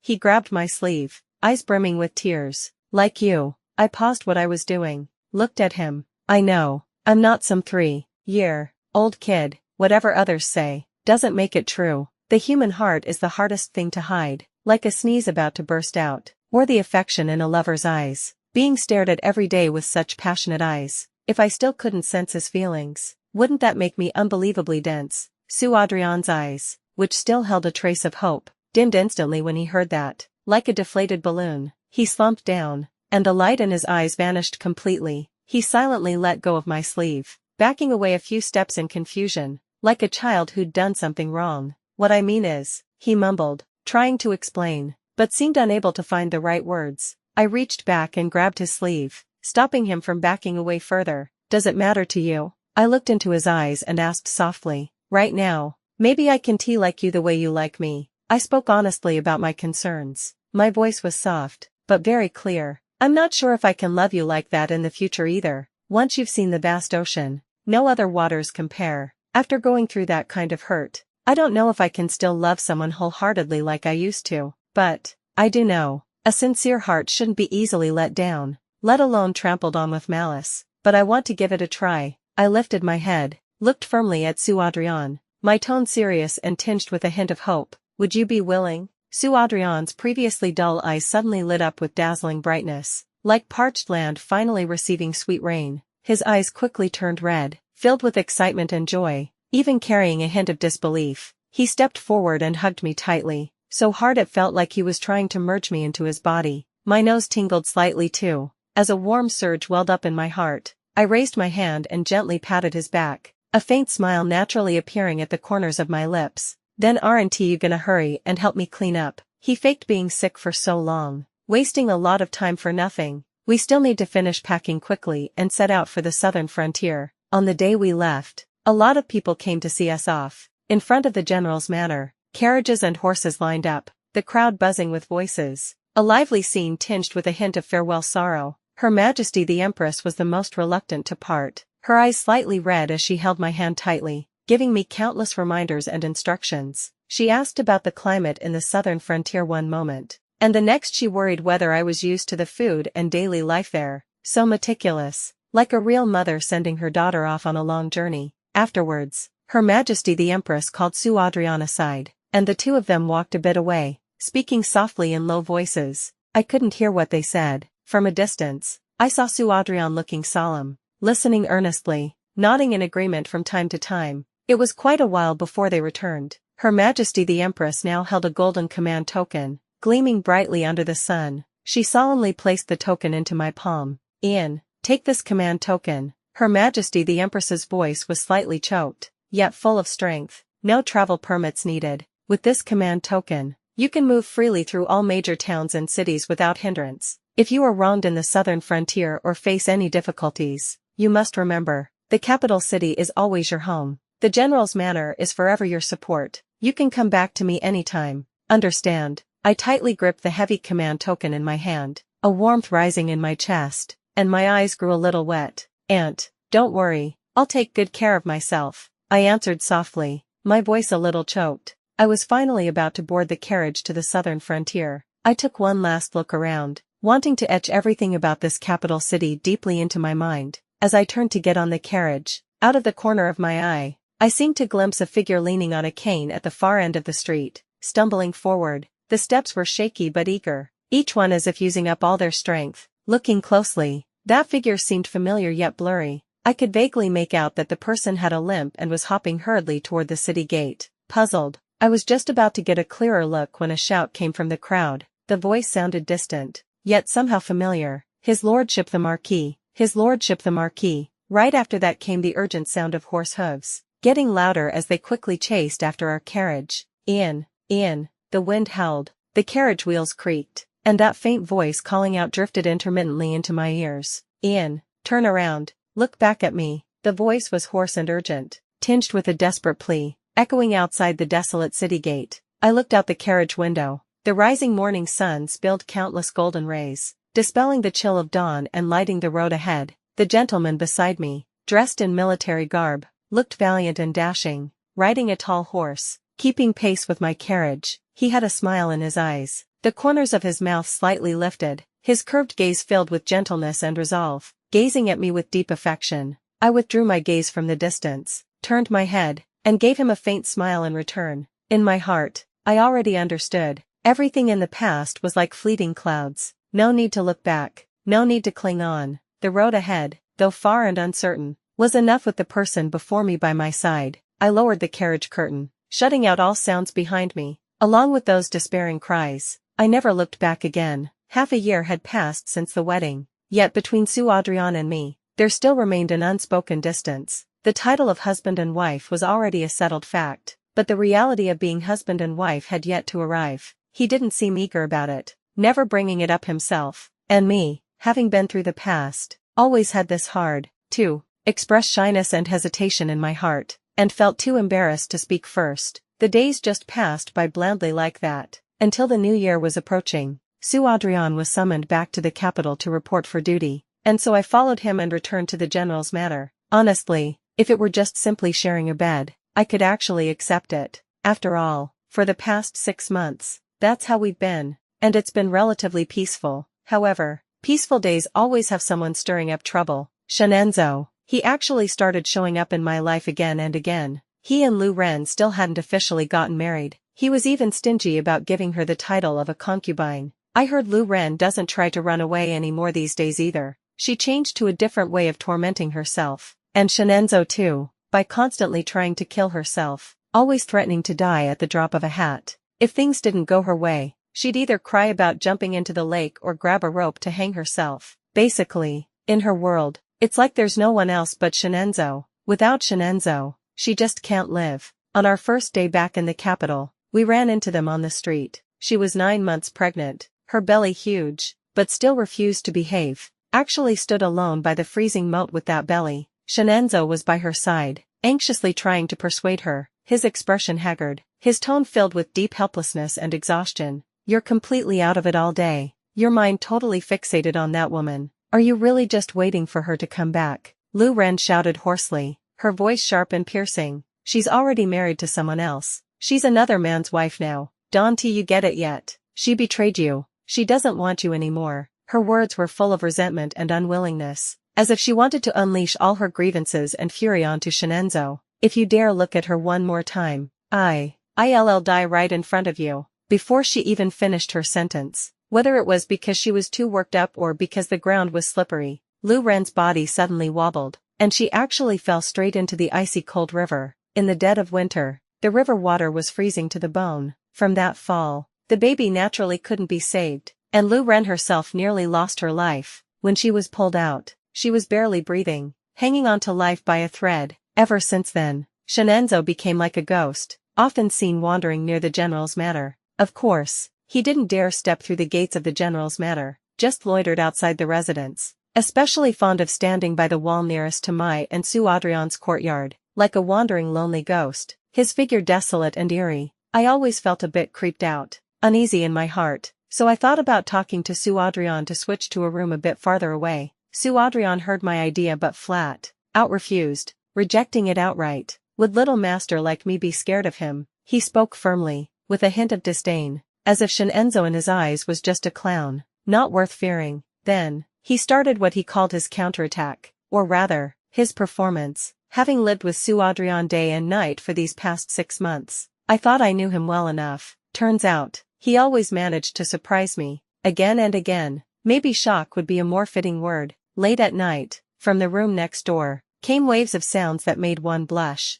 He grabbed my sleeve, eyes brimming with tears. Like you. I paused what I was doing, looked at him. I know, I'm not some 3-year-old kid, whatever others say, doesn't make it true. The human heart is the hardest thing to hide, like a sneeze about to burst out, or the affection in a lover's eyes, being stared at every day with such passionate eyes. If I still couldn't sense his feelings, wouldn't that make me unbelievably dense? Sue Adrian's eyes, which still held a trace of hope, dimmed instantly when he heard that. Like a deflated balloon, he slumped down, and the light in his eyes vanished completely. He silently let go of my sleeve, backing away a few steps in confusion, like a child who'd done something wrong. What I mean is, he mumbled, trying to explain, but seemed unable to find the right words. I reached back and grabbed his sleeve, stopping him from backing away further. Does it matter to you? I looked into his eyes and asked softly. Right now, maybe I can like you the way you like me. I spoke honestly about my concerns. My voice was soft, but very clear. I'm not sure if I can love you like that in the future either. Once you've seen the vast ocean, no other waters compare. After going through that kind of hurt, I don't know if I can still love someone wholeheartedly like I used to. But I do know, a sincere heart shouldn't be easily let down, let alone trampled on with malice. But I want to give it a try. I lifted my head, looked firmly at Sue Adrian, my tone serious and tinged with a hint of hope. Would you be willing? Sue Adrian's previously dull eyes suddenly lit up with dazzling brightness, like parched land finally receiving sweet rain. his eyes quickly turned red, filled with excitement and joy, even carrying a hint of disbelief. He stepped forward and hugged me tightly, so hard it felt like he was trying to merge me into his body. My nose tingled slightly too, as a warm surge welled up in my heart. I raised my hand and gently patted his back, a faint smile naturally appearing at the corners of my lips. Then aren't you gonna hurry and help me clean up? He faked being sick for so long, wasting a lot of time for nothing. We still need to finish packing quickly and set out for the southern frontier. On the day we left, a lot of people came to see us off. In front of the general's manor, carriages and horses lined up, the crowd buzzing with voices. A lively scene tinged with a hint of farewell sorrow. Her Majesty the Empress was the most reluctant to part, her eyes slightly red as she held my hand tightly, giving me countless reminders and instructions. She asked about the climate in the southern frontier one moment, and the next she worried whether I was used to the food and daily life there. So meticulous, like a real mother sending her daughter off on a long journey. Afterwards, Her Majesty the Empress called Su Adrian aside, and the two of them walked a bit away, speaking softly in low voices. I couldn't hear what they said. From a distance, I saw Su Adrian looking solemn, listening earnestly, nodding in agreement from time to time. It was quite a while before they returned. Her Majesty the Empress now held a golden command token, gleaming brightly under the sun. She solemnly placed the token into my palm. "Ian, take this command token." Her Majesty the Empress's voice was slightly choked, yet full of strength. "No travel permits needed. With this command token, you can move freely through all major towns and cities without hindrance. If you are wronged in the southern frontier or face any difficulties, you must remember, the capital city is always your home. The general's manor is forever your support. You can come back to me anytime. Understand?" I tightly gripped the heavy command token in my hand, a warmth rising in my chest, and my eyes grew a little wet. "Aunt, don't worry, I'll take good care of myself," I answered softly, my voice a little choked. I was finally about to board the carriage to the southern frontier. I took one last look around, wanting to etch everything about this capital city deeply into my mind. As I turned to get on the carriage, out of the corner of my eye, I seemed to glimpse a figure leaning on a cane at the far end of the street, stumbling forward. The steps were shaky but eager, each one as if using up all their strength. Looking closely, that figure seemed familiar yet blurry. I could vaguely make out that the person had a limp and was hopping hurriedly toward the city gate. Puzzled, I was just about to get a clearer look when a shout came from the crowd. The voice sounded distant, yet somehow familiar. "His Lordship the Marquis, His Lordship the Marquis." Right after that came the urgent sound of horse hooves, getting louder as they quickly chased after our carriage. "Ian, Ian." The wind howled, the carriage wheels creaked, and that faint voice calling out drifted intermittently into my ears. "Ian, turn around, look back at me." The voice was hoarse and urgent, tinged with a desperate plea, echoing outside the desolate city gate. I looked out the carriage window. The rising morning sun spilled countless golden rays, dispelling the chill of dawn and lighting the road ahead. The gentleman beside me, dressed in military garb, looked valiant and dashing, riding a tall horse, keeping pace with my carriage. He had a smile in his eyes, the corners of his mouth slightly lifted, his curved gaze filled with gentleness and resolve. Gazing at me with deep affection, I withdrew my gaze from the distance, turned my head, and gave him a faint smile in return. In my heart, I already understood. Everything in the past was like fleeting clouds. No need to look back, no need to cling on. The road ahead, though far and uncertain, was enough with the person before me by my side. I lowered the carriage curtain, shutting out all sounds behind me, along with those despairing cries. I never looked back again. Half a year had passed since the wedding, yet between Su Adrian and me, there still remained an unspoken distance. The title of husband and wife was already a settled fact, but the reality of being husband and wife had yet to arrive. He didn't seem eager about it, never bringing it up himself, and me, having been through the past, always had this hard, to express shyness and hesitation in my heart, and felt too embarrassed to speak first. The days just passed by blandly like that, until the new year was approaching. Su Adrian was summoned back to the capital to report for duty, and so I followed him and returned to the general's manor. Honestly, if it were just simply sharing a bed, I could actually accept it. After all, for the past 6 months, that's how we've been, and it's been relatively peaceful. However, peaceful days always have someone stirring up trouble. Xianxia, he actually started showing up in my life again and again. He and Lu Ren still hadn't officially gotten married. He was even stingy about giving her the title of a concubine. I heard Lu Ren doesn't try to run away anymore these days either. she changed to a different way of tormenting herself. And Xianxia too, by constantly trying to kill herself, always threatening to die at the drop of a hat. If things didn't go her way, she'd either cry about jumping into the lake or grab a rope to hang herself. Basically, in her world, it's like there's no one else but Xianxia. Without Xianxia, she just can't live. On our first day back in the capital, we ran into them on the street. She was 9 months pregnant, her belly huge, but still refused to behave. Actually stood alone by the freezing moat with that belly. Xianxia was by her side, anxiously trying to persuade her, his expression haggard, his tone filled with deep helplessness and exhaustion. You're completely out of it all day. Your mind totally fixated on that woman. Are you really just waiting for her to come back? Lu Ren shouted hoarsely, her voice sharp and piercing. She's already married to someone else. She's another man's wife now. Don't you get it yet? She betrayed you. She doesn't want you anymore. Her words were full of resentment and unwillingness, as if she wanted to unleash all her grievances and fury onto Xianxia. If you dare look at her one more time, I'll die right in front of you. Before she even finished her sentence, whether it was because she was too worked up or because the ground was slippery, Lu Ren's body suddenly wobbled, and she actually fell straight into the icy cold river. In the dead of winter, the river water was freezing to the bone. From that fall, the baby naturally couldn't be saved, and Lu Ren herself nearly lost her life. When she was pulled out, she was barely breathing, hanging on to life by a thread. Ever since then, Xianxia became like a ghost, often seen wandering near the general's manor. Of course, he didn't dare step through the gates of the general's manor, just loitered outside the residence, especially fond of standing by the wall nearest to Mai and Su Adrian's courtyard, like a wandering lonely ghost, his figure desolate and eerie. I always felt a bit creeped out, uneasy in my heart, so I thought about talking to Su Adrian to switch to a room a bit farther away. Su Adrian heard my idea but flat out refused, rejecting it outright. Would little master like me be scared of him? He spoke firmly, with a hint of disdain, as if Xianxia in his eyes was just a clown, not worth fearing. Then, he started what he called his counterattack, or rather, his performance. Having lived with Su Adrian day and night for these past 6 months, I thought I knew him well enough. Turns out, he always managed to surprise me, again and again. Maybe shock would be a more fitting word. Late at night, from the room next door, came waves of sounds that made one blush.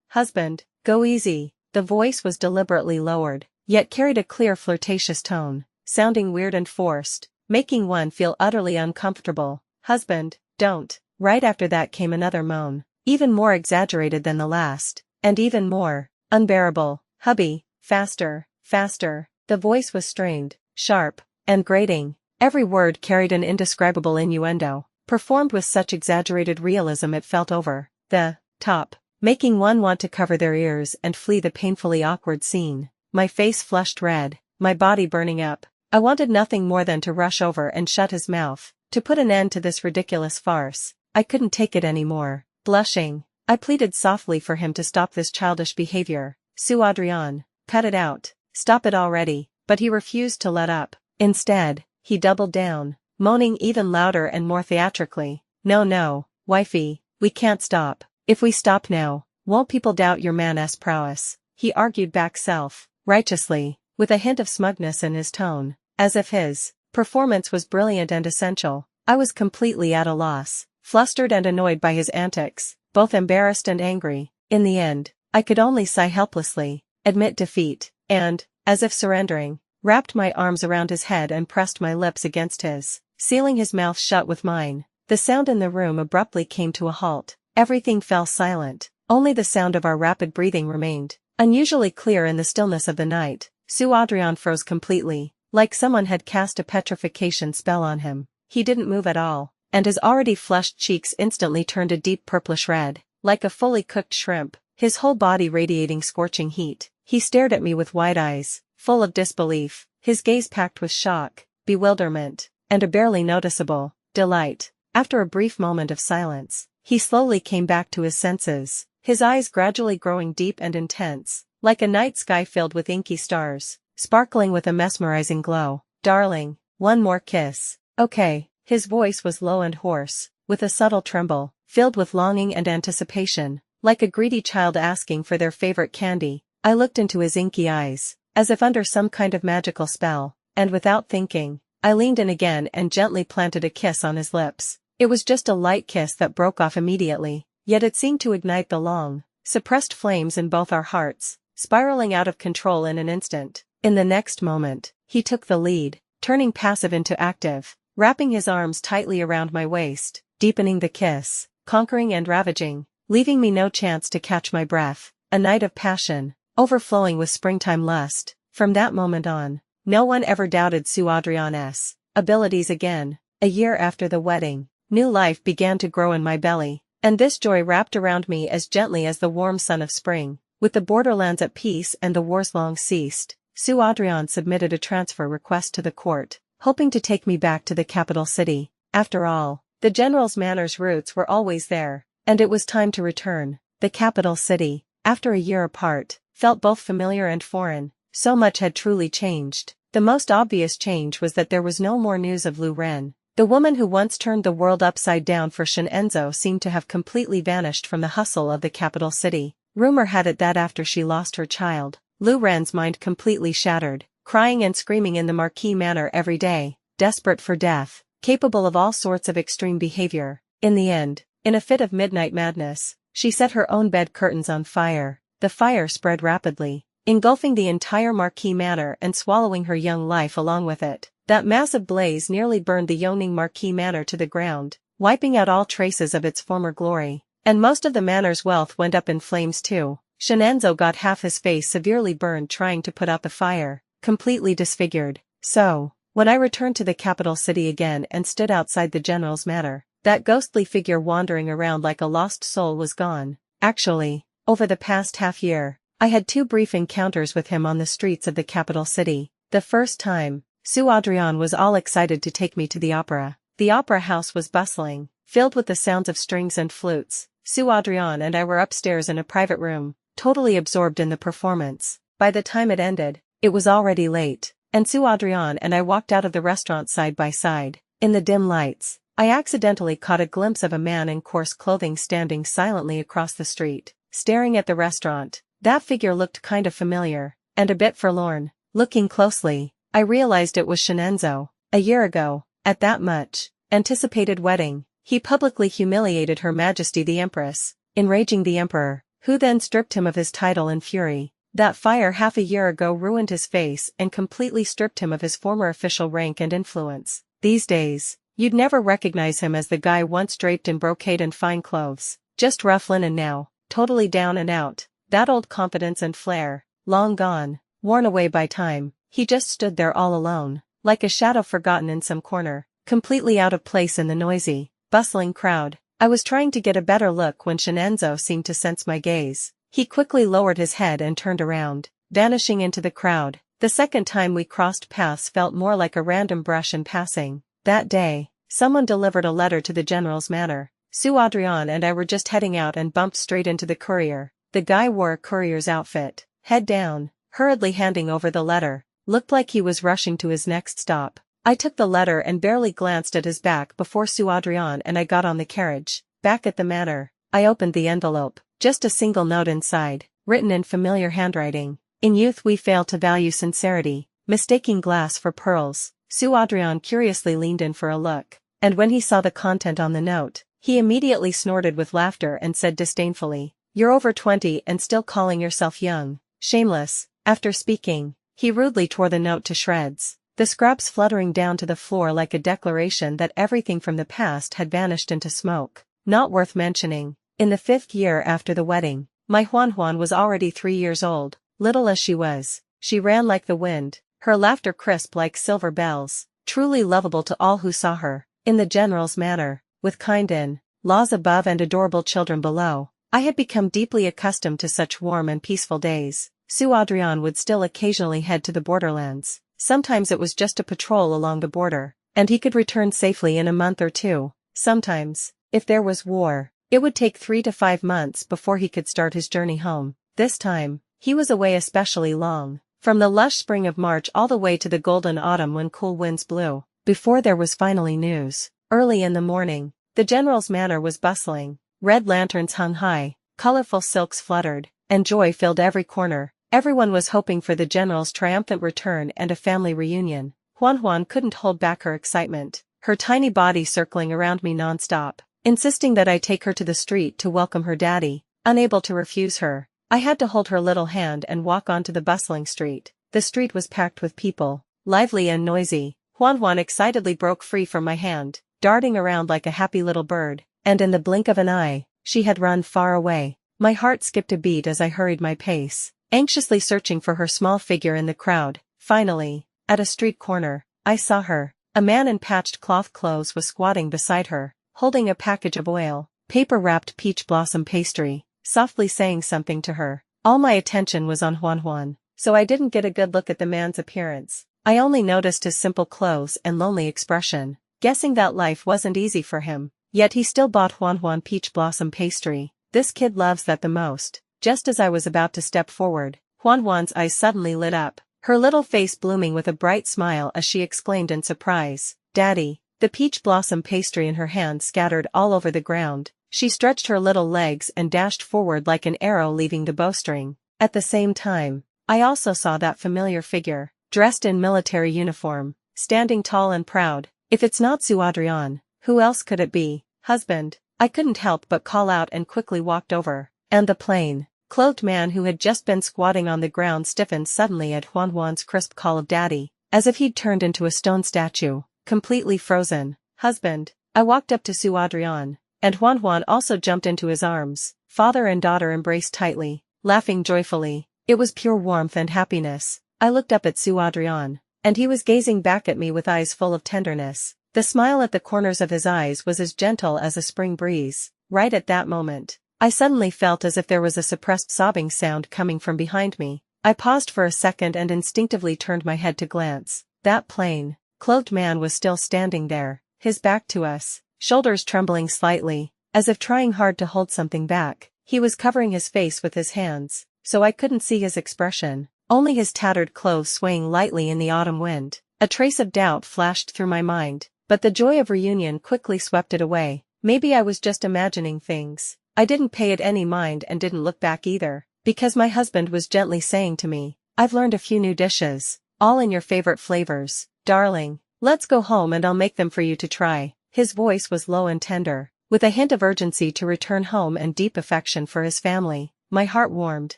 Husband, go easy. The voice was deliberately lowered, yet carried a clear flirtatious tone, sounding weird and forced, making one feel utterly uncomfortable. Husband, don't. Right after that came another moan, even more exaggerated than the last, and even more unbearable. Hubby, faster, faster. The voice was strained, sharp, and grating. Every word carried an indescribable innuendo, performed with such exaggerated realism it felt over the top, making one want to cover their ears and flee the painfully awkward scene. My face flushed red, my body burning up. I wanted nothing more than to rush over and shut his mouth, to put an end to this ridiculous farce. I couldn't take it anymore. Blushing, I pleaded softly for him to stop this childish behavior. Su Adrian, cut it out, stop it already, but he refused to let up. Instead, he doubled down, moaning even louder and more theatrically. No, wifey, we can't stop. If we stop now, won't people doubt your man's prowess? He argued back self-righteously, with a hint of smugness in his tone, as if his performance was brilliant and essential. I was completely at a loss, flustered and annoyed by his antics, both embarrassed and angry. In the end, I could only sigh helplessly, admit defeat, and, as if surrendering, wrapped my arms around his head and pressed my lips against his, sealing his mouth shut with mine. The sound in the room abruptly came to a halt. Everything fell silent, only the sound of our rapid breathing remained, unusually clear in the stillness of the night. Su Adrian froze completely, like someone had cast a petrification spell on him. He didn't move at all, and his already flushed cheeks instantly turned a deep purplish red, like a fully cooked shrimp, his whole body radiating scorching heat. He stared at me with wide eyes, full of disbelief, his gaze packed with shock, bewilderment, and a barely noticeable delight. After a brief moment of silence, he slowly came back to his senses, his eyes gradually growing deep and intense, like a night sky filled with inky stars, sparkling with a mesmerizing glow. Darling, one more kiss. Okay. His voice was low and hoarse, with a subtle tremble, filled with longing and anticipation, like a greedy child asking for their favorite candy. I looked into his inky eyes, as if under some kind of magical spell, and without thinking, I leaned in again and gently planted a kiss on his lips. It was just a light kiss that broke off immediately, yet it seemed to ignite the long, suppressed flames in both our hearts, spiraling out of control in an instant. In the next moment, he took the lead, turning passive into active, wrapping his arms tightly around my waist, deepening the kiss, conquering and ravaging, leaving me no chance to catch my breath. A night of passion, overflowing with springtime lust. From that moment on, no one ever doubted Sue Adrian's abilities again. A year after the wedding, new life began to grow in my belly, and this joy wrapped around me as gently as the warm sun of spring. With the borderlands at peace and the wars long ceased, Sue Adrian submitted a transfer request to the court, hoping to take me back to the capital city. After all, the general's manor's roots were always there, and it was time to return. The capital city, after a year apart, felt both familiar and foreign. So much had truly changed. The most obvious change was that there was no more news of Lu Ren. The woman who once turned the world upside down for Xianxia seemed to have completely vanished from the hustle of the capital city. Rumor had it that after she lost her child, Lu Ren's mind completely shattered, crying and screaming in the Marquis Manor every day, desperate for death, capable of all sorts of extreme behavior. In the end, in a fit of midnight madness, she set her own bed curtains on fire. The fire spread rapidly, engulfing the entire Marquis Manor and swallowing her young life along with it. That massive blaze nearly burned the Yoning Marquis Manor to the ground, wiping out all traces of its former glory. And most of the manor's wealth went up in flames too. Xianxia got half his face severely burned trying to put out the fire, completely disfigured. So, when I returned to the capital city again and stood outside the general's manor, that ghostly figure wandering around like a lost soul was gone. Actually, over the past half year, I had 2 brief encounters with him on the streets of the capital city. The first time, Sue Adrian was all excited to take me to the opera. The opera house was bustling, filled with the sounds of strings and flutes. Sue Adrian and I were upstairs in a private room, totally absorbed in the performance. By the time it ended, it was already late, and Sue Adrian and I walked out of the restaurant side by side. In the dim lights, I accidentally caught a glimpse of a man in coarse clothing standing silently across the street, staring at the restaurant. That figure looked kind of familiar, and a bit forlorn. Looking closely, I realized it was Xianxia. A year ago, at that much anticipated wedding, he publicly humiliated Her Majesty the Empress, enraging the Emperor, who then stripped him of his title in fury. That fire half a year ago ruined his face and completely stripped him of his former official rank and influence. These days, you'd never recognize him as the guy once draped in brocade and fine clothes, just rough linen now, totally down and out. That old confidence and flair, long gone, worn away by time. He just stood there all alone, like a shadow forgotten in some corner, completely out of place in the noisy, bustling crowd. I was trying to get a better look when Xianxia seemed to sense my gaze. He quickly lowered his head and turned around, vanishing into the crowd. The second time we crossed paths felt more like a random brush in passing. That day, someone delivered a letter to the general's manor. Sue Adrian and I were just heading out and bumped straight into the courier. The guy wore a courier's outfit, head down, hurriedly handing over the letter. Looked like he was rushing to his next stop. I took the letter and barely glanced at his back before Sue Adrian and I got on the carriage. Back at the manor, I opened the envelope. Just a single note inside, written in familiar handwriting. In youth we fail to value sincerity, mistaking glass for pearls. Sue Adrian curiously leaned in for a look, and when he saw the content on the note, he immediately snorted with laughter and said disdainfully, "You're over 20 and still calling yourself young. Shameless." After speaking, he rudely tore the note to shreds, the scraps fluttering down to the floor like a declaration that everything from the past had vanished into smoke. Not worth mentioning, in the 5th year after the wedding, my Huan was already 3 years old. Little as she was, she ran like the wind, her laughter crisp like silver bells, truly lovable to all who saw her. In the general's manor, with kind in-laws above and adorable children below, I had become deeply accustomed to such warm and peaceful days. Sue Adrian would still occasionally head to the borderlands. Sometimes it was just a patrol along the border, and he could return safely in a month or 2. Sometimes, if there was war, it would take 3 to 5 months before he could start his journey home. This time, he was away especially long, from the lush spring of March all the way to the golden autumn when cool winds blew. Before there was finally news, early in the morning, the general's manor was bustling. Red lanterns hung high, colorful silks fluttered, and joy filled every corner. Everyone was hoping for the general's triumphant return and a family reunion. Huan couldn't hold back her excitement, her tiny body circling around me non-stop, insisting that I take her to the street to welcome her daddy. Unable to refuse her, I had to hold her little hand and walk onto the bustling street. The street was packed with people, lively and noisy. Huan excitedly broke free from my hand, darting around like a happy little bird, and in the blink of an eye, she had run far away. My heart skipped a beat as I hurried my pace, anxiously searching for her small figure in the crowd. Finally, at a street corner, I saw her. A man in patched cloth clothes was squatting beside her, holding a package of oil, paper-wrapped peach blossom pastry, softly saying something to her. All my attention was on Huan, so I didn't get a good look at the man's appearance. I only noticed his simple clothes and lonely expression, guessing that life wasn't easy for him. Yet he still bought Huan peach blossom pastry. This kid loves that the most. Just as I was about to step forward, Huan's eyes suddenly lit up, her little face blooming with a bright smile as she exclaimed in surprise, "Daddy!" The peach blossom pastry in her hand scattered all over the ground. She stretched her little legs and dashed forward like an arrow leaving the bowstring. At the same time, I also saw that familiar figure, dressed in military uniform, standing tall and proud. If it's not Sue Adrian, who else could it be? Husband, I couldn't help but call out and quickly walked over, and the plain, clothed man who had just been squatting on the ground stiffened suddenly at Huan's crisp call of daddy, as if he'd turned into a stone statue, completely frozen. Husband, I walked up to Sue Adrian, and Huan also jumped into his arms. Father and daughter embraced tightly, laughing joyfully. It was pure warmth and happiness. I looked up at Sue Adrian, and he was gazing back at me with eyes full of tenderness. The smile at the corners of his eyes was as gentle as a spring breeze. Right at that moment, I suddenly felt as if there was a suppressed sobbing sound coming from behind me. I paused for a second and instinctively turned my head to glance. That plain, clothed man was still standing there, his back to us, shoulders trembling slightly, as if trying hard to hold something back. He was covering his face with his hands, so I couldn't see his expression, only his tattered clothes swaying lightly in the autumn wind. A trace of doubt flashed through my mind, but the joy of reunion quickly swept it away. Maybe I was just imagining things. I didn't pay it any mind and didn't look back either, because my husband was gently saying to me, "I've learned a few new dishes, all in your favorite flavors. Darling, let's go home and I'll make them for you to try." His voice was low and tender, with a hint of urgency to return home and deep affection for his family. My heart warmed,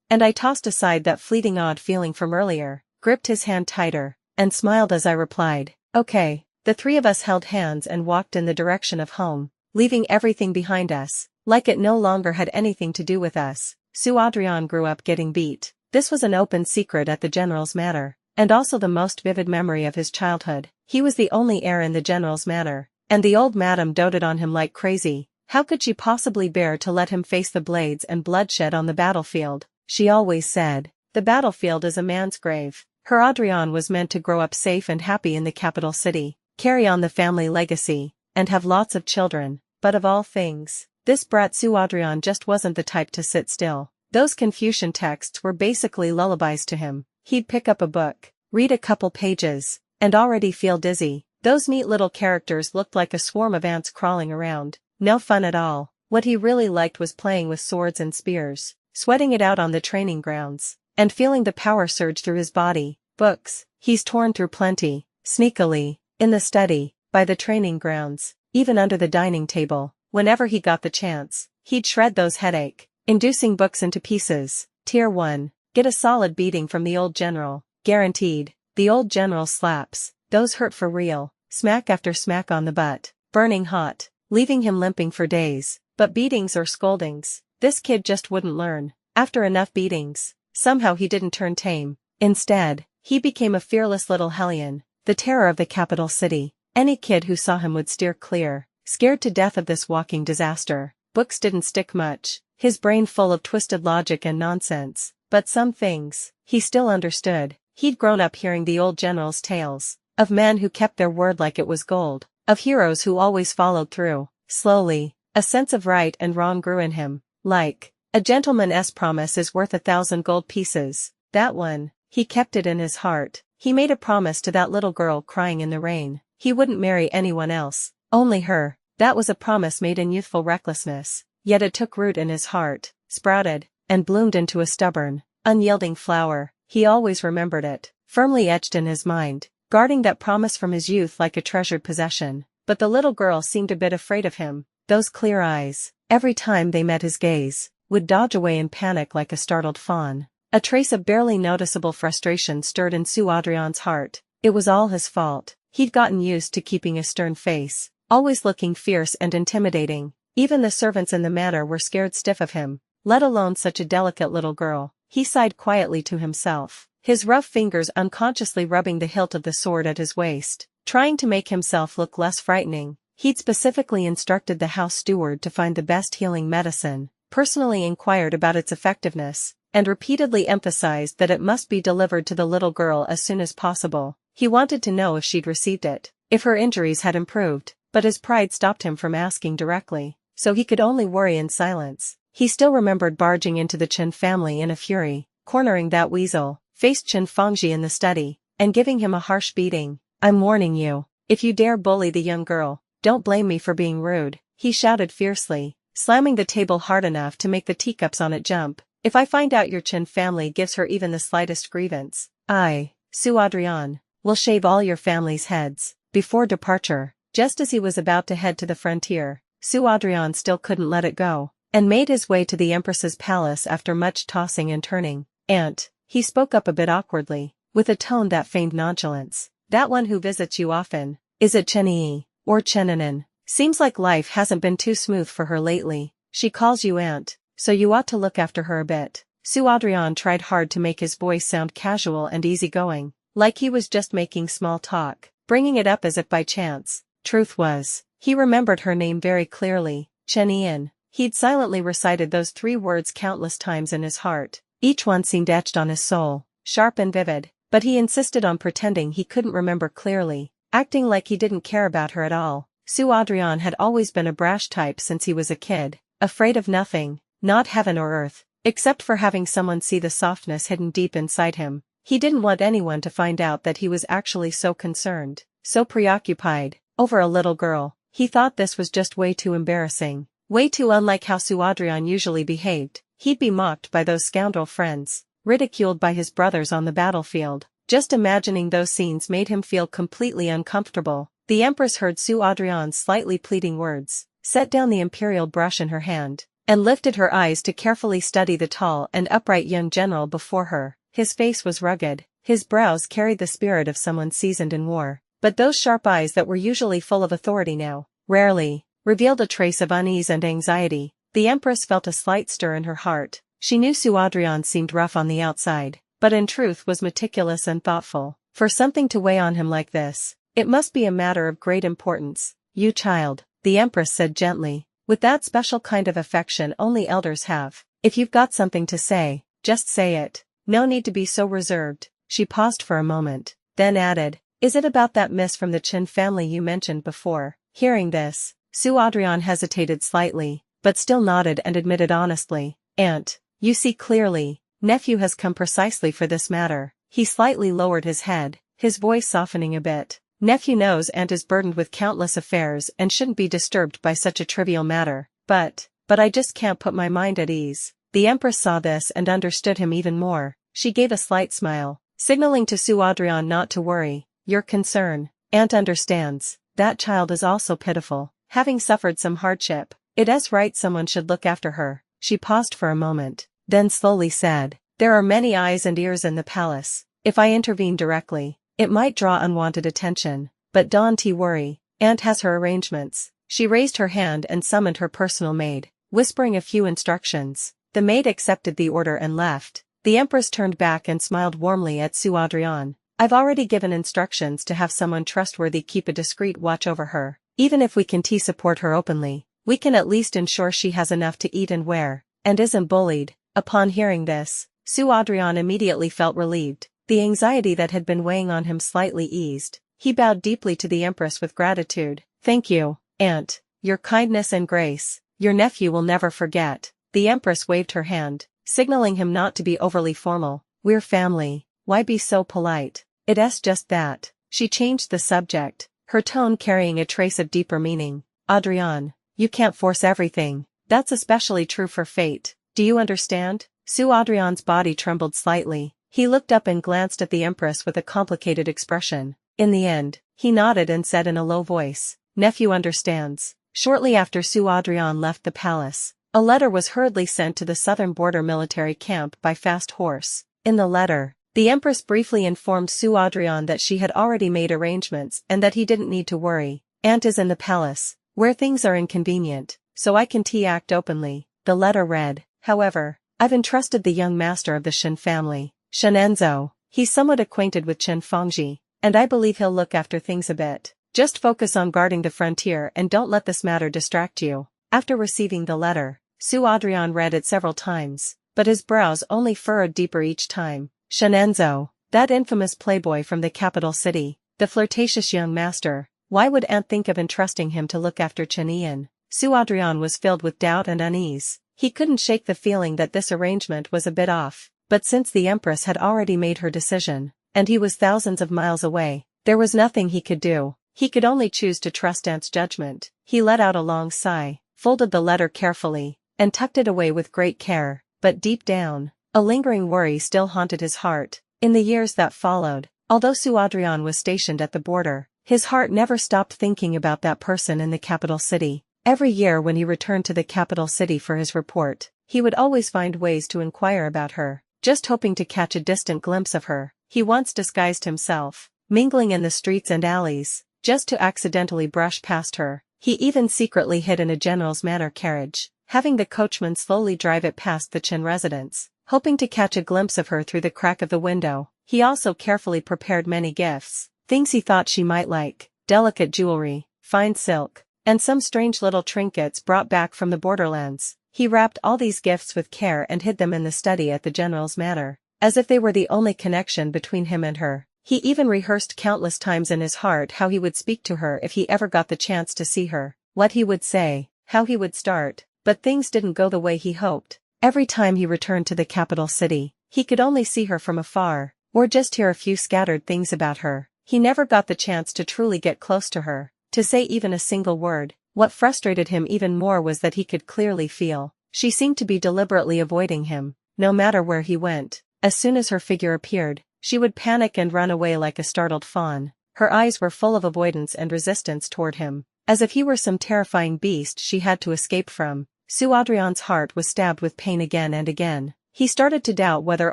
and I tossed aside that fleeting odd feeling from earlier, gripped his hand tighter, and smiled as I replied, "Okay." The three of us held hands and walked in the direction of home, leaving everything behind us, like it no longer had anything to do with us. Sue Adrian grew up getting beat. This was an open secret at the general's manor, and also the most vivid memory of his childhood. He was the only heir in the general's manor, and the old madam doted on him like crazy. How could she possibly bear to let him face the blades and bloodshed on the battlefield? She always said, "The battlefield is a man's grave." Her Adrian was meant to grow up safe and happy in the capital city, carry on the family legacy, and have lots of children. But of all things, this brat Sue Adrian just wasn't the type to sit still. Those Confucian texts were basically lullabies to him. He'd pick up a book, read a couple pages, and already feel dizzy. Those neat little characters looked like a swarm of ants crawling around. No fun at all. What he really liked was playing with swords and spears, sweating it out on the training grounds, and feeling the power surge through his body. Books, he's torn through plenty, sneakily, in the study, by the training grounds, even under the dining table. Whenever he got the chance, he'd shred those headache-inducing books into pieces. Tier 1. Get a solid beating from the old general. Guaranteed. The old general slaps, those hurt for real, smack after smack on the butt, burning hot, leaving him limping for days. But beatings or scoldings, this kid just wouldn't learn. After enough beatings, somehow he didn't turn tame. Instead, he became a fearless little hellion, the terror of the capital city. Any kid who saw him would steer clear, scared to death of this walking disaster. Books didn't stick much, his brain full of twisted logic and nonsense, but some things, he still understood. He'd grown up hearing the old general's tales, of men who kept their word like it was gold, of heroes who always followed through. Slowly, a sense of right and wrong grew in him, like, a gentleman's promise is worth 1,000 gold pieces. That one, he kept it in his heart. He made a promise to that little girl crying in the rain. He wouldn't marry anyone else, only her. That was a promise made in youthful recklessness, yet it took root in his heart, sprouted, and bloomed into a stubborn, unyielding flower. He always remembered it, firmly etched in his mind. guarding that promise from his youth like a treasured possession. But the little girl seemed a bit afraid of him. Those clear eyes, every time they met his gaze, would dodge away in panic like a startled fawn. A trace of barely noticeable frustration stirred in Sue Adrian's heart. It was all his fault. He'd gotten used to keeping a stern face, always looking fierce and intimidating. Even the servants in the manor were scared stiff of him, let alone such a delicate little girl. He sighed quietly to himself, his rough fingers unconsciously rubbing the hilt of the sword at his waist, trying to make himself look less frightening. He'd specifically instructed the house steward to find the best healing medicine, personally inquired about its effectiveness, and repeatedly emphasized that it must be delivered to the little girl as soon as possible. He wanted to know if she'd received it, if her injuries had improved, but his pride stopped him from asking directly, so he could only worry in silence. He still remembered barging into the Chen family in a fury, cornering that weasel, faced Chen Fengji in the study, and giving him a harsh beating. "I'm warning you, if you dare bully the young girl, don't blame me for being rude," he shouted fiercely, slamming the table hard enough to make the teacups on it jump. "If I find out your Chen family gives her even the slightest grievance, I, Sue Adrian, will shave all your family's heads." Before departure, just as he was about to head to the frontier, Sue Adrian still couldn't let it go, and made his way to the Empress's palace after much tossing and turning. "Aunt," he spoke up a bit awkwardly, with a tone that feigned nonchalance, "that one who visits you often, is it Chen Yi, or Chenanin? Seems like life hasn't been too smooth for her lately. She calls you aunt, so you ought to look after her a bit." Sue Adrian tried hard to make his voice sound casual and easygoing, like he was just making small talk, bringing it up as if by chance. Truth was, he remembered her name very clearly, Chen Yin. He'd silently recited those 3 words countless times in his heart. Each one seemed etched on his soul, sharp and vivid, but he insisted on pretending he couldn't remember clearly, acting like he didn't care about her at all. Sue Adrian had always been a brash type since he was a kid, afraid of nothing, not heaven or earth, except for having someone see the softness hidden deep inside him. He didn't want anyone to find out that he was actually so concerned, so preoccupied, over a little girl. He thought this was just way too embarrassing, way too unlike how Sue Adrian usually behaved. He'd be mocked by those scoundrel friends, ridiculed by his brothers on the battlefield. Just imagining those scenes made him feel completely uncomfortable. The Empress heard Sue Adrian's slightly pleading words, set down the imperial brush in her hand, and lifted her eyes to carefully study the tall and upright young general before her. His face was rugged, his brows carried the spirit of someone seasoned in war, but those sharp eyes that were usually full of authority now, rarely, revealed a trace of unease and anxiety. The Empress felt a slight stir in her heart. She knew Sue Adrian seemed rough on the outside, but in truth was meticulous and thoughtful. For something to weigh on him like this, it must be a matter of great importance. "You child," the Empress said gently, with that special kind of affection only elders have. "If you've got something to say, just say it. No need to be so reserved." She paused for a moment, then added, "Is it about that miss from the Chin family you mentioned before?" Hearing this, Sue Adrian hesitated slightly, but still nodded and admitted honestly, "Aunt, you see clearly, nephew has come precisely for this matter." He slightly lowered his head, his voice softening a bit. "Nephew knows aunt is burdened with countless affairs and shouldn't be disturbed by such a trivial matter, but I just can't put my mind at ease." The Empress saw this and understood him even more. She gave a slight smile, signaling to Sue Adrian not to worry. "Your concern, aunt understands. That child is also pitiful, having suffered some hardship. It's right someone should look after her." She paused for a moment, then slowly said, "There are many eyes and ears in the palace. If I intervene directly, it might draw unwanted attention, but don't worry, aunt has her arrangements." She raised her hand and summoned her personal maid, whispering a few instructions. The maid accepted the order and left. The Empress turned back and smiled warmly at Sue Adrian. "I've already given instructions to have someone trustworthy keep a discreet watch over her. Even if we can't support her openly, we can at least ensure she has enough to eat and wear, and isn't bullied." Upon hearing this, Sue Adrian immediately felt relieved. The anxiety that had been weighing on him slightly eased. He bowed deeply to the Empress with gratitude. "Thank you, aunt. Your kindness and grace, your nephew will never forget." The Empress waved her hand, signaling him not to be overly formal. "We're family, why be so polite? It's just that." She changed the subject, her tone carrying a trace of deeper meaning. "Adrian, you can't force everything. That's especially true for fate. Do you understand?" Sue Adrian's body trembled slightly. He looked up and glanced at the Empress with a complicated expression. In the end, he nodded and said in a low voice, "Nephew understands." Shortly after Sue Adrian left the palace, a letter was hurriedly sent to the southern border military camp by fast horse. In the letter, the Empress briefly informed Sue Adrian that she had already made arrangements and that he didn't need to worry. "Aunt is in the palace, where things are inconvenient, so I can act openly." The letter read, "However, I've entrusted the young master of the Shen family, Shenenzo. He's somewhat acquainted with Chen Fengji, and I believe he'll look after things a bit. Just focus on guarding the frontier and don't let this matter distract you." After receiving the letter, Sue Adrian read it several times, but his brows only furrowed deeper each time. Shenenzo, that infamous playboy from the capital city, the flirtatious young master, why would Aunt think of entrusting him to look after Chen Ian? Sue Adrian was filled with doubt and unease. He couldn't shake the feeling that this arrangement was a bit off, but since the Empress had already made her decision, and he was thousands of miles away, there was nothing he could do. He could only choose to trust Aunt's judgment. He let out a long sigh, folded the letter carefully, and tucked it away with great care, but deep down, a lingering worry still haunted his heart. In the years that followed, although Sue Adrian was stationed at the border, his heart never stopped thinking about that person in the capital city. Every year when he returned to the capital city for his report, he would always find ways to inquire about her, just hoping to catch a distant glimpse of her. He once disguised himself, mingling in the streets and alleys, just to accidentally brush past her. He even secretly hid in a general's manor carriage, having the coachman slowly drive it past the Chen residence, hoping to catch a glimpse of her through the crack of the window. He also carefully prepared many gifts, things he thought she might like, delicate jewelry, fine silk, and some strange little trinkets brought back from the borderlands. He wrapped all these gifts with care and hid them in the study at the general's manor, as if they were the only connection between him and her. He even rehearsed countless times in his heart how he would speak to her if he ever got the chance to see her, what he would say, how he would start, but things didn't go the way he hoped. Every time he returned to the capital city, he could only see her from afar, or just hear a few scattered things about her. He never got the chance to truly get close to her, to say even a single word. What frustrated him even more was that he could clearly feel she seemed to be deliberately avoiding him, no matter where he went. As soon as her figure appeared, she would panic and run away like a startled fawn. Her eyes were full of avoidance and resistance toward him, as if he were some terrifying beast she had to escape from. Sue Adrian's heart was stabbed with pain again and again. He started to doubt whether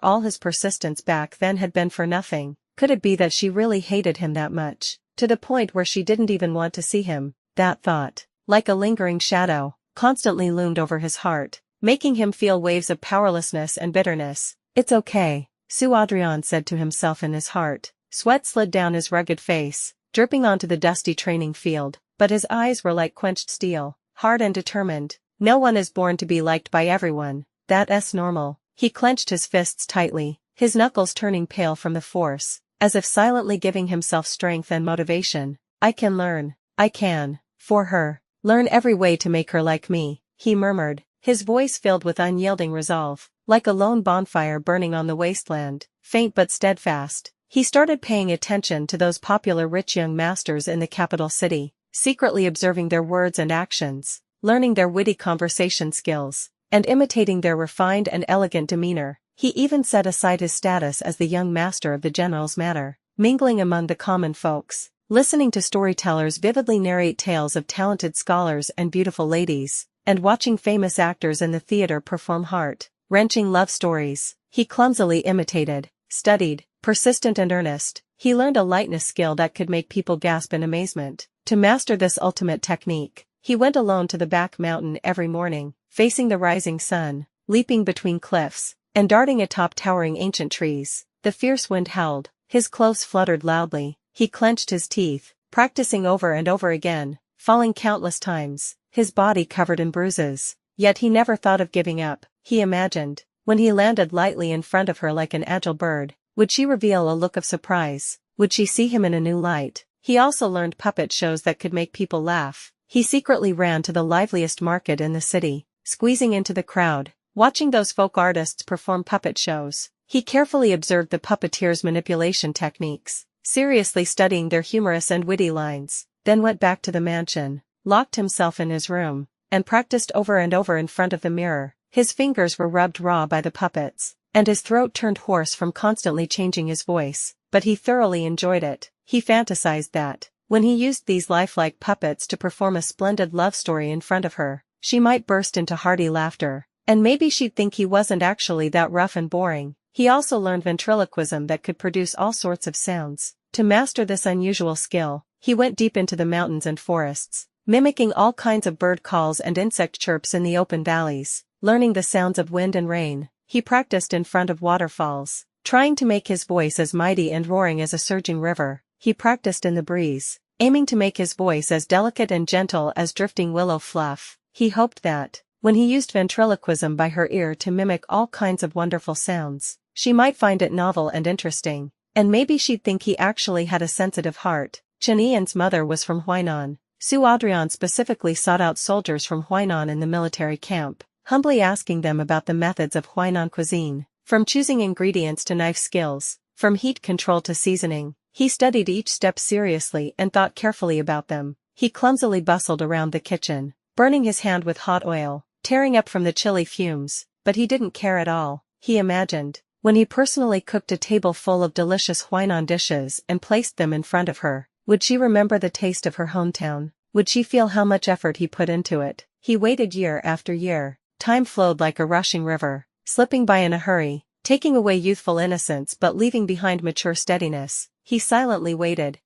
all his persistence back then had been for nothing. Could it be that she really hated him that much, to the point where she didn't even want to see him? That thought, like a lingering shadow, constantly loomed over his heart, making him feel waves of powerlessness and bitterness. "It's okay," Sue Adrian said to himself in his heart. Sweat slid down his rugged face, dripping onto the dusty training field, but his eyes were like quenched steel, hard and determined. No one is born to be liked by everyone. That's normal. He clenched his fists tightly, his knuckles turning pale from the force, as if silently giving himself strength and motivation. "I can learn. I can, for her, learn every way to make her like me," he murmured, his voice filled with unyielding resolve, like a lone bonfire burning on the wasteland, faint but steadfast. He started paying attention to those popular rich young masters in the capital city, secretly observing their words and actions, learning their witty conversation skills, and imitating their refined and elegant demeanor. He even set aside his status as the young master of the general's manor, mingling among the common folks, listening to storytellers vividly narrate tales of talented scholars and beautiful ladies, and watching famous actors in the theater perform heart-wrenching love stories. He clumsily imitated, studied, persistent and earnest, he learned a lightness skill that could make people gasp in amazement. To master this ultimate technique, he went alone to the back mountain every morning, facing the rising sun, leaping between cliffs, and darting atop towering ancient trees. The fierce wind howled, his clothes fluttered loudly, he clenched his teeth, practicing over and over again, falling countless times, his body covered in bruises. Yet he never thought of giving up. He imagined, when he landed lightly in front of her like an agile bird, would she reveal a look of surprise? Would she see him in a new light? He also learned puppet shows that could make people laugh. He secretly ran to the liveliest market in the city, squeezing into the crowd, watching those folk artists perform puppet shows. He carefully observed the puppeteers' manipulation techniques, seriously studying their humorous and witty lines, then went back to the mansion, locked himself in his room, and practiced over and over in front of the mirror. His fingers were rubbed raw by the puppets, and his throat turned hoarse from constantly changing his voice. but he thoroughly enjoyed it. He fantasized that, when he used these lifelike puppets to perform a splendid love story in front of her, she might burst into hearty laughter, and maybe she'd think he wasn't actually that rough and boring. He also learned ventriloquism that could produce all sorts of sounds. To master this unusual skill, he went deep into the mountains and forests, mimicking all kinds of bird calls and insect chirps in the open valleys, learning the sounds of wind and rain. He practiced in front of waterfalls, trying to make his voice as mighty and roaring as a surging river. He practiced in the breeze, aiming to make his voice as delicate and gentle as drifting willow fluff. He hoped that, when he used ventriloquism by her ear to mimic all kinds of wonderful sounds, she might find it novel and interesting, and maybe she'd think he actually had a sensitive heart. Chen Yan's mother was from Huainan. Su Adrian specifically sought out soldiers from Huainan in the military camp, humbly asking them about the methods of Huainan cuisine, from choosing ingredients to knife skills, from heat control to seasoning. He studied each step seriously and thought carefully about them. He clumsily bustled around the kitchen, burning his hand with hot oil, tearing up from the chilly fumes, but he didn't care at all. He imagined, when he personally cooked a table full of delicious Huainan dishes and placed them in front of her, would she remember the taste of her hometown? Would she feel how much effort he put into it? He waited year after year. Time flowed like a rushing river, slipping by in a hurry, taking away youthful innocence but leaving behind mature steadiness. He silently waited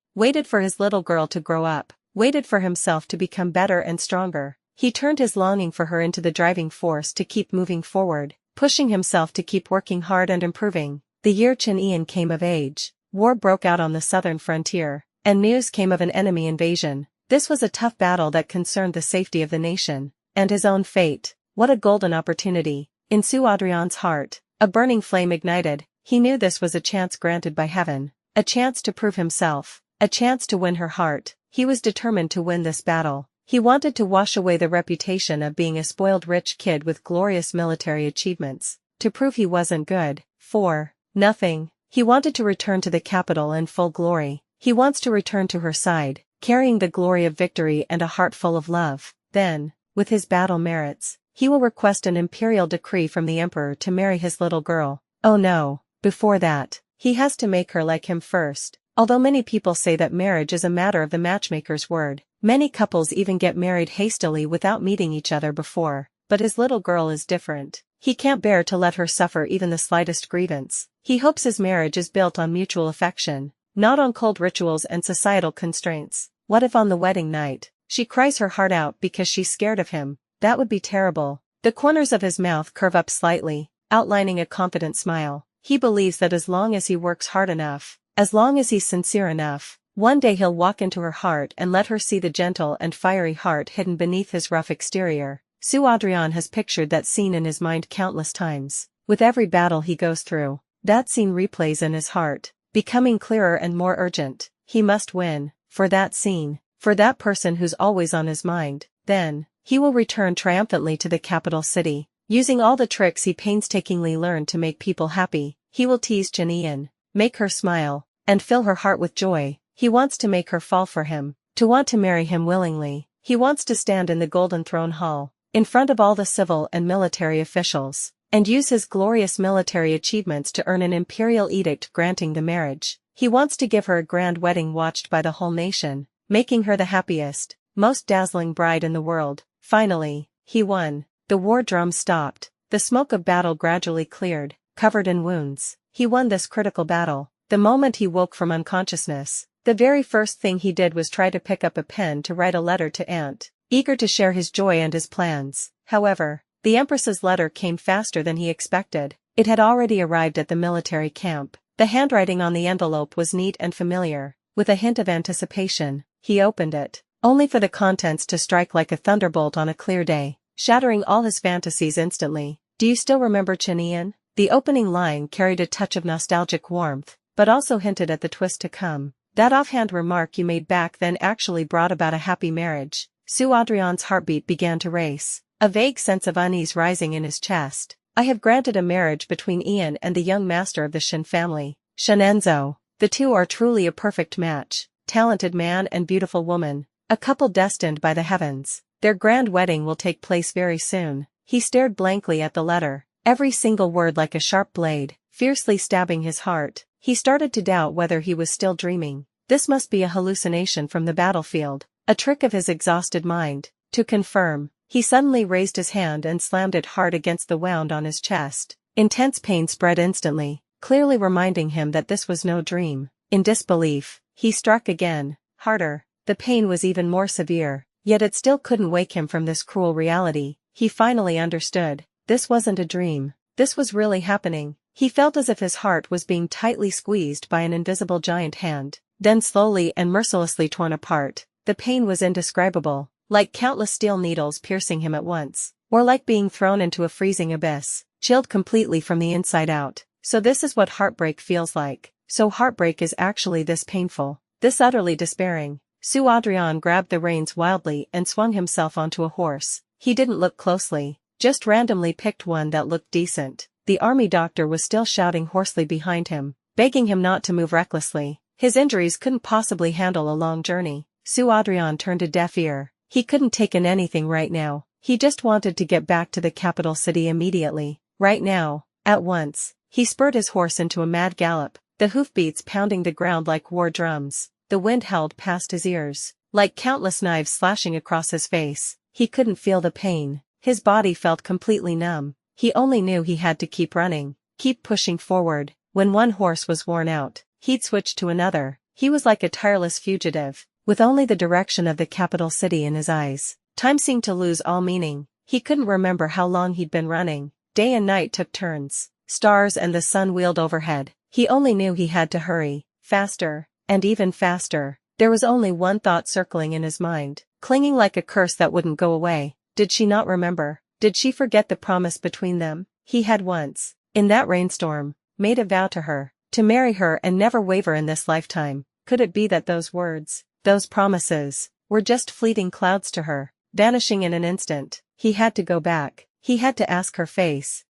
for his little girl to grow up, waited for himself to become better and stronger. He turned his longing for her into the driving force to keep moving forward, pushing himself to keep working hard and improving. The year Chen Yan came of age, war broke out on the southern frontier, and news came of an enemy invasion. This was a tough battle that concerned the safety of the nation, and his own fate. What a golden opportunity. In Su Adrian's heart, a burning flame ignited. He knew this was a chance granted by heaven, a chance to prove himself, a chance to win her heart. He was determined to win this battle. He wanted to wash away the reputation of being a spoiled rich kid with glorious military achievements, to prove he wasn't good for nothing. He wanted to return to the capital in full glory. He wants to return to her side, carrying the glory of victory and a heart full of love. Then, with his battle merits, he will request an imperial decree from the emperor to marry his little girl. Oh no, before that, he has to make her like him first. Although many people say that marriage is a matter of the matchmaker's word, many couples even get married hastily without meeting each other before, but his little girl is different. He can't bear to let her suffer even the slightest grievance. He hopes his marriage is built on mutual affection, not on cold rituals and societal constraints. What if on the wedding night, she cries her heart out because she's scared of him? That would be terrible. The corners of his mouth curve up slightly, outlining a confident smile. He believes that as long as he works hard enough, as long as he's sincere enough, one day he'll walk into her heart and let her see the gentle and fiery heart hidden beneath his rough exterior. Su Adrian has pictured that scene in his mind countless times. With every battle he goes through, that scene replays in his heart, becoming clearer and more urgent. He must win, for that scene, for that person who's always on his mind. Then, he will return triumphantly to the capital city, using all the tricks he painstakingly learned to make people happy. He will tease Chen Yan, make her smile, and fill her heart with joy. He wants to make her fall for him, to want to marry him willingly. He wants to stand in the Golden Throne Hall, in front of all the civil and military officials, and use his glorious military achievements to earn an imperial edict granting the marriage. He wants to give her a grand wedding watched by the whole nation, making her the happiest, most dazzling bride in the world. Finally, he won. The war drum stopped. The smoke of battle gradually cleared, covered in wounds. He won this critical battle. The moment he woke from unconsciousness, the very first thing he did was try to pick up a pen to write a letter to Aunt, eager to share his joy and his plans. However, the Empress's letter came faster than he expected. It had already arrived at the military camp. The handwriting on the envelope was neat and familiar. With a hint of anticipation, he opened it, only for the contents to strike like a thunderbolt on a clear day, shattering all his fantasies instantly. Do you still remember Chen Yan? The opening line carried a touch of nostalgic warmth, but also hinted at the twist to come. That offhand remark you made back then actually brought about a happy marriage. Su Adrian's heartbeat began to race, a vague sense of unease rising in his chest. I have granted a marriage between Ian and the young master of the Shen family, Shenenzo. The two are truly a perfect match, talented man and beautiful woman, a couple destined by the heavens. Their grand wedding will take place very soon. He stared blankly at the letter, every single word like a sharp blade, fiercely stabbing his heart. He started to doubt whether he was still dreaming. This must be a hallucination from the battlefield, a trick of his exhausted mind. To confirm, he suddenly raised his hand and slammed it hard against the wound on his chest. Intense pain spread instantly, clearly reminding him that this was no dream. In disbelief, he struck again, harder. The pain was even more severe, yet it still couldn't wake him from this cruel reality. He finally understood. This wasn't a dream. This was really happening. He felt as if his heart was being tightly squeezed by an invisible giant hand, then slowly and mercilessly torn apart. The pain was indescribable, like countless steel needles piercing him at once, or like being thrown into a freezing abyss, chilled completely from the inside out. So this is what heartbreak feels like. So heartbreak is actually this painful, this utterly despairing. Sue Adrian grabbed the reins wildly and swung himself onto a horse. He didn't look closely, just randomly picked one that looked decent. The army doctor was still shouting hoarsely behind him, begging him not to move recklessly. His injuries couldn't possibly handle a long journey. Sue Adrian turned a deaf ear. He couldn't take in anything right now. He just wanted to get back to the capital city immediately. Right now, at once. He spurred his horse into a mad gallop, the hoofbeats pounding the ground like war drums. The wind howled past his ears, like countless knives slashing across his face. He couldn't feel the pain. His body felt completely numb. He only knew he had to keep running, keep pushing forward. When one horse was worn out, he'd switch to another. He was like a tireless fugitive, with only the direction of the capital city in his eyes. Time seemed to lose all meaning. He couldn't remember how long he'd been running. Day and night took turns. Stars and the sun wheeled overhead. He only knew he had to hurry, faster, and even faster. There was only one thought circling in his mind, clinging like a curse that wouldn't go away. Did she not remember? Did she forget the promise between them? He had once, in that rainstorm, made a vow to her, to marry her and never waver in this lifetime. Could it be that those words, those promises, were just fleeting clouds to her, vanishing in an instant? He had to go back. He had to ask her face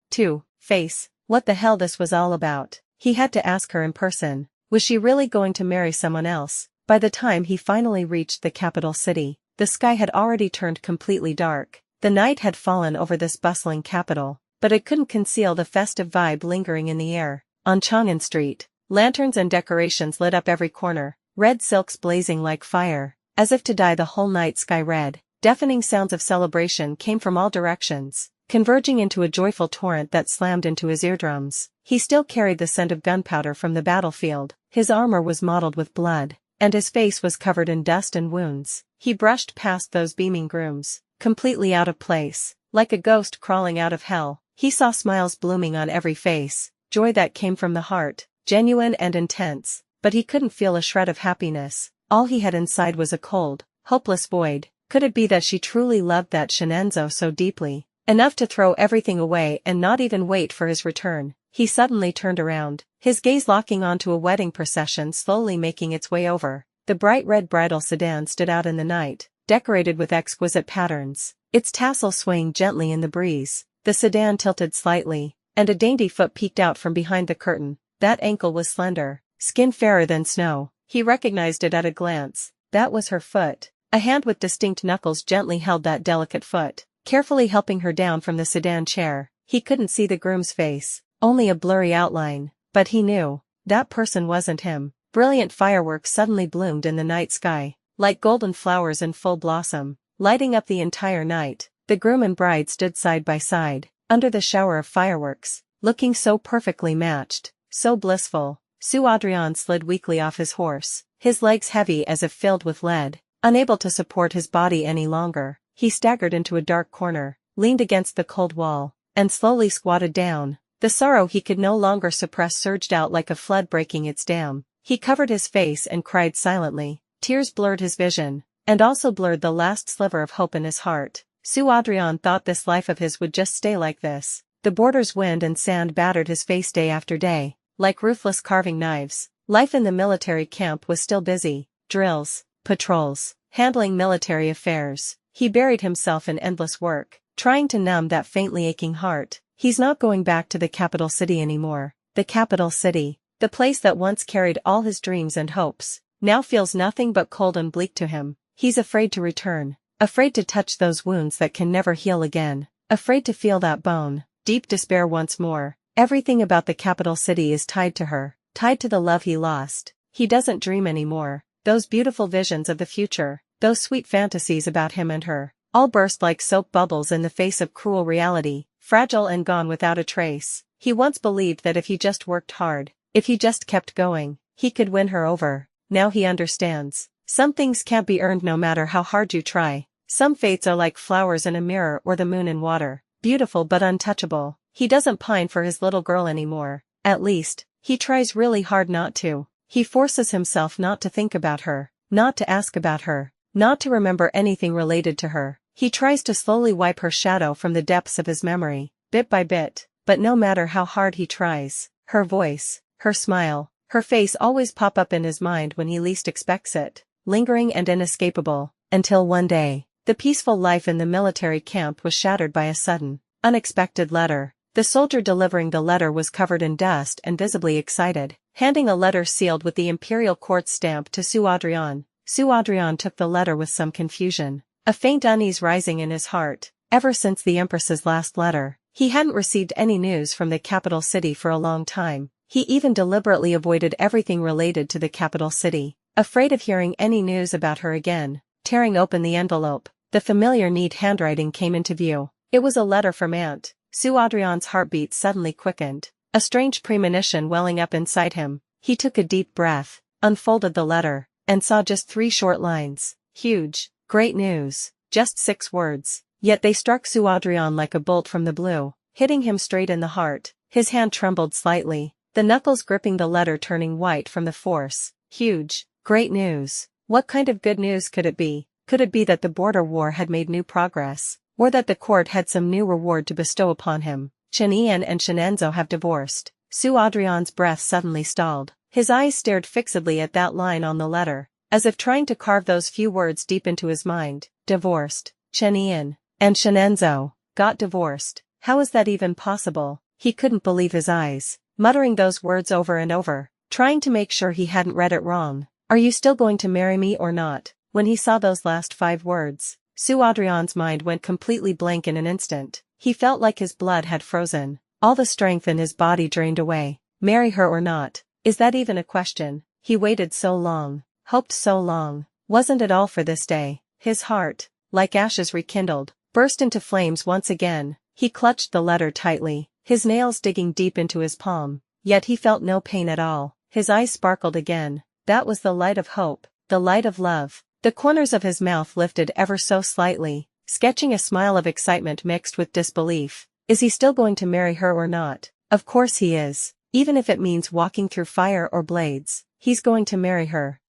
what the hell this was all about. He had to ask her in person. Was she really going to marry someone else? By the time he finally reached the capital city, the sky had already turned completely dark. The night had fallen over this bustling capital, but it couldn't conceal the festive vibe lingering in the air. On Chang'an Street, lanterns and decorations lit up every corner, red silks blazing like fire, as if to dye the whole night sky red. Deafening sounds of celebration came from all directions, converging into a joyful torrent that slammed into his eardrums. He still carried the scent of gunpowder from the battlefield. His armor was mottled with blood, and his face was covered in dust and wounds. He brushed past those beaming grooms, completely out of place, like a ghost crawling out of hell. He saw smiles blooming on every face, joy that came from the heart, genuine and intense, but he couldn't feel a shred of happiness. All he had inside was a cold, hopeless void. Could it be that she truly loved that Xianxia so deeply, enough to throw everything away and not even wait for his return? He suddenly turned around, his gaze locking onto a wedding procession slowly making its way over. The bright red bridal sedan stood out in the night, decorated with exquisite patterns, its tassel swaying gently in the breeze. The sedan tilted slightly, and a dainty foot peeked out from behind the curtain. That ankle was slender, skin fairer than snow. He recognized it at a glance. That was her foot. A hand with distinct knuckles gently held that delicate foot, carefully helping her down from the sedan chair. He couldn't see the groom's face, only a blurry outline, but he knew that person wasn't him. Brilliant fireworks suddenly bloomed in the night sky, like golden flowers in full blossom, lighting up the entire night. The groom and bride stood side by side, under the shower of fireworks, looking so perfectly matched, so blissful. Sue Adrian slid weakly off his horse, his legs heavy as if filled with lead. Unable to support his body any longer, he staggered into a dark corner, leaned against the cold wall, and slowly squatted down. The sorrow he could no longer suppress surged out like a flood breaking its dam. He covered his face and cried silently. Tears blurred his vision, and also blurred the last sliver of hope in his heart. Sue Adrian thought this life of his would just stay like this. The border's wind and sand battered his face day after day, like ruthless carving knives. Life in the military camp was still busy. Drills, patrols, handling military affairs. He buried himself in endless work, trying to numb that faintly aching heart. He's not going back to the capital city anymore. The capital city, the place that once carried all his dreams and hopes, now feels nothing but cold and bleak to him. He's afraid to return, afraid to touch those wounds that can never heal again, afraid to feel that bone, deep despair once more. Everything about the capital city is tied to her, tied to the love he lost. He doesn't dream anymore. Those beautiful visions of the future, those sweet fantasies about him and her, all burst like soap bubbles in the face of cruel reality, fragile and gone without a trace. He once believed that if he just worked hard, if he just kept going, he could win her over. Now he understands. Some things can't be earned no matter how hard you try. Some fates are like flowers in a mirror or the moon in water, beautiful but untouchable. He doesn't pine for his little girl anymore. At least, he tries really hard not to. He forces himself not to think about her, not to ask about her, not to remember anything related to her. He tries to slowly wipe her shadow from the depths of his memory, bit by bit, but no matter how hard he tries, her voice, her smile, her face always pop up in his mind when he least expects it, lingering and inescapable, until one day, the peaceful life in the military camp was shattered by a sudden, unexpected letter. The soldier delivering the letter was covered in dust and visibly excited, handing a letter sealed with the imperial court stamp to Sue Adrian. Sue Adrian took the letter with some confusion, a faint unease rising in his heart. Ever since the Empress's last letter, he hadn't received any news from the capital city for a long time. He even deliberately avoided everything related to the capital city, afraid of hearing any news about her again. Tearing open the envelope, the familiar neat handwriting came into view. It was a letter from Aunt. Sue Adrian's heartbeat suddenly quickened, a strange premonition welling up inside him. He took a deep breath, unfolded the letter, and saw just 3 short lines. Huge, great news, just 6 words. Yet they struck Sue Adrian like a bolt from the blue, hitting him straight in the heart. His hand trembled slightly, the knuckles gripping the letter turning white from the force. Huge, great news. What kind of good news could it be? Could it be that the border war had made new progress? Or that the court had some new reward to bestow upon him? Xianxian and Xianenzo have divorced. Sue Adrian's breath suddenly stalled. His eyes stared fixedly at that line on the letter, as if trying to carve those few words deep into his mind. Divorced. Xianxian and Xianenzo got divorced. How is that even possible? He couldn't believe his eyes, muttering those words over and over, trying to make sure he hadn't read it wrong. Are you still going to marry me or not? When he saw those last 5 words, Sue Adrian's mind went completely blank in an instant. He felt like his blood had frozen, all the strength in his body drained away. Marry her or not? Is that even a question? He waited so long, hoped so long. Wasn't it all for this day? His heart, like ashes rekindled, burst into flames once again. He clutched the letter tightly, his nails digging deep into his palm, yet he felt no pain at all. His eyes sparkled again. That was the light of hope, the light of love. The corners of his mouth lifted ever so slightly, sketching a smile of excitement mixed with disbelief. Is he still going to marry her or not? Of course he is. Even if it means walking through fire or blades, he's going to marry her.